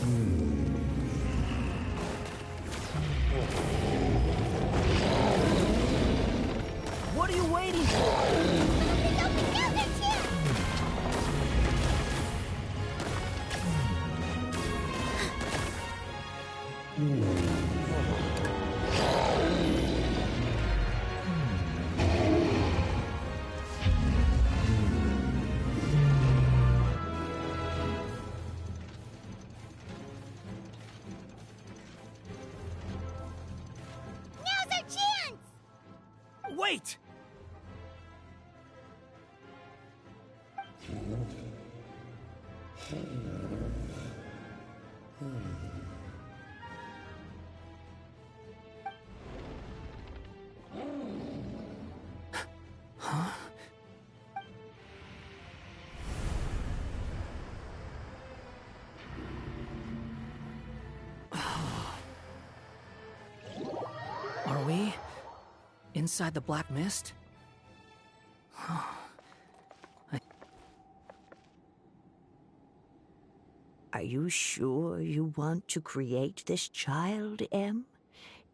What are you waiting for? Now's our chance! Now's our chance! Wait! Huh? Are we inside the black mist? Are you sure you want to create this child, Em?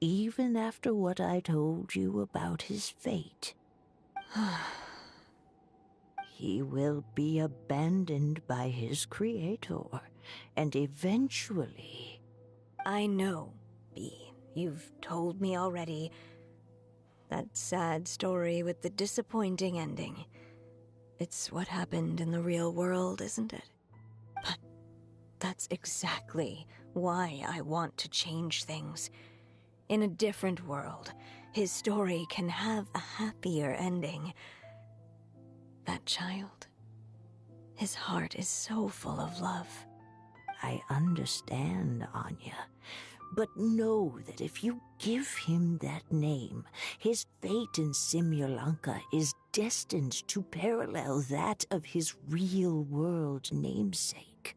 Even after what I told you about his fate? He will be abandoned by his creator, and eventually... I know, Bee. You've told me already. That sad story with the disappointing ending. It's what happened in the real world, isn't it? But that's exactly why I want to change things. In a different world, his story can have a happier ending. That child, his heart is so full of love. I understand, Anya. But know that if you give him that name, his fate in Simulanka is destined to parallel that of his real-world namesake.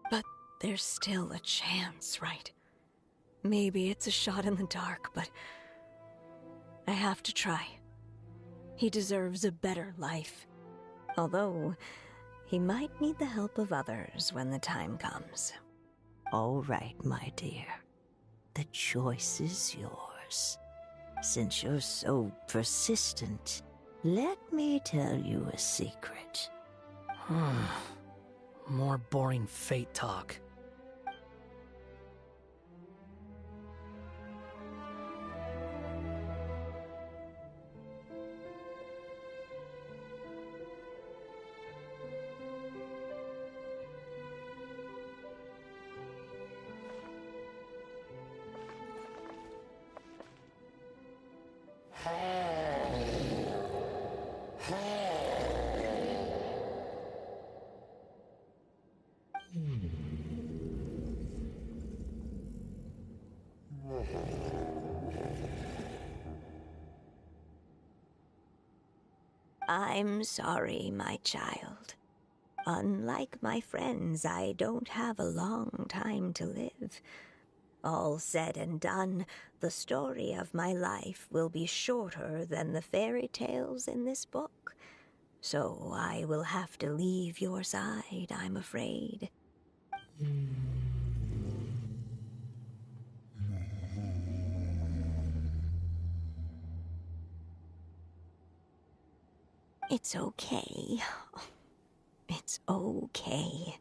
But there's still a chance, right? Maybe it's a shot in the dark, but I have to try. He deserves a better life. Although, he might need the help of others when the time comes. All right, my dear. The choice is yours. Since you're so persistent, let me tell you a secret. More boring fate talk. I'm sorry, my child. Unlike my friends, I don't have a long time to live. All said and done, the story of my life will be shorter than the fairy tales in this book. So I will have to leave your side, I'm afraid. It's okay. It's okay.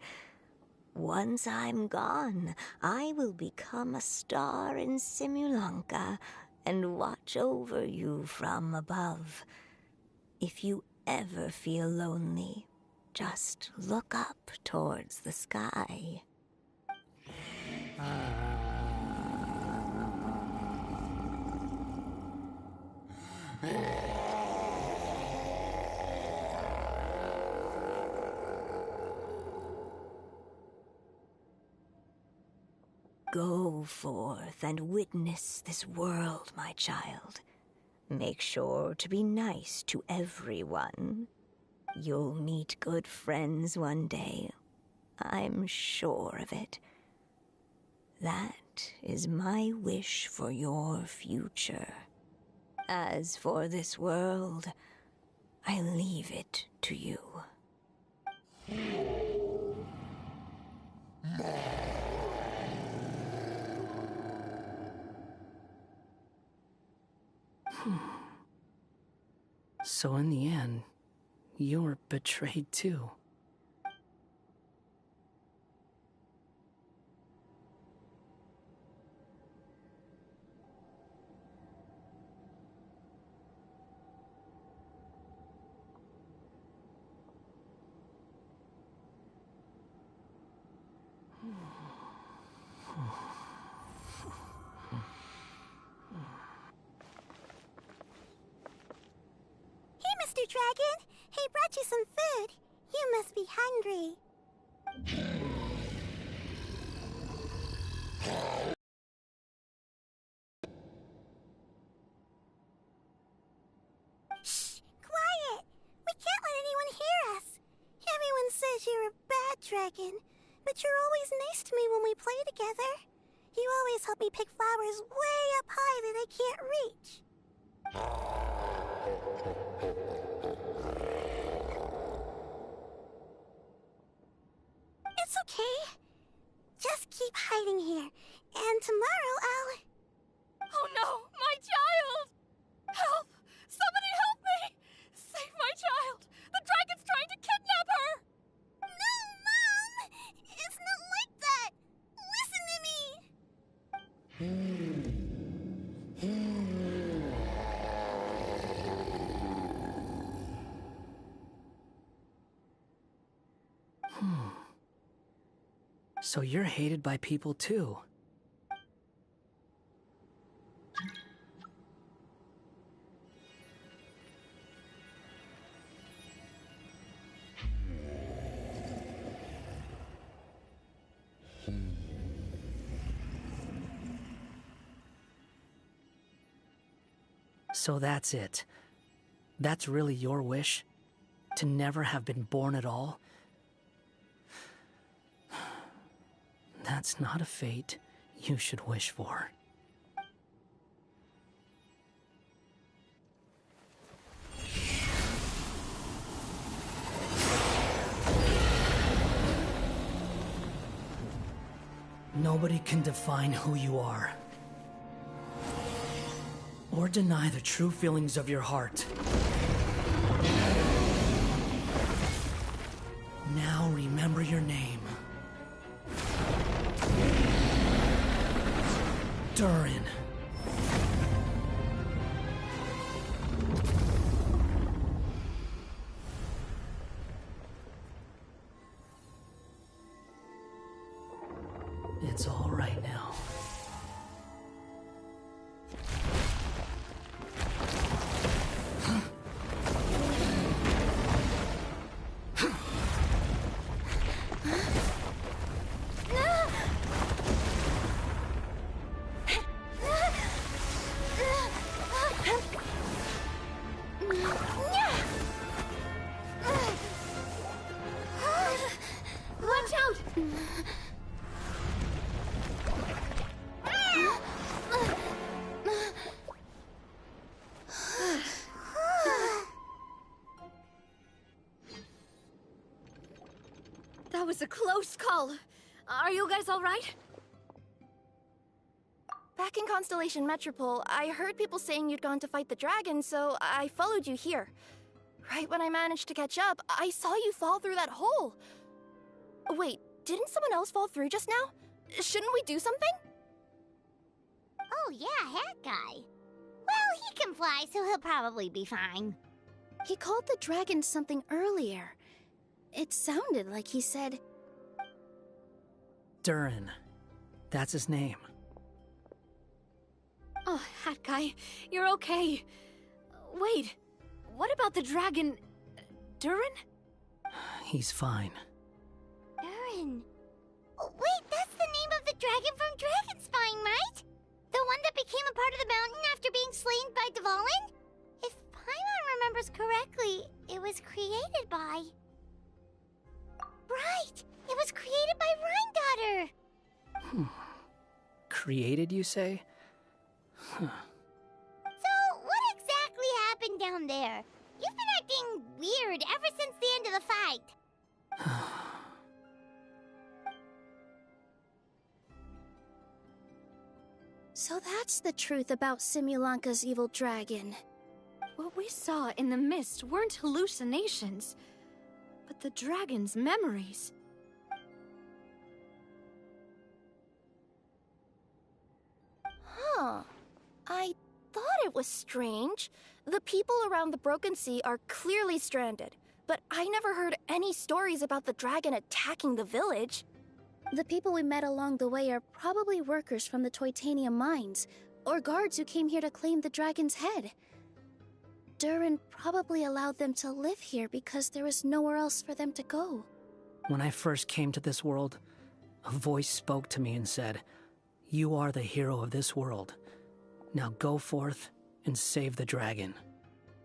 Once I'm gone, I will become a star in Simulanka and watch over you from above. If you ever feel lonely, just look up towards the sky. Go forth and witness this world, my child. Make sure to be nice to everyone. You'll meet good friends one day. I'm sure of it. That is my wish for your future. As for this world, I leave it to you. So in the end, you were betrayed too. Mr. Dragon, he brought you some food. You must be hungry. Shh! Quiet! We can't let anyone hear us. Everyone says you're a bad dragon, but you're always nice to me when we play together. You always help me pick flowers way up high that I can't reach. It's okay. Just keep hiding here, and tomorrow I'll... Oh no! My child! Help! Somebody help me! Save my child! The dragon's trying to kidnap her! No, Mom! It's not like that! Listen to me! So you're hated by people too. So that's it. That's really your wish? To never have been born at all? That's not a fate you should wish for. Nobody can define who you are, or deny the true feelings of your heart. Now remember your name. Durin. It's all right now. Watch out! That was a close call. Are you guys all right? Back in Constellation Metropole, I heard people saying you'd gone to fight the dragon, so I followed you here. Right when I managed to catch up, I saw you fall through that hole. Wait, didn't someone else fall through just now? Shouldn't we do something? Oh yeah, Hat Guy. Well, he can fly, so he'll probably be fine. He called the dragon something earlier. It sounded like he said... Durin. That's his name. Oh, Hat Guy, you're okay. Wait, what about the dragon... Durin? He's fine. Durin. Oh, wait, that's the name of the dragon from Dragonspine, right? The one that became a part of the mountain after being slain by Dvalin? If Paimon remembers correctly, it was created by... Right! It was created by Rhine Daughter! Created, you say? Huh. So, what exactly happened down there? You've been acting weird ever since the end of the fight. So that's the truth about Simulanka's evil dragon. What we saw in the mist weren't hallucinations, but the dragon's memories. Huh. I thought it was strange. The people around the Broken Sea are clearly stranded, but I never heard any stories about the dragon attacking the village. The people we met along the way are probably workers from the Titanium mines, or guards who came here to claim the dragon's head. Durin probably allowed them to live here because there was nowhere else for them to go. When I first came to this world, a voice spoke to me and said, "You are the hero of this world. Now go forth and save the dragon."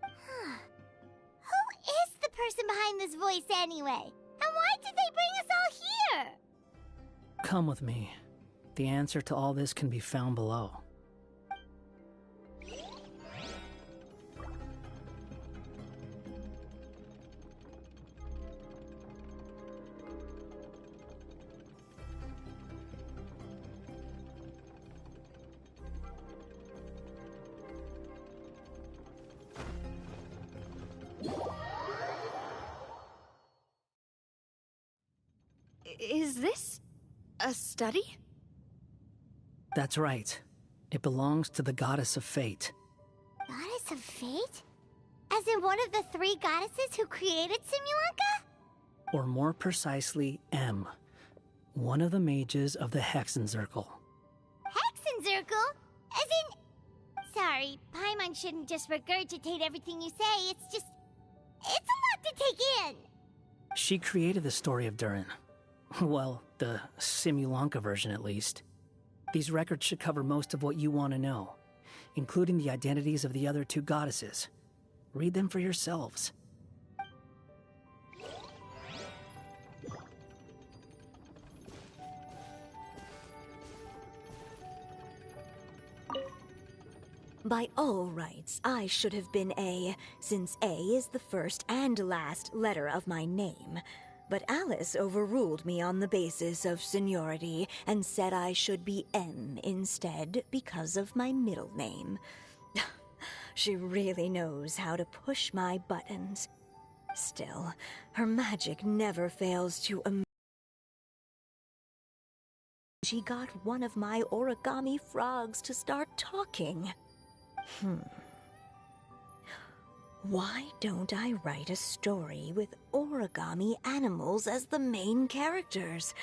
Who is the person behind this voice anyway? And why did they bring us all here? Come with me. The answer to all this can be found below. Is this a study? That's right. It belongs to the Goddess of Fate. Goddess of Fate? As in one of the three goddesses who created Simulanka? Or more precisely, M. One of the mages of the Hexenzirkel. Hexenzirkel? As in... Sorry, Paimon shouldn't just regurgitate everything you say. It's just... It's a lot to take in. She created the story of Durin. Well, the Simulanka version at least. These records should cover most of what you want to know, including the identities of the other two goddesses. Read them for yourselves. By all rights, I should have been A, since A is the first and last letter of my name. But Alice overruled me on the basis of seniority and said I should be M instead because of my middle name. She really knows how to push my buttons. Still, her magic never fails to She got one of my origami frogs to start talking. Why don't I write a story with origami animals as the main characters?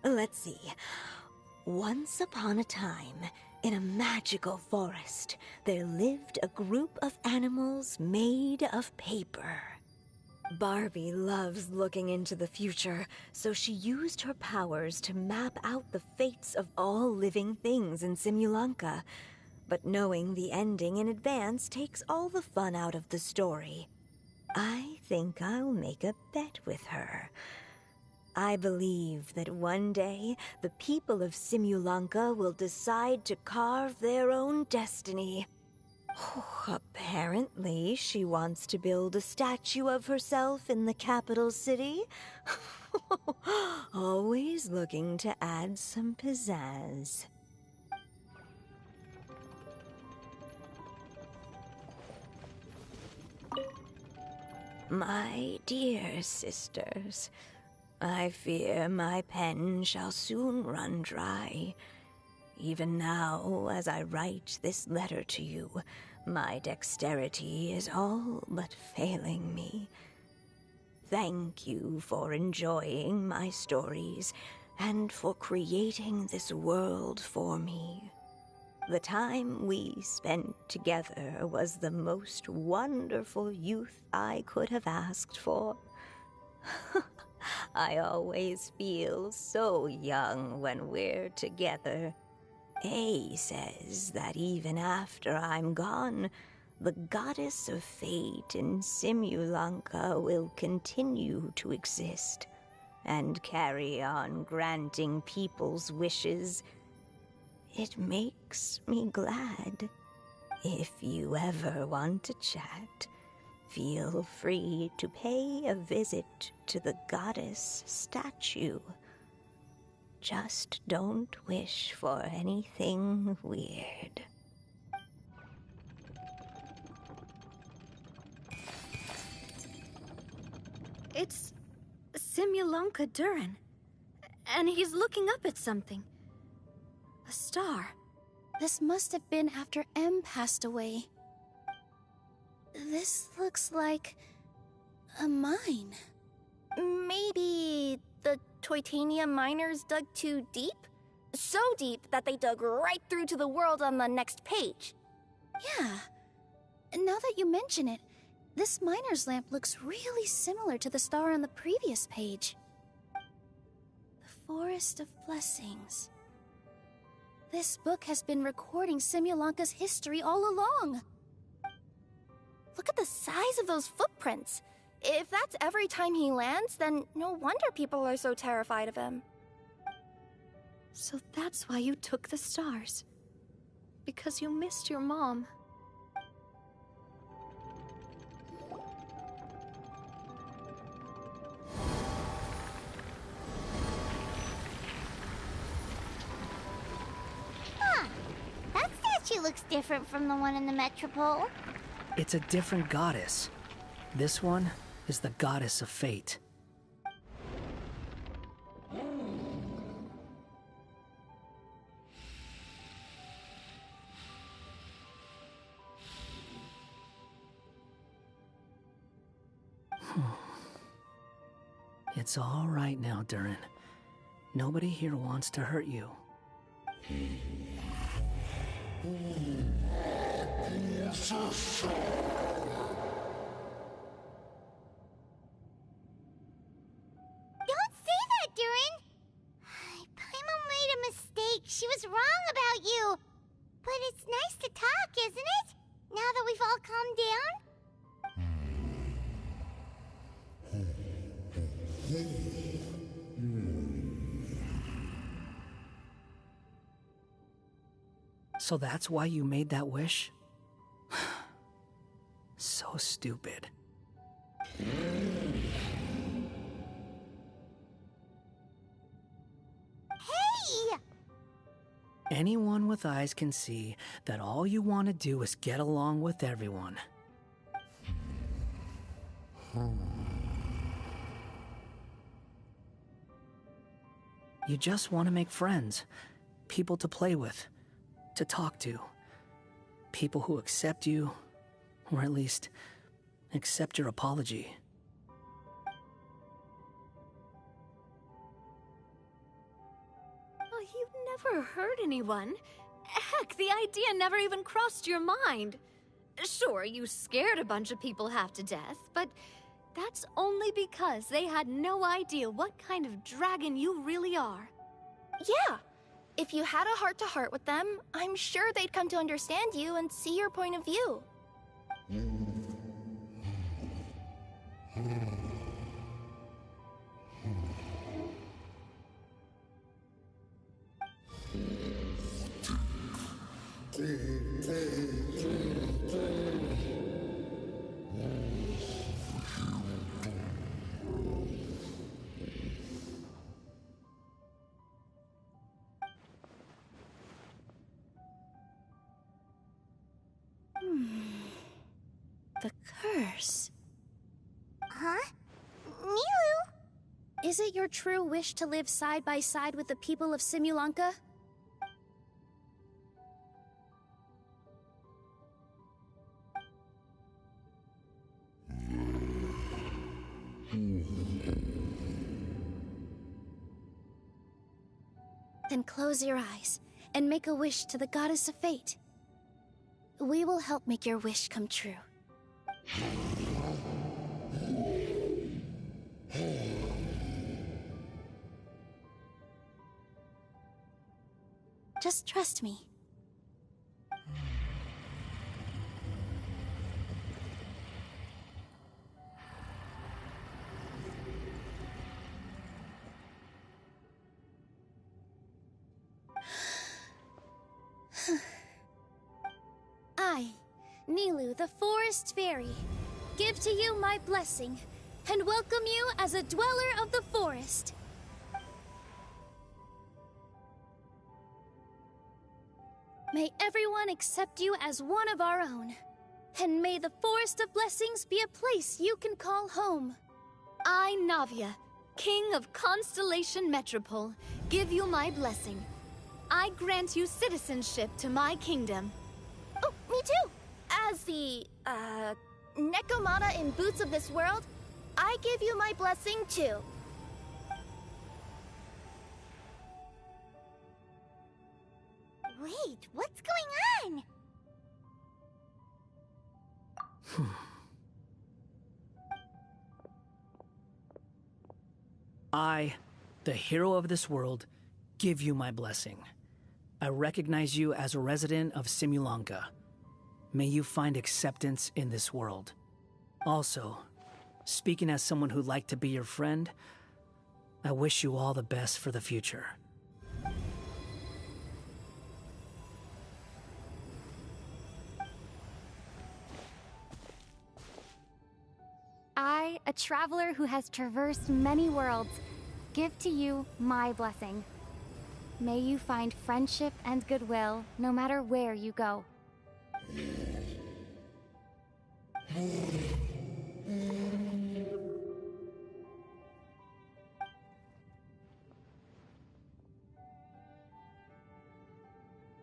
Let's see. Once upon a time, in a magical forest, there lived a group of animals made of paper. Barbie loves looking into the future, so she used her powers to map out the fates of all living things in Simulanka. But knowing the ending in advance takes all the fun out of the story. I think I'll make a bet with her. I believe that one day, the people of Simulanka will decide to carve their own destiny. Apparently, she wants to build a statue of herself in the capital city. Always looking to add some pizzazz. My dear sisters, I fear my pen shall soon run dry. Even now, as I write this letter to you, my dexterity is all but failing me. Thank you for enjoying my stories and for creating this world for me. The time we spent together was the most wonderful youth I could have asked for. I always feel so young when we're together. A says that even after I'm gone, the goddess of fate in Simulanka will continue to exist and carry on granting people's wishes. It makes me glad. If you ever want to chat, feel free to pay a visit to the goddess statue. Just don't wish for anything weird. It's Simulanka Durin. And he's looking up at something. A star. This must have been after M passed away. This looks like a mine. Maybe the Toitania miners dug too deep? So deep that they dug right through to the world on the next page. Yeah. Now that you mention it, this miner's lamp looks really similar to the star on the previous page. The Forest of Blessings. This book has been recording Simulanka's history all along. Look at the size of those footprints. If that's every time he lands, then no wonder people are so terrified of him. So that's why you took the stars. Because you missed your mom. Huh. That statue looks different from the one in the Metropole. It's a different goddess. This one is the goddess of fate. It's all right now, Durin. Nobody here wants to hurt you. Don't say that, Durin! Paimon made a mistake. She was wrong about you. But it's nice to talk, isn't it? Now that we've all calmed down? So that's why you made that wish? So stupid. Hey! Anyone with eyes can see that all you want to do is get along with everyone. You just want to make friends, people to play with, to talk to, people who accept you, or at least accept your apology. Oh, you've never hurt anyone. Heck, the idea never even crossed your mind. Sure, you scared a bunch of people half to death, but that's only because they had no idea what kind of dragon you really are. Yeah. If you had a heart-to-heart with them, I'm sure they'd come to understand you and see your point of view. The curse. Huh? Nilu? Is it your true wish to live side by side with the people of Simulanka? Then close your eyes and make a wish to the goddess of fate. We will help make your wish come true. Just trust me. I, Nilu, the Forest Fairy, give to you my blessing and welcome you as a dweller of the forest. May everyone accept you as one of our own, and may the Forest of Blessings be a place you can call home. I, Navia, King of Constellation Metropole, give you my blessing. I grant you citizenship to my kingdom. Oh, me too! As the, Nekomata in Boots of this world, I give you my blessing too. Wait, what's going on? I, the hero of this world, give you my blessing. I recognize you as a resident of Simulanka. May you find acceptance in this world. Also, speaking as someone who'd like to be your friend, I wish you all the best for the future. I, a traveler who has traversed many worlds, give to you my blessing. May you find friendship and goodwill no matter where you go.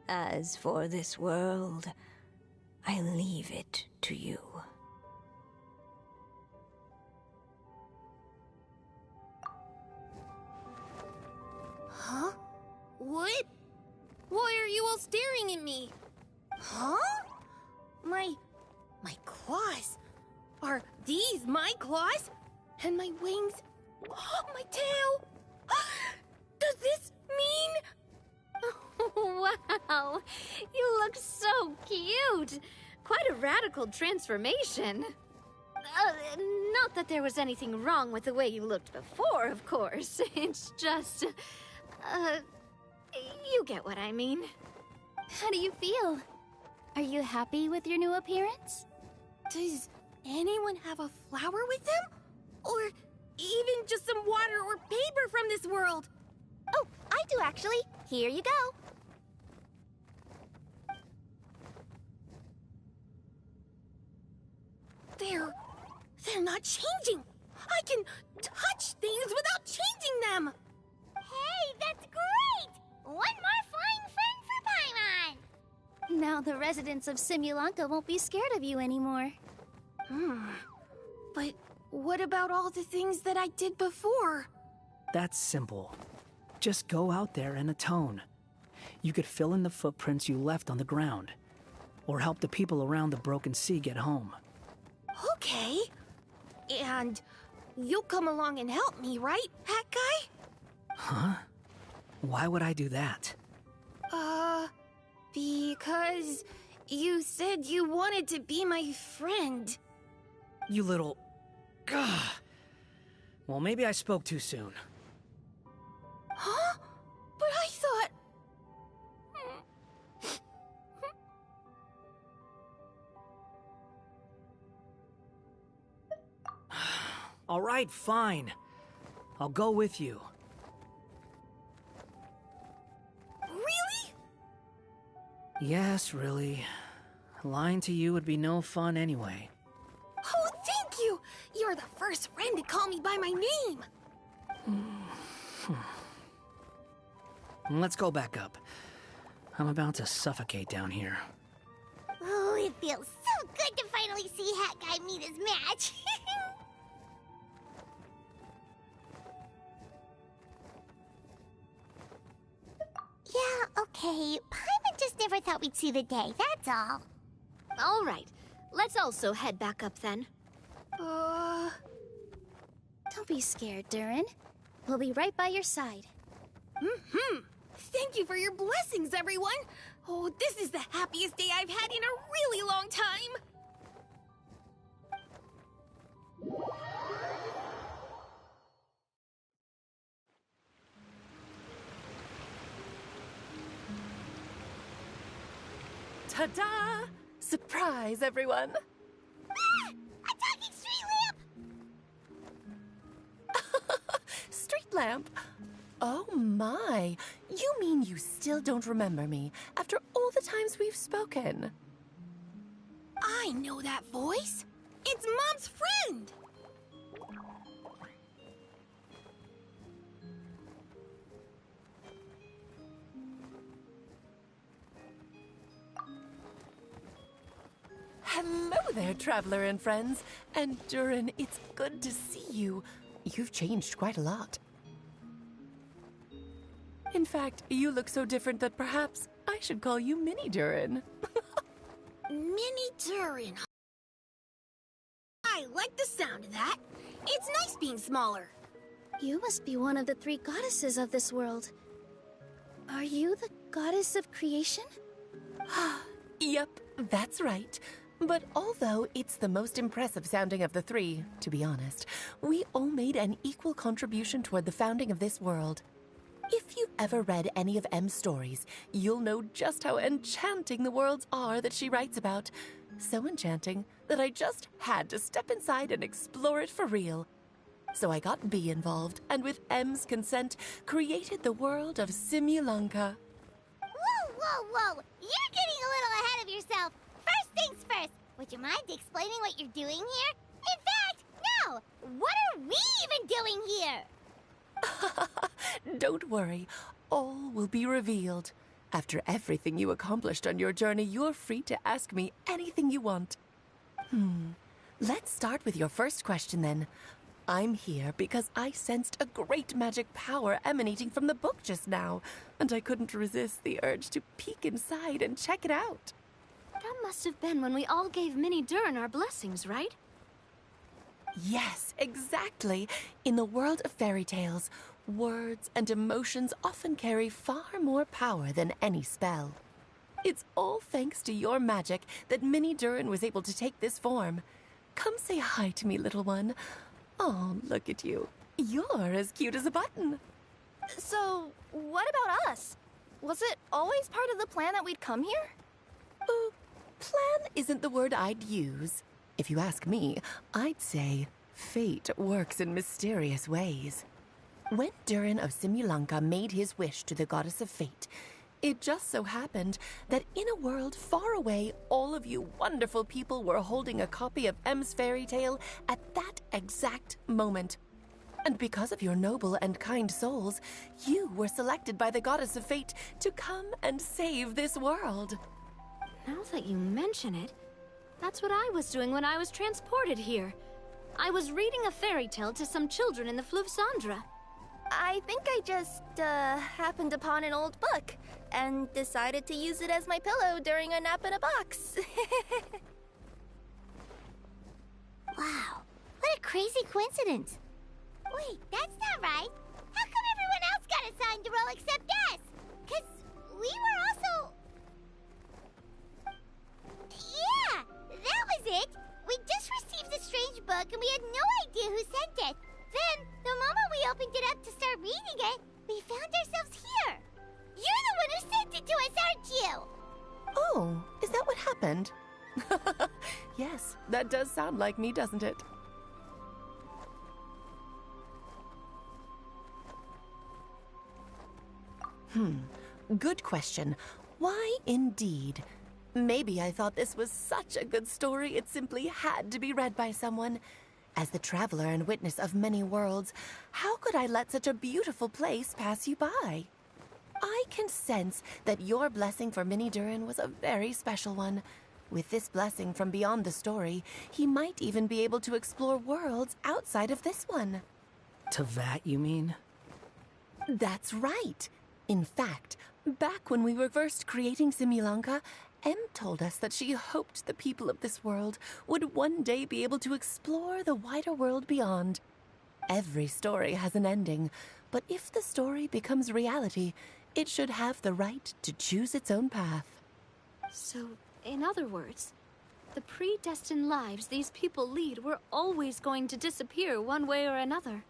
As for this world, I leave it to you. Huh? What? Why are you all staring at me? Huh? My claws. Are these my claws? And my wings? My tail? Does this mean... Wow, you look so cute. Quite a radical transformation. Not that there was anything wrong with the way you looked before, of course. It's just... you get what I mean. How do you feel? Are you happy with your new appearance? Does anyone have a flower with them? Or even just some water or paper from this world? Oh, I do actually. Here you go. They're not changing. I can touch things without changing them. Hey, that's great! One more flying friend for Paimon! Now the residents of Simulanka won't be scared of you anymore. But what about all the things that I did before? That's simple. Just go out there and atone. You could fill in the footprints you left on the ground, or help the people around the Broken Sea get home. Okay. And you'll come along and help me, right, Hat Guy? Huh? Why would I do that? Because you said you wanted to be my friend. You little... Gah. Well, maybe I spoke too soon. Huh? But I thought... All right, fine. I'll go with you. Really? Yes, really. Lying to you would be no fun anyway. Oh, thank you! You're the first friend to call me by my name! Let's go back up. I'm about to suffocate down here. Oh, it feels so good to finally see Hat Guy meet his match. Yeah, okay. Paimon just never thought we'd see the day, that's all. All right, let's also head back up then. Don't be scared, Durin. We'll be right by your side. Thank you for your blessings, everyone! Oh, this is the happiest day I've had in a really long time! Ta-da! Surprise, everyone! Ah! A talking street lamp! Street lamp? Oh my! You mean you still don't remember me after all the times we've spoken? I know that voice! It's Mom's friend! Hello there, traveler and friends. And Durin, it's good to see you. You've changed quite a lot. In fact, you look so different that perhaps I should call you Mini Durin. Mini Durin. I like the sound of that. It's nice being smaller. You must be one of the 3 goddesses of this world. Are you the goddess of creation? Yep, that's right. But although it's the most impressive sounding of the 3, to be honest, we all made an equal contribution toward the founding of this world. If you've ever read any of M's stories, you'll know just how enchanting the worlds are that she writes about. So enchanting that I just had to step inside and explore it for real. So I got B involved, and with M's consent, created the world of Simulanka. Whoa, whoa, whoa! You're getting a little ahead of yourself. First things first, would you mind explaining what you're doing here? In fact, no! What are we even doing here? Don't worry, all will be revealed. After everything you accomplished on your journey, you're free to ask me anything you want. Let's start with your first question then. I'm here because I sensed a great magic power emanating from the book just now, and I couldn't resist the urge to peek inside and check it out. That must have been when we all gave Mini Durin our blessings, right? Yes, exactly. In the world of fairy tales, words and emotions often carry far more power than any spell. It's all thanks to your magic that Mini Durin was able to take this form. Come say hi to me, little one. Oh, look at you. You're as cute as a button. So, what about us? Was it always part of the plan that we'd come here? Plan isn't the word I'd use. If you ask me, I'd say fate works in mysterious ways. When Durin of Simulanka made his wish to the goddess of fate, it just so happened that in a world far away, all of you wonderful people were holding a copy of M's fairy tale at that exact moment. And because of your noble and kind souls, you were selected by the goddess of fate to come and save this world. Now that you mention it, that's what I was doing when I was transported here. I was reading a fairy tale to some children in the Fleuve Cendra. I think I just, happened upon an old book and decided to use it as my pillow during a nap in a box. Wow, what a crazy coincidence. Wait, that's not right. How come everyone else got assigned the role except us? 'Cause we were also... Yeah, that was it. We just received a strange book and we had no idea who sent it. Then, the moment we opened it up to start reading it, we found ourselves here. You're the one who sent it to us, aren't you? Oh, is that what happened? Yes, that does sound like me, doesn't it? Good question. Why indeed? Maybe I thought this was such a good story it simply had to be read by someone. As the traveler and witness of many worlds, how could I let such a beautiful place pass you by? I can sense that your blessing for Mini Durin was a very special one. With this blessing from beyond the story, he might even be able to explore worlds outside of this one. Teyvat, you mean? That's right. In fact, back when we were first creating Simulanka, Em told us that she hoped the people of this world would one day be able to explore the wider world beyond. Every story has an ending, but if the story becomes reality, It should have the right to choose its own path. So, in other words, the predestined lives these people lead were always going to disappear one way or another.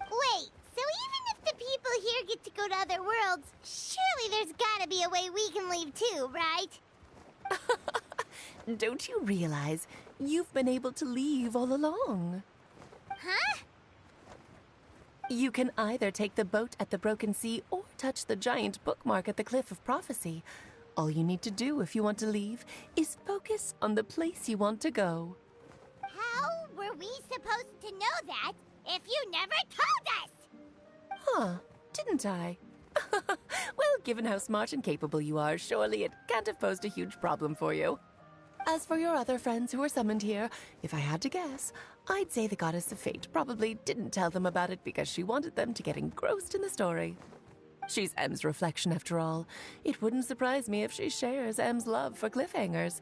Wait, so even if the people here get to go to other worlds, surely there's gotta be a way we can leave too, right? Don't you realize you've been able to leave all along? Huh? You can either take the boat at the Broken Sea or touch the giant bookmark at the Cliff of Prophecy. All you need to do if you want to leave is focus on the place you want to go. How were we supposed to know that if you never told us? Huh, didn't I? Well, given how smart and capable you are, surely it can't have posed a huge problem for you. As for your other friends who were summoned here, if I had to guess, I'd say the Goddess of Fate probably didn't tell them about it because she wanted them to get engrossed in the story. She's M's reflection, after all. It wouldn't surprise me if she shares M's love for cliffhangers.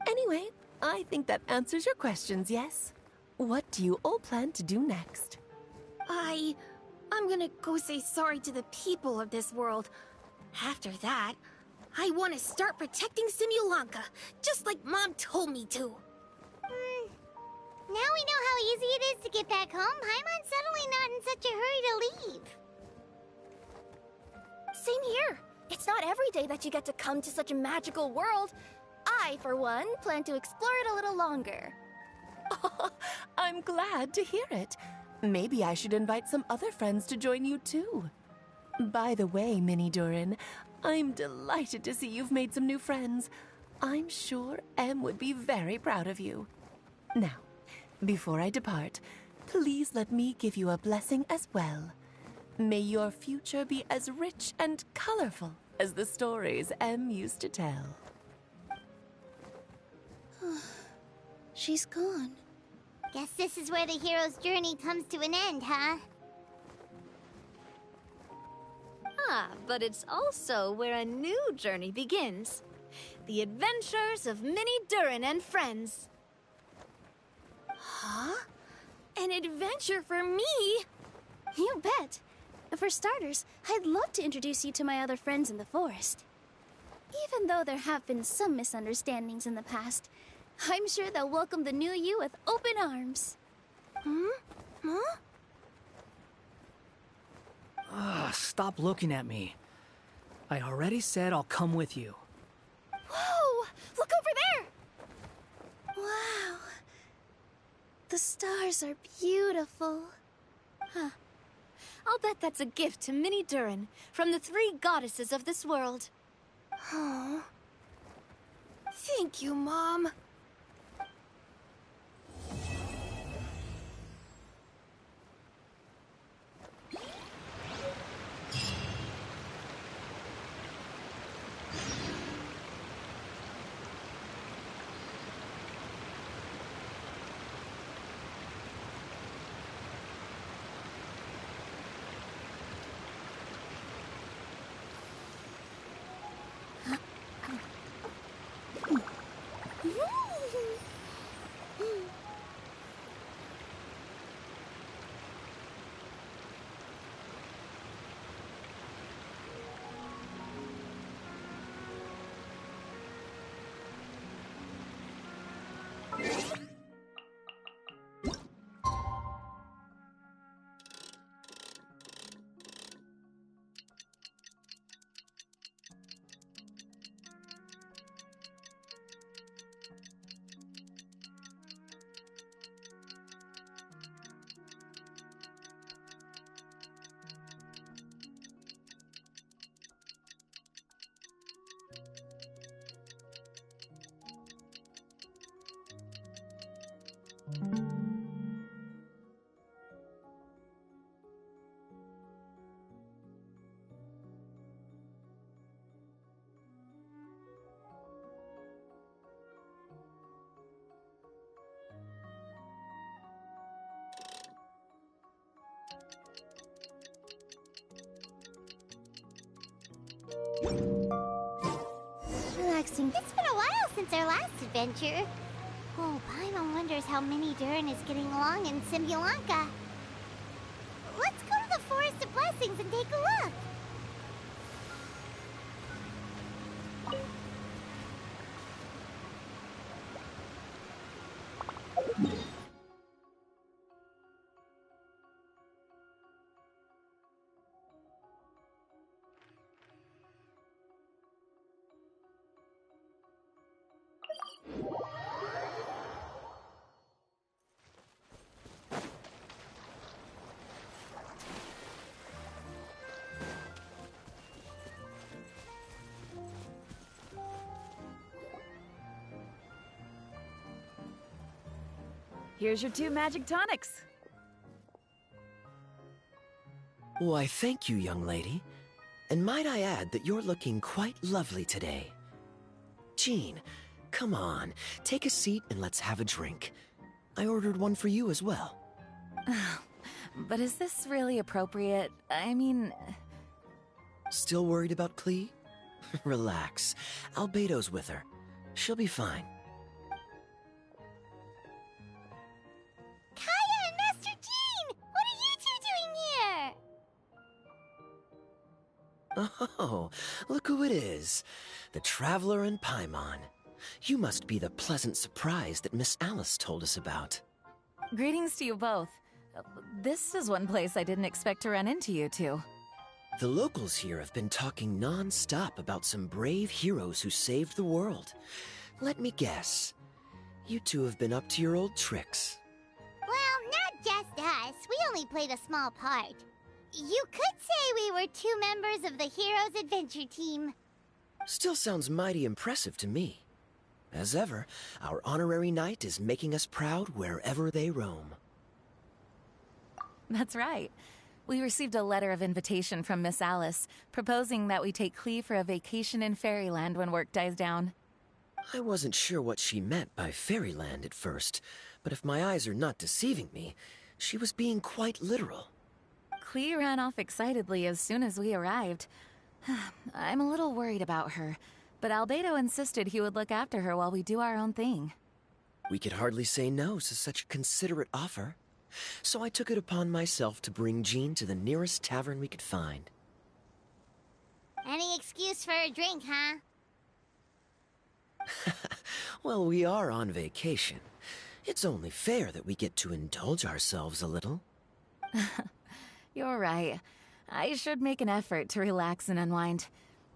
Anyway, I think that answers your questions, yes? What do you all plan to do next? I'm gonna go say sorry to the people of this world. After that, I want to start protecting Simulanka, just like Mom told me to. Now we know how easy it is to get back home. Paimon's suddenly not in such a hurry to leave. Same here. It's not every day that you get to come to such a magical world. I, for one, plan to explore it a little longer. I'm glad to hear it. Maybe I should invite some other friends to join you too. By the way, Minnie Durin, I'm delighted to see you've made some new friends. I'm sure Em would be very proud of you. Now, before I depart, please let me give you a blessing as well. May your future be as rich and colorful as the stories Em used to tell. She's gone. Guess this is where the hero's journey comes to an end, huh? Ah, but it's also where a new journey begins. The adventures of Minnie Durin and friends. Huh? An adventure for me? You bet. For starters, I'd love to introduce you to my other friends in the forest. Even though there have been some misunderstandings in the past, I'm sure they'll welcome the new you with open arms. Huh? Stop looking at me. I already said I'll come with you. Whoa! Look over there! Wow. The stars are beautiful. Huh. I'll bet that's a gift to Minnie Durin from the 3 goddesses of this world. Oh. Thank you, Mom. Relaxing. It's been a while since our last adventure. Oh, Paimon wonders how Minnie Durin is getting along in Simulanka. Let's go to the Forest of Blessings and take a look. Here's your 2 magic tonics. Why, thank you, young lady. And might I add that you're looking quite lovely today. Jean, come on, take a seat and let's have a drink. I ordered one for you as well. But is this really appropriate? I mean... Still worried about Klee? Relax. Albedo's with her. She'll be fine. Kaya and Master Jean! What are you two doing here? Oh, look who it is. The Traveler and Paimon. You must be the pleasant surprise that Miss Alice told us about. Greetings to you both. This is one place I didn't expect to run into you two. The locals here have been talking non-stop about some brave heroes who saved the world. Let me guess. You two have been up to your old tricks. Well, not just us. We only played a small part. You could say we were 2 members of the Heroes Adventure Team. Still sounds mighty impressive to me. As ever, our honorary knight is making us proud wherever they roam. That's right. We received a letter of invitation from Miss Alice, proposing that we take Klee for a vacation in Fairyland when work dies down. I wasn't sure what she meant by Fairyland at first, but if my eyes are not deceiving me, she was being quite literal. Klee ran off excitedly as soon as we arrived. I'm a little worried about her, but Albedo insisted he would look after her while we do our own thing. We could hardly say no to such a considerate offer. So I took it upon myself to bring Jean to the nearest tavern we could find. Any excuse for a drink, huh? Well, we are on vacation. It's only fair that we get to indulge ourselves a little. You're right. I should make an effort to relax and unwind.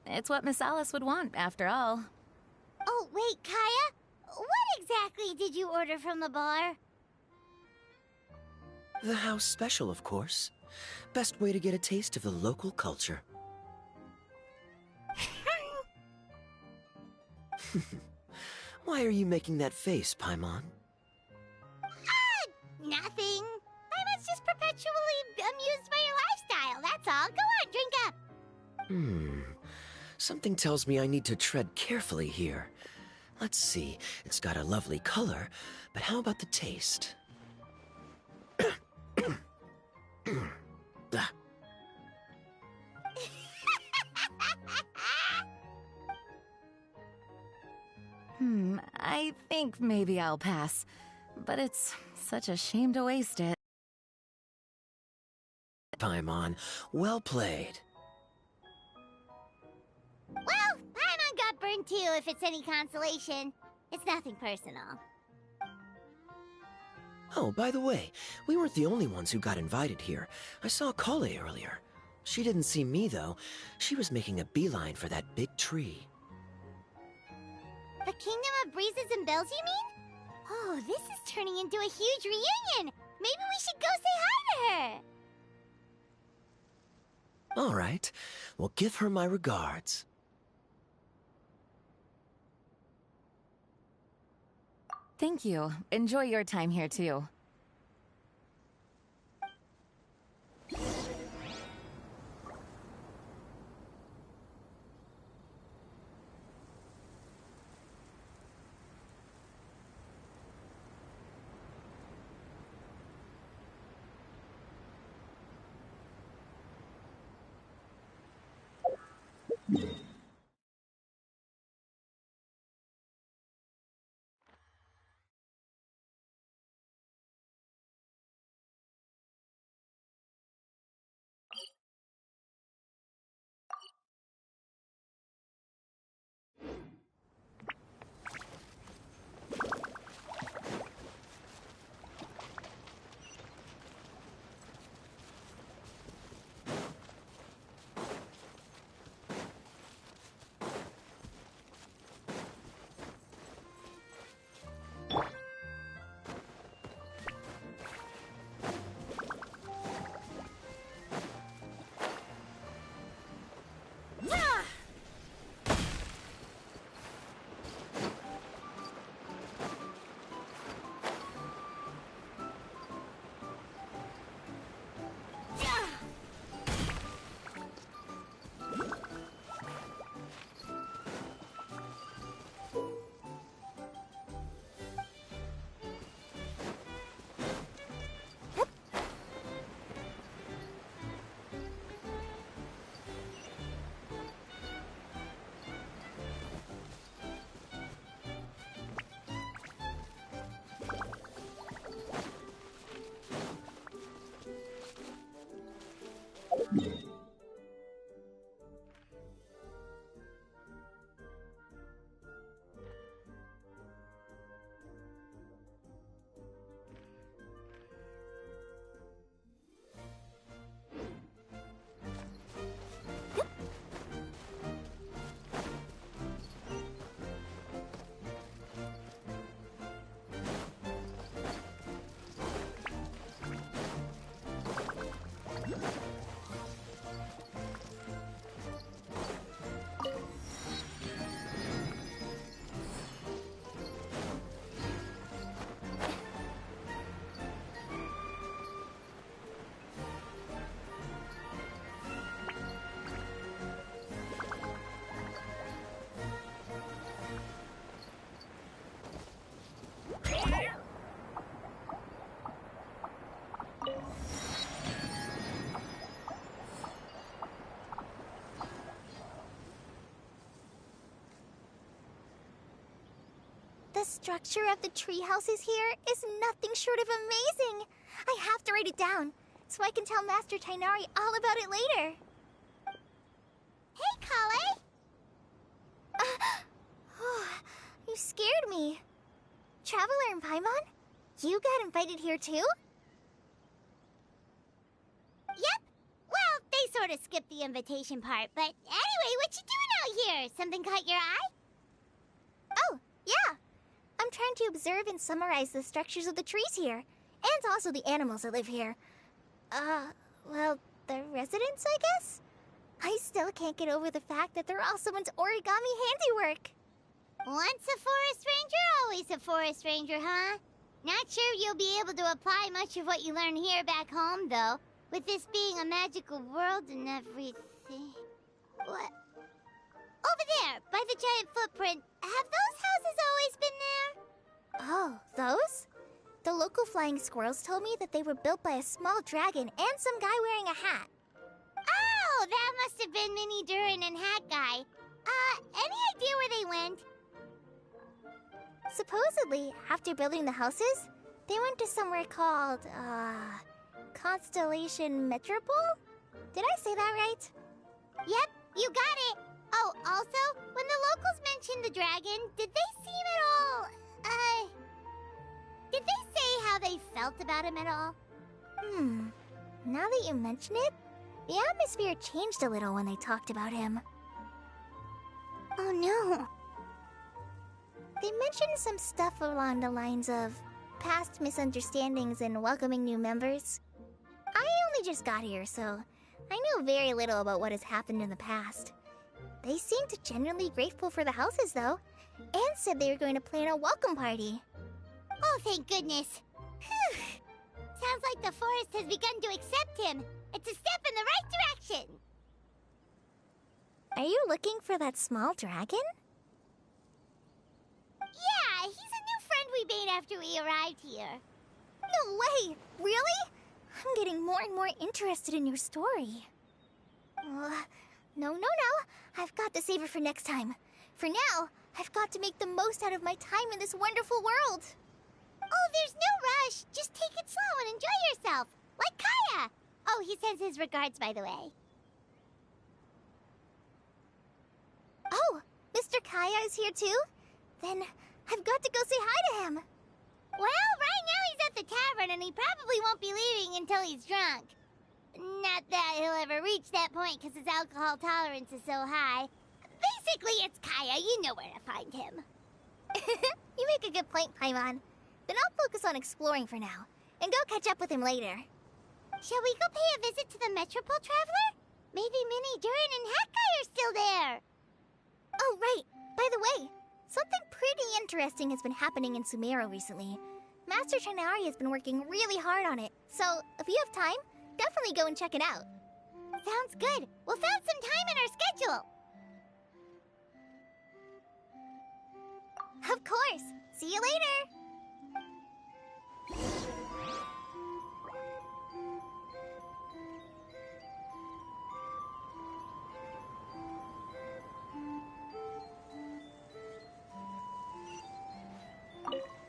It's what Miss Alice would want, after all. Oh, wait, Kaya? What exactly did you order from the bar? The house special, of course. Best way to get a taste of the local culture. Why are you making that face, Paimon? Nothing. I was just perpetually amused by your lifestyle, that's all. Go on, drink up. Something tells me I need to tread carefully here. Let's see, it's got a lovely color, but how about the taste? I think maybe I'll pass. But it's such a shame to waste it. Paimon, well played. Well, Paimon got burned too, if it's any consolation. It's nothing personal. Oh, by the way, we weren't the only ones who got invited here. I saw Kale earlier. She didn't see me, though. She was making a beeline for that big tree. The Kingdom of Breezes and Bells, you mean? Oh, this is turning into a huge reunion! Maybe we should go say hi to her! All right. Well, give her my regards. Thank you. Enjoy your time here, too. The structure of the tree houses here is nothing short of amazing. I have to write it down so I can tell Master Tighnari all about it later. Hey, Kale! You scared me. Traveler and Paimon? You got invited here too? Yep. Well, they sort of skipped the invitation part, but anyway, what you doing out here? Something caught your eye? Oh, yeah. I'm trying to observe and summarize the structures of the trees here, and also the animals that live here. Well, the residents, I guess? I still can't get over the fact that they're all someone's origami handiwork. Once a forest ranger, always a forest ranger, huh? Not sure you'll be able to apply much of what you learn here back home, though. With this being a magical world and everything. What? Over there, by the giant footprint. Have those houses always been there? Oh, those? The local flying squirrels told me that they were built by a small dragon and some guy wearing a hat. Oh, that must have been Mini Durin and Hat Guy. Any idea where they went? Supposedly, after building the houses, they went to somewhere called, Constellation Metropole? Did I say that right? Yep, you got it. Oh, also, when the locals mentioned the dragon, did they seem at all, did they say how they felt about him at all? Now that you mention it, the atmosphere changed a little when they talked about him. Oh no. They mentioned some stuff along the lines of past misunderstandings and welcoming new members. I only just got here, so I know very little about what has happened in the past. They seemed genuinely grateful for the houses, though, and said they were going to plan a welcome party. Oh, thank goodness. Phew. Sounds like the forest has begun to accept him. It's a step in the right direction. Are you looking for that small dragon? Yeah, he's a new friend we made after we arrived here. No way! Really? I'm getting more and more interested in your story. No. I've got to save it for next time. For now, I've got to make the most out of my time in this wonderful world. Oh, there's no rush. Just take it slow and enjoy yourself. Like Kaya. Oh, he sends his regards, by the way. Oh, Mr. Kaya is here too? Then I've got to go say hi to him. Well, right now he's at the tavern and he probably won't be leaving until he's drunk. Not that he'll ever reach that point because his alcohol tolerance is so high. Basically, it's Kaya. You know where to find him. You make a good point, Paimon. Then I'll focus on exploring for now, and go catch up with him later. Shall we go pay a visit to the Metropole Traveler? Maybe Mini Durin and Hat Guy are still there. Oh, right. By the way, something pretty interesting has been happening in Sumeru recently. Master Tighnari has been working really hard on it, so if you have time, definitely go and check it out. Sounds good. We'll find some time in our schedule. Of course. See you later.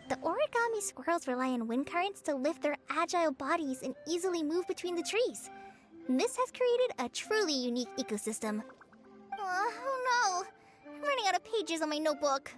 The origami squirrels rely on wind currents to lift their agile bodies and easily move between the trees. This has created a truly unique ecosystem. Oh no! I'm running out of pages on my notebook.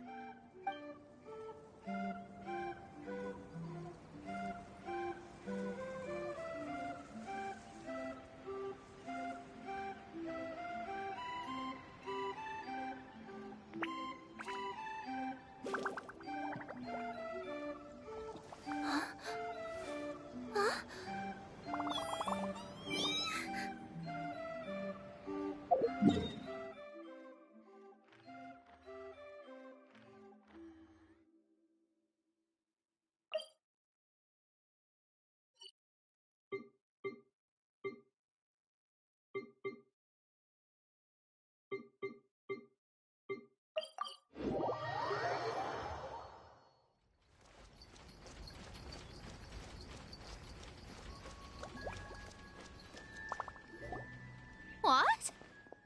What?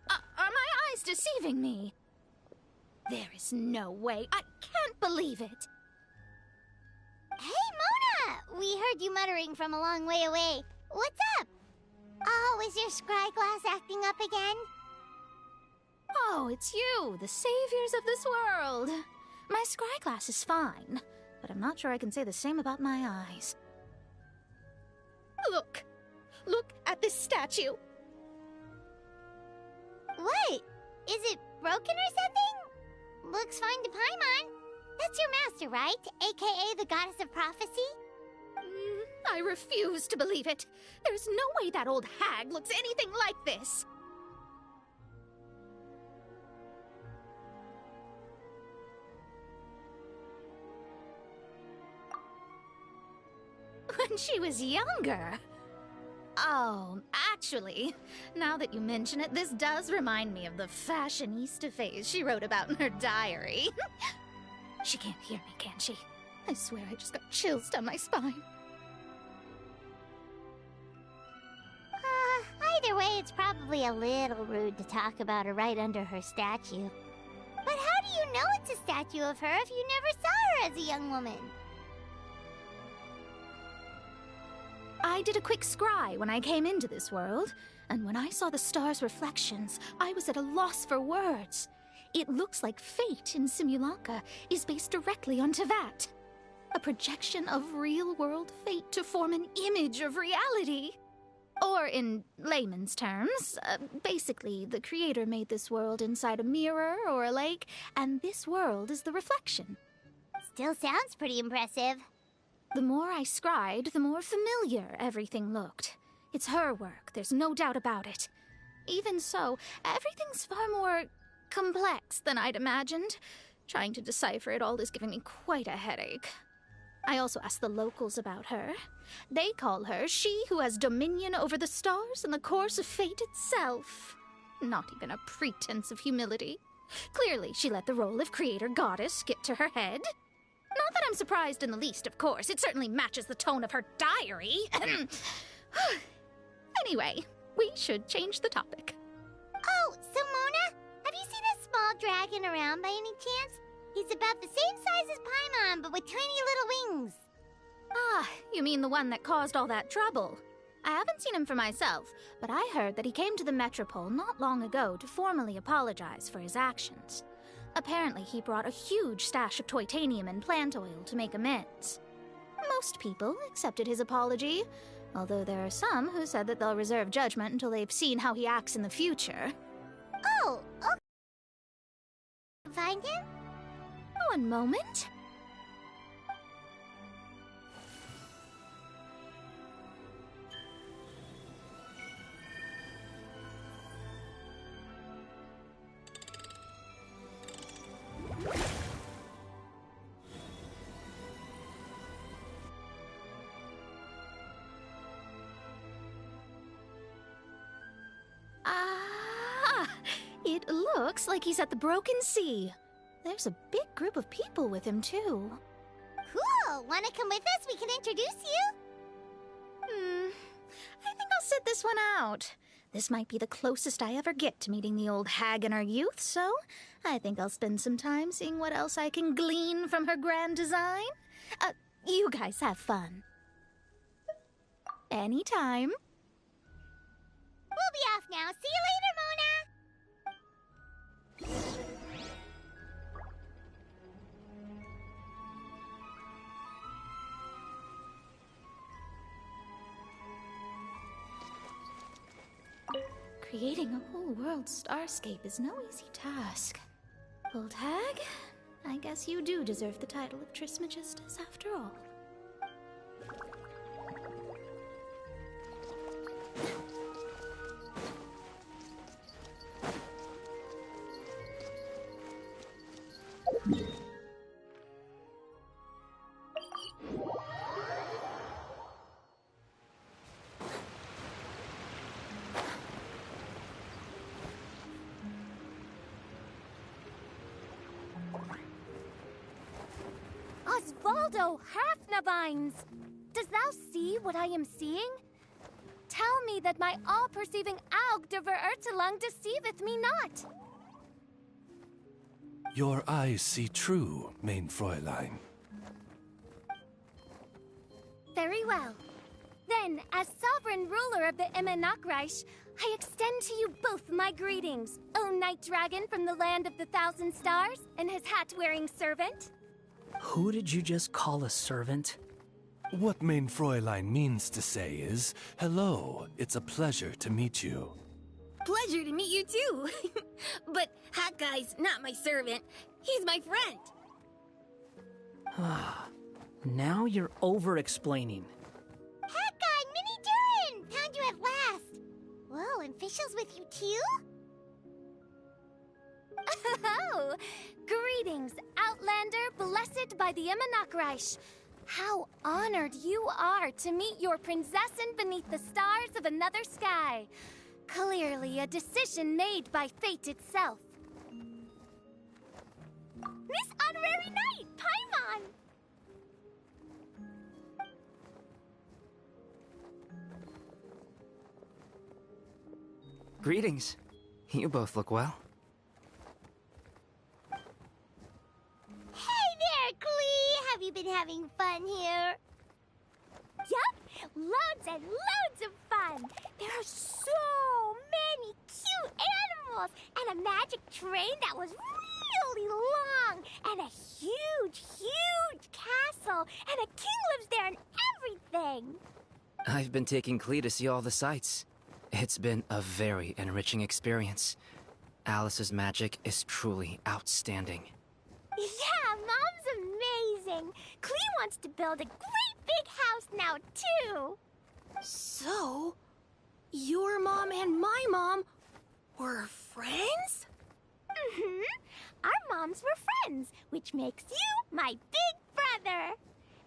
Are my eyes deceiving me? There is no way. I can't believe it. heard you muttering from a long way away. What's up? Oh, is your scry glass acting up again? Oh, it's you, the saviors of this world. My scry glass is fine, but I'm not sure I can say the same about my eyes. Look! Look at this statue! What? Is it broken or something? Looks fine to Paimon. That's your master, right? AKA the goddess of prophecy? I refuse to believe it. There's no way that old hag looks anything like this. When she was younger. Oh, actually, now that you mention it, this does remind me of the fashionista phase she wrote about in her diary. She can't hear me, can she? I swear I just got chills down my spine. Either way, it's probably a little rude to talk about her right under her statue. But how do you know it's a statue of her if you never saw her as a young woman? I did a quick scry when I came into this world, and when I saw the stars' reflections, I was at a loss for words. It looks like fate in Simulanka is based directly on Tevat. A projection of real-world fate to form an image of reality. Or in layman's terms, basically, the creator made this world inside a mirror or a lake, and this world is the reflection. Still sounds pretty impressive. The more I scried, the more familiar everything looked. It's her work, there's no doubt about it. Even so, everything's far more complex than I'd imagined. Trying to decipher it all is giving me quite a headache. I also asked the locals about her. They call her she who has dominion over the stars and the course of fate itself. Not even a pretense of humility. Clearly, she let the role of creator goddess get to her head. Not that I'm surprised in the least, of course. It certainly matches the tone of her diary. Anyway, we should change the topic. Oh, so Mona, have you seen a small dragon around by any chance? He's about the same size as Paimon, but with tiny little wings. Ah, you mean the one that caused all that trouble. I haven't seen him for myself, but I heard that he came to the Metropole not long ago to formally apologize for his actions. Apparently, he brought a huge stash of Toitanium and plant oil to make amends. Most people accepted his apology, although there are some who said that they'll reserve judgment until they've seen how he acts in the future. Oh, okay. Find him? One moment. It looks like he's at the Broken Sea. There's a big group of people with him, too. Cool! Wanna come with us? We can introduce you? I think I'll sit this one out. This might be the closest I ever get to meeting the old hag in her youth, so I think I'll spend some time seeing what else I can glean from her grand design. You guys have fun. Anytime. We'll be off now. See you later, Mona! Creating a whole world starscape is no easy task. Old hag, I guess you do deserve the title of Trismegistus after all. Osvaldo Hafnavines! Dost thou see what I am seeing? Tell me that my all-perceiving Aug de Verurtelung deceiveth me not! Your eyes see true, mein Fräulein. Very well. Then, as sovereign ruler of the Immanakreich, I extend to you both my greetings, O Night Dragon from the land of the Thousand Stars and his hat-wearing servant. Who did you just call a servant? What mein Fräulein means to say is, hello, it's a pleasure to meet you. Pleasure to meet you too. But Hat Guy's not my servant. He's my friend. Now you're over-explaining. Hat Guy, Minnie Durin! Found you at last. Whoa, and Fischl's with you too? Oh, greetings, Outlander blessed by the Immanakreich. How honored you are to meet your prinzessin beneath the stars of another sky. Clearly a decision made by fate itself. Miss Honorary Knight, Paimon! Greetings. You both look well. Hey there, Klee! Have you been having fun here? Yup, loads and loads of fun. There are so many cute animals and a magic train that was really long and a huge, huge castle and a king lives there and everything. I've been taking Klee to see all the sights. It's been a very enriching experience. Alice's magic is truly outstanding. Yeah, Mom's amazing. Klee wants to build a great big house now, too. So, your mom and my mom were friends? Mm-hmm. Our moms were friends, which makes you my big brother.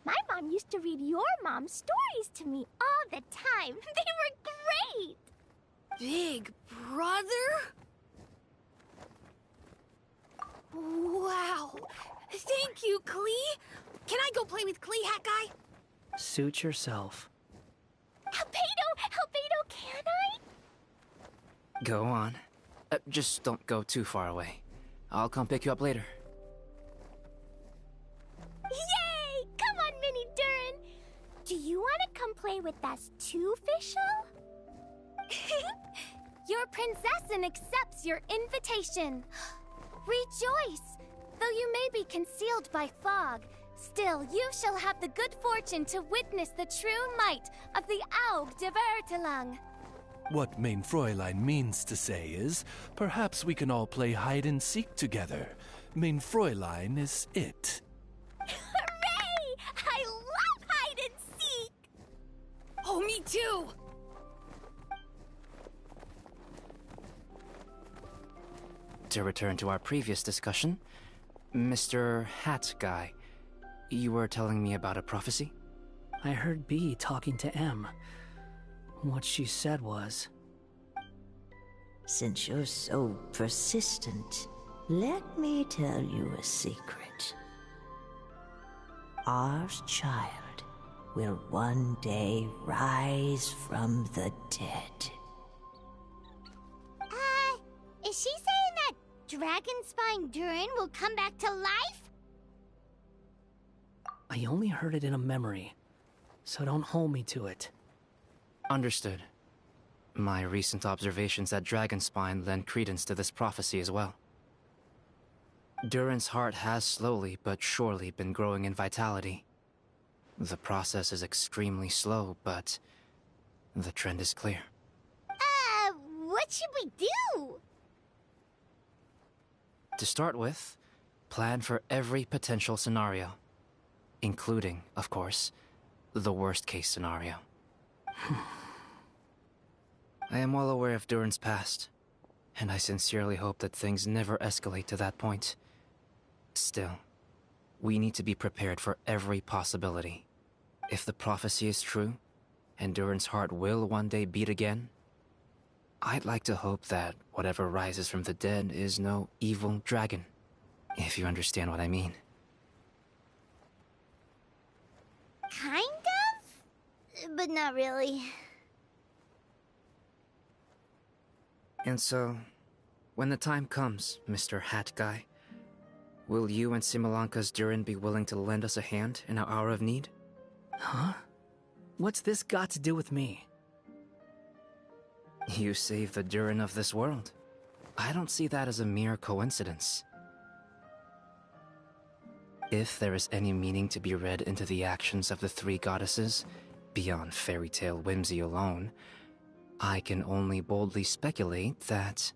My mom used to read your mom's stories to me all the time. They were great. Big brother? Wow. Thank you, Klee. Can I go play with Klee, Hat Guy? Suit yourself. Albedo, can I? Go on. Just don't go too far away. I'll come pick you up later. Yay! Come on, Minnie Durin. Do you want to come play with us too, Fischl? Your prinzessin accepts your invitation. Rejoice! Though you may be concealed by fog, still you shall have the good fortune to witness the true might of the Aug de Vertelang. What mein Fräulein means to say is, perhaps we can all play hide-and-seek together. Mein Fräulein is it. Hooray! I love hide and seek! Oh, me too! To return to our previous discussion, Mr. Hat Guy, you were telling me about a prophecy? I heard B talking to M. What she said was... Since you're so persistent, let me tell you a secret. Our child will one day rise from the dead. Is she saying that Dragonspine Durin will come back to life? I only heard it in a memory, so don't hold me to it. Understood. My recent observations at Dragonspine lend credence to this prophecy as well. Durin's heart has slowly but surely been growing in vitality. The process is extremely slow, but the trend is clear. What should we do? To start with, plan for every potential scenario, including, of course, the worst-case scenario. I am well aware of Durin's past, and I sincerely hope that things never escalate to that point. Still, we need to be prepared for every possibility. If the prophecy is true, and Durin's heart will one day beat again, I'd like to hope that whatever rises from the dead is no evil dragon, if you understand what I mean. Kind of? But not really. And so, when the time comes, Mr. Hat Guy, will you and Simulanka's Durin be willing to lend us a hand in our hour of need? Huh? What's this got to do with me? You saved the Durin of this world. I don't see that as a mere coincidence. If there is any meaning to be read into the actions of the three goddesses, beyond fairy tale whimsy alone, I can only boldly speculate that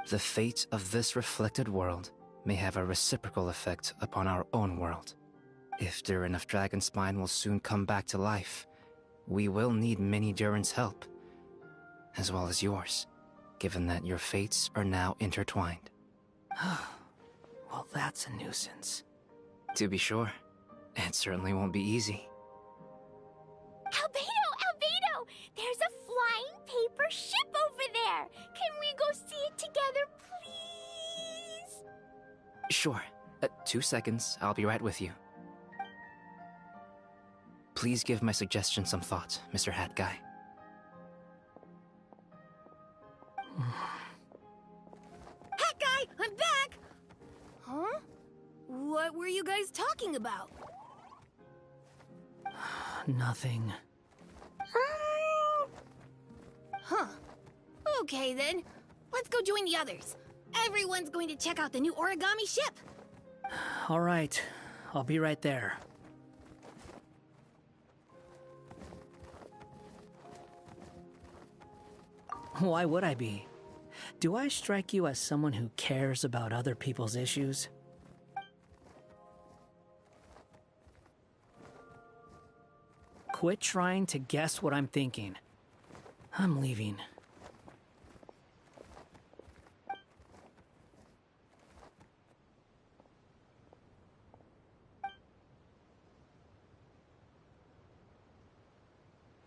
the fate of this reflected world may have a reciprocal effect upon our own world. If Durin of Dragonspine will soon come back to life, we will need many Durin's help, as well as yours, given that your fates are now intertwined. Well, that's a nuisance. To be sure, it certainly won't be easy. Albedo! There's a flying paper ship over there! Can we go see it together, please? Sure. 2 seconds, I'll be right with you. Please give my suggestion some thought, Mr. Hat Guy. Hat Guy, I'm back! Huh? What were you guys talking about? Nothing. Huh. Okay then. Let's go join the others. Everyone's going to check out the new origami ship. All right, I'll be right there. Why would I be? Do I strike you as someone who cares about other people's issues? Quit trying to guess what I'm thinking. I'm leaving.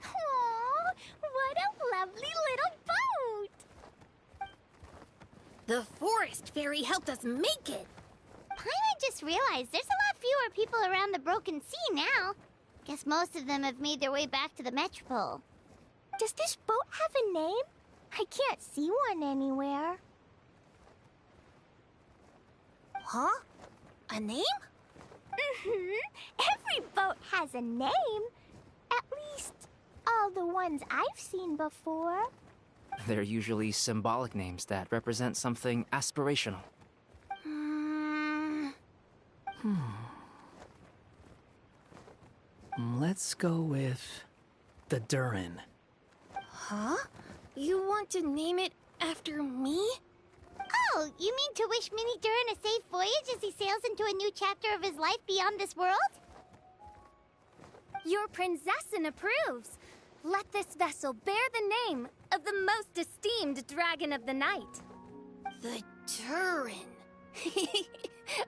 Aww, what a lovely little boat! The forest fairy helped us make it. Paimon just realized there's a lot fewer people around the Broken Sea now. Guess most of them have made their way back to the Metropole. Does this boat have a name? I can't see one anywhere. Huh? A name? Every boat has a name. At least, all the ones I've seen before. They're usually symbolic names that represent something aspirational. Let's go with the Durin. Huh? You want to name it after me? Oh, you mean to wish Mini Durin a safe voyage as he sails into a new chapter of his life beyond this world? Your princessin approves. Let this vessel bear the name of the most esteemed dragon of the night. The Durin.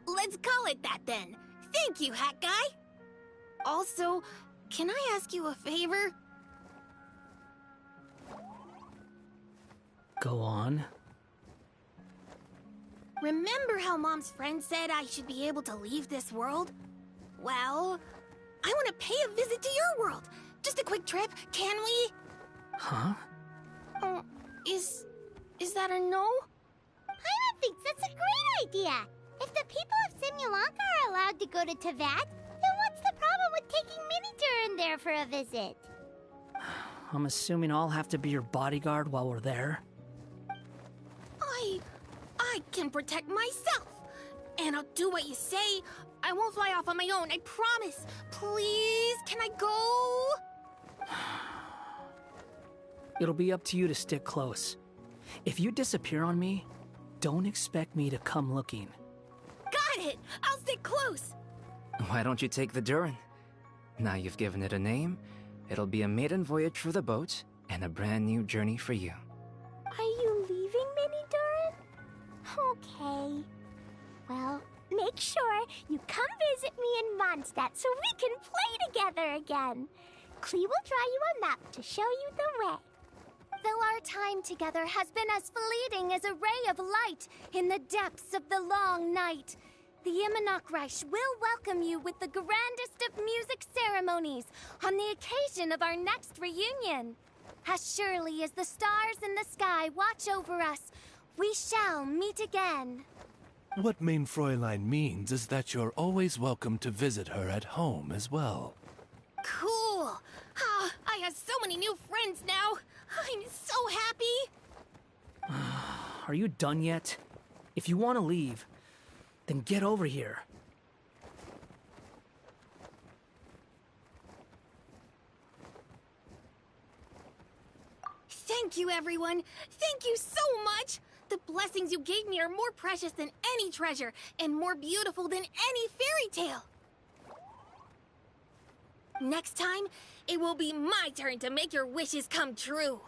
Let's call it that then. Thank you, Hat Guy. Also, can I ask you a favor? Go on. Remember how Mom's friend said I should be able to leave this world? Well, I want to pay a visit to your world. Just a quick trip, can we? Huh? Is that a no? Paimon thinks that's a great idea. If the people of Simulanka are allowed to go to Teyvat, then what's the problem with taking Mini Durin there for a visit? I'm assuming I'll have to be your bodyguard while we're there. I can protect myself. And I'll do what you say. I won't fly off on my own, I promise. Please, can I go? It'll be up to you to stick close. If you disappear on me, don't expect me to come looking. Got it! I'll stick close! Why don't you take the Durin? Now you've given it a name, it'll be a maiden voyage for the boat and a brand new journey for you. Are you leaving, Mini Durin? Okay. Well, make sure you come visit me in Mondstadt so we can play together again. Klee will draw you a map to show you the way. Though our time together has been as fleeting as a ray of light in the depths of the long night, the Immonok will welcome you with the grandest of music ceremonies on the occasion of our next reunion. As surely as the stars in the sky watch over us, we shall meet again. What Main Fräulein means is that you're always welcome to visit her at home as well. Cool. has so many new friends now. I'm so happy. Are you done yet? If you want to leave, then get over here. Thank you, everyone. Thank you so much. The blessings you gave me are more precious than any treasure and more beautiful than any fairy tale. Next time, it will be my turn to make your wishes come true.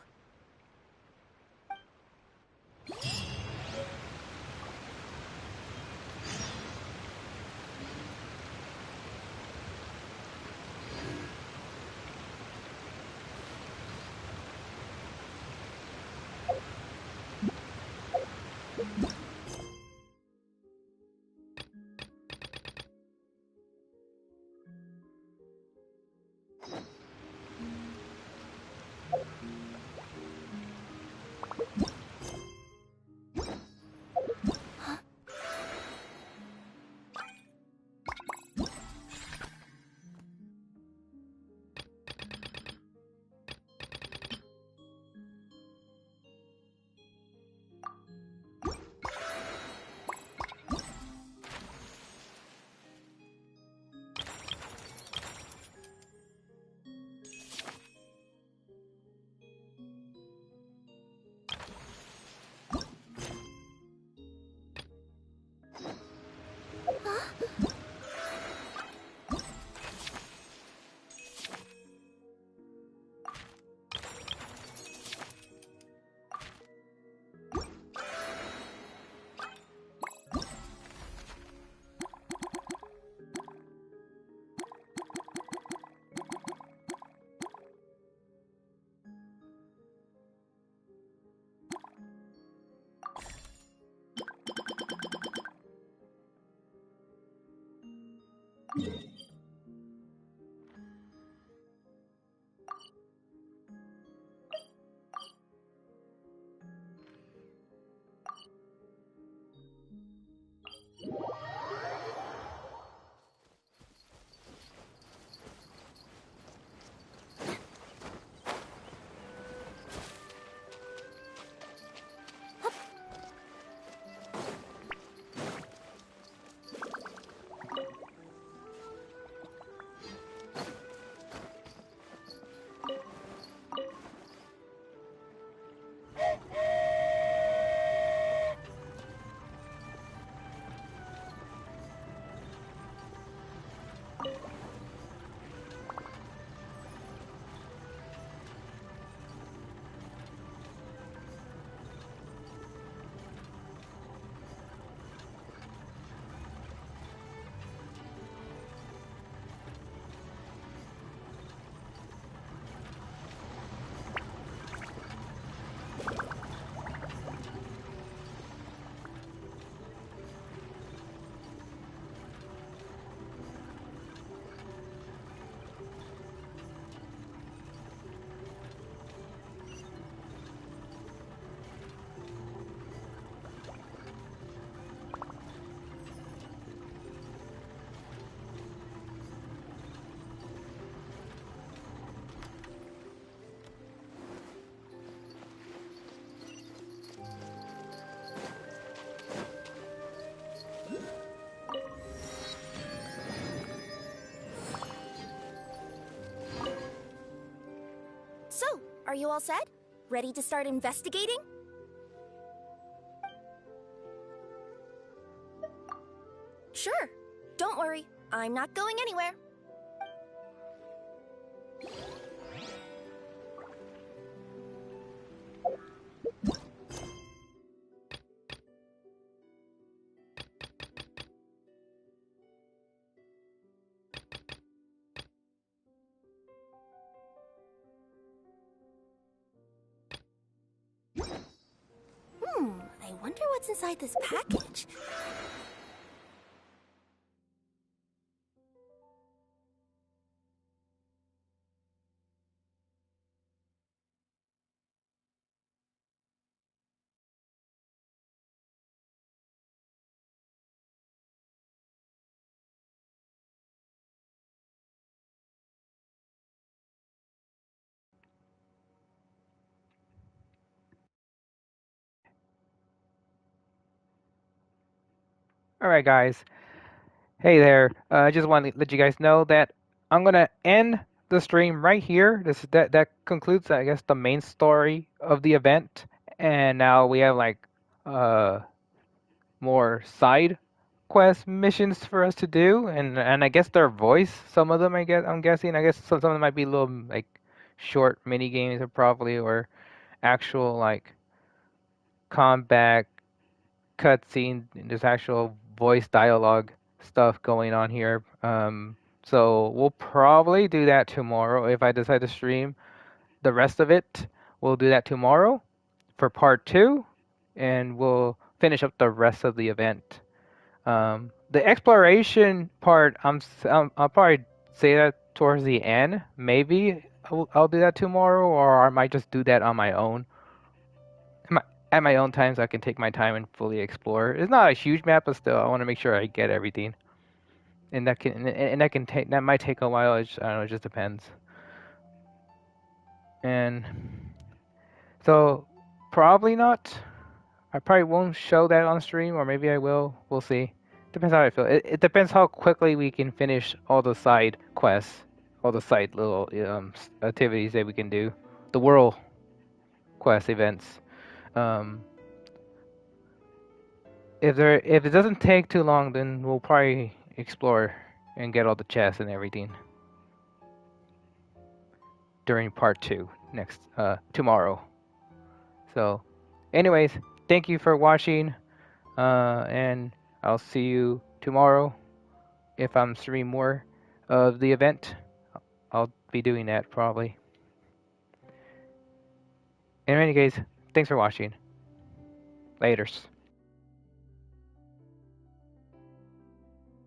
So, are you all set? Ready to start investigating? Sure. Don't worry, I'm not going anywhere. I wonder what's inside this package. Alright, guys. Hey there. I just want to let you guys know that I'm gonna end the stream right here. That concludes, I guess, the main story of the event. And now we have like uh more side quest missions for us to do, and I guess they're voice. Some of them, I'm guessing. I guess some of them might be little like short mini games, or probably, or actual like combat cutscene. There's actual voice dialogue stuff going on here. So we'll probably do that tomorrow if I decide to stream the rest of it. We'll do that tomorrow for part 2, and we'll finish up the rest of the event. The exploration part, I'll probably say that towards the end. Maybe I'll do that tomorrow, or I might just do that on my own. At my own time, so I can take my time and fully explore. It's not a huge map, but still, I want to make sure I get everything. And that might take a while. I don't know. It just depends. And so probably not. I probably won't show that on stream, or maybe I will. We'll see. Depends how I feel. It depends how quickly we can finish all the side quests, all the side little activities that we can do, the world quest events. If it doesn't take too long, then we'll probably explore and get all the chests and everything during part 2 next tomorrow. So, anyways, thank you for watching, and I'll see you tomorrow. If I'm streaming more of the event, I'll be doing that probably. In any case, thanks for watching. Laters.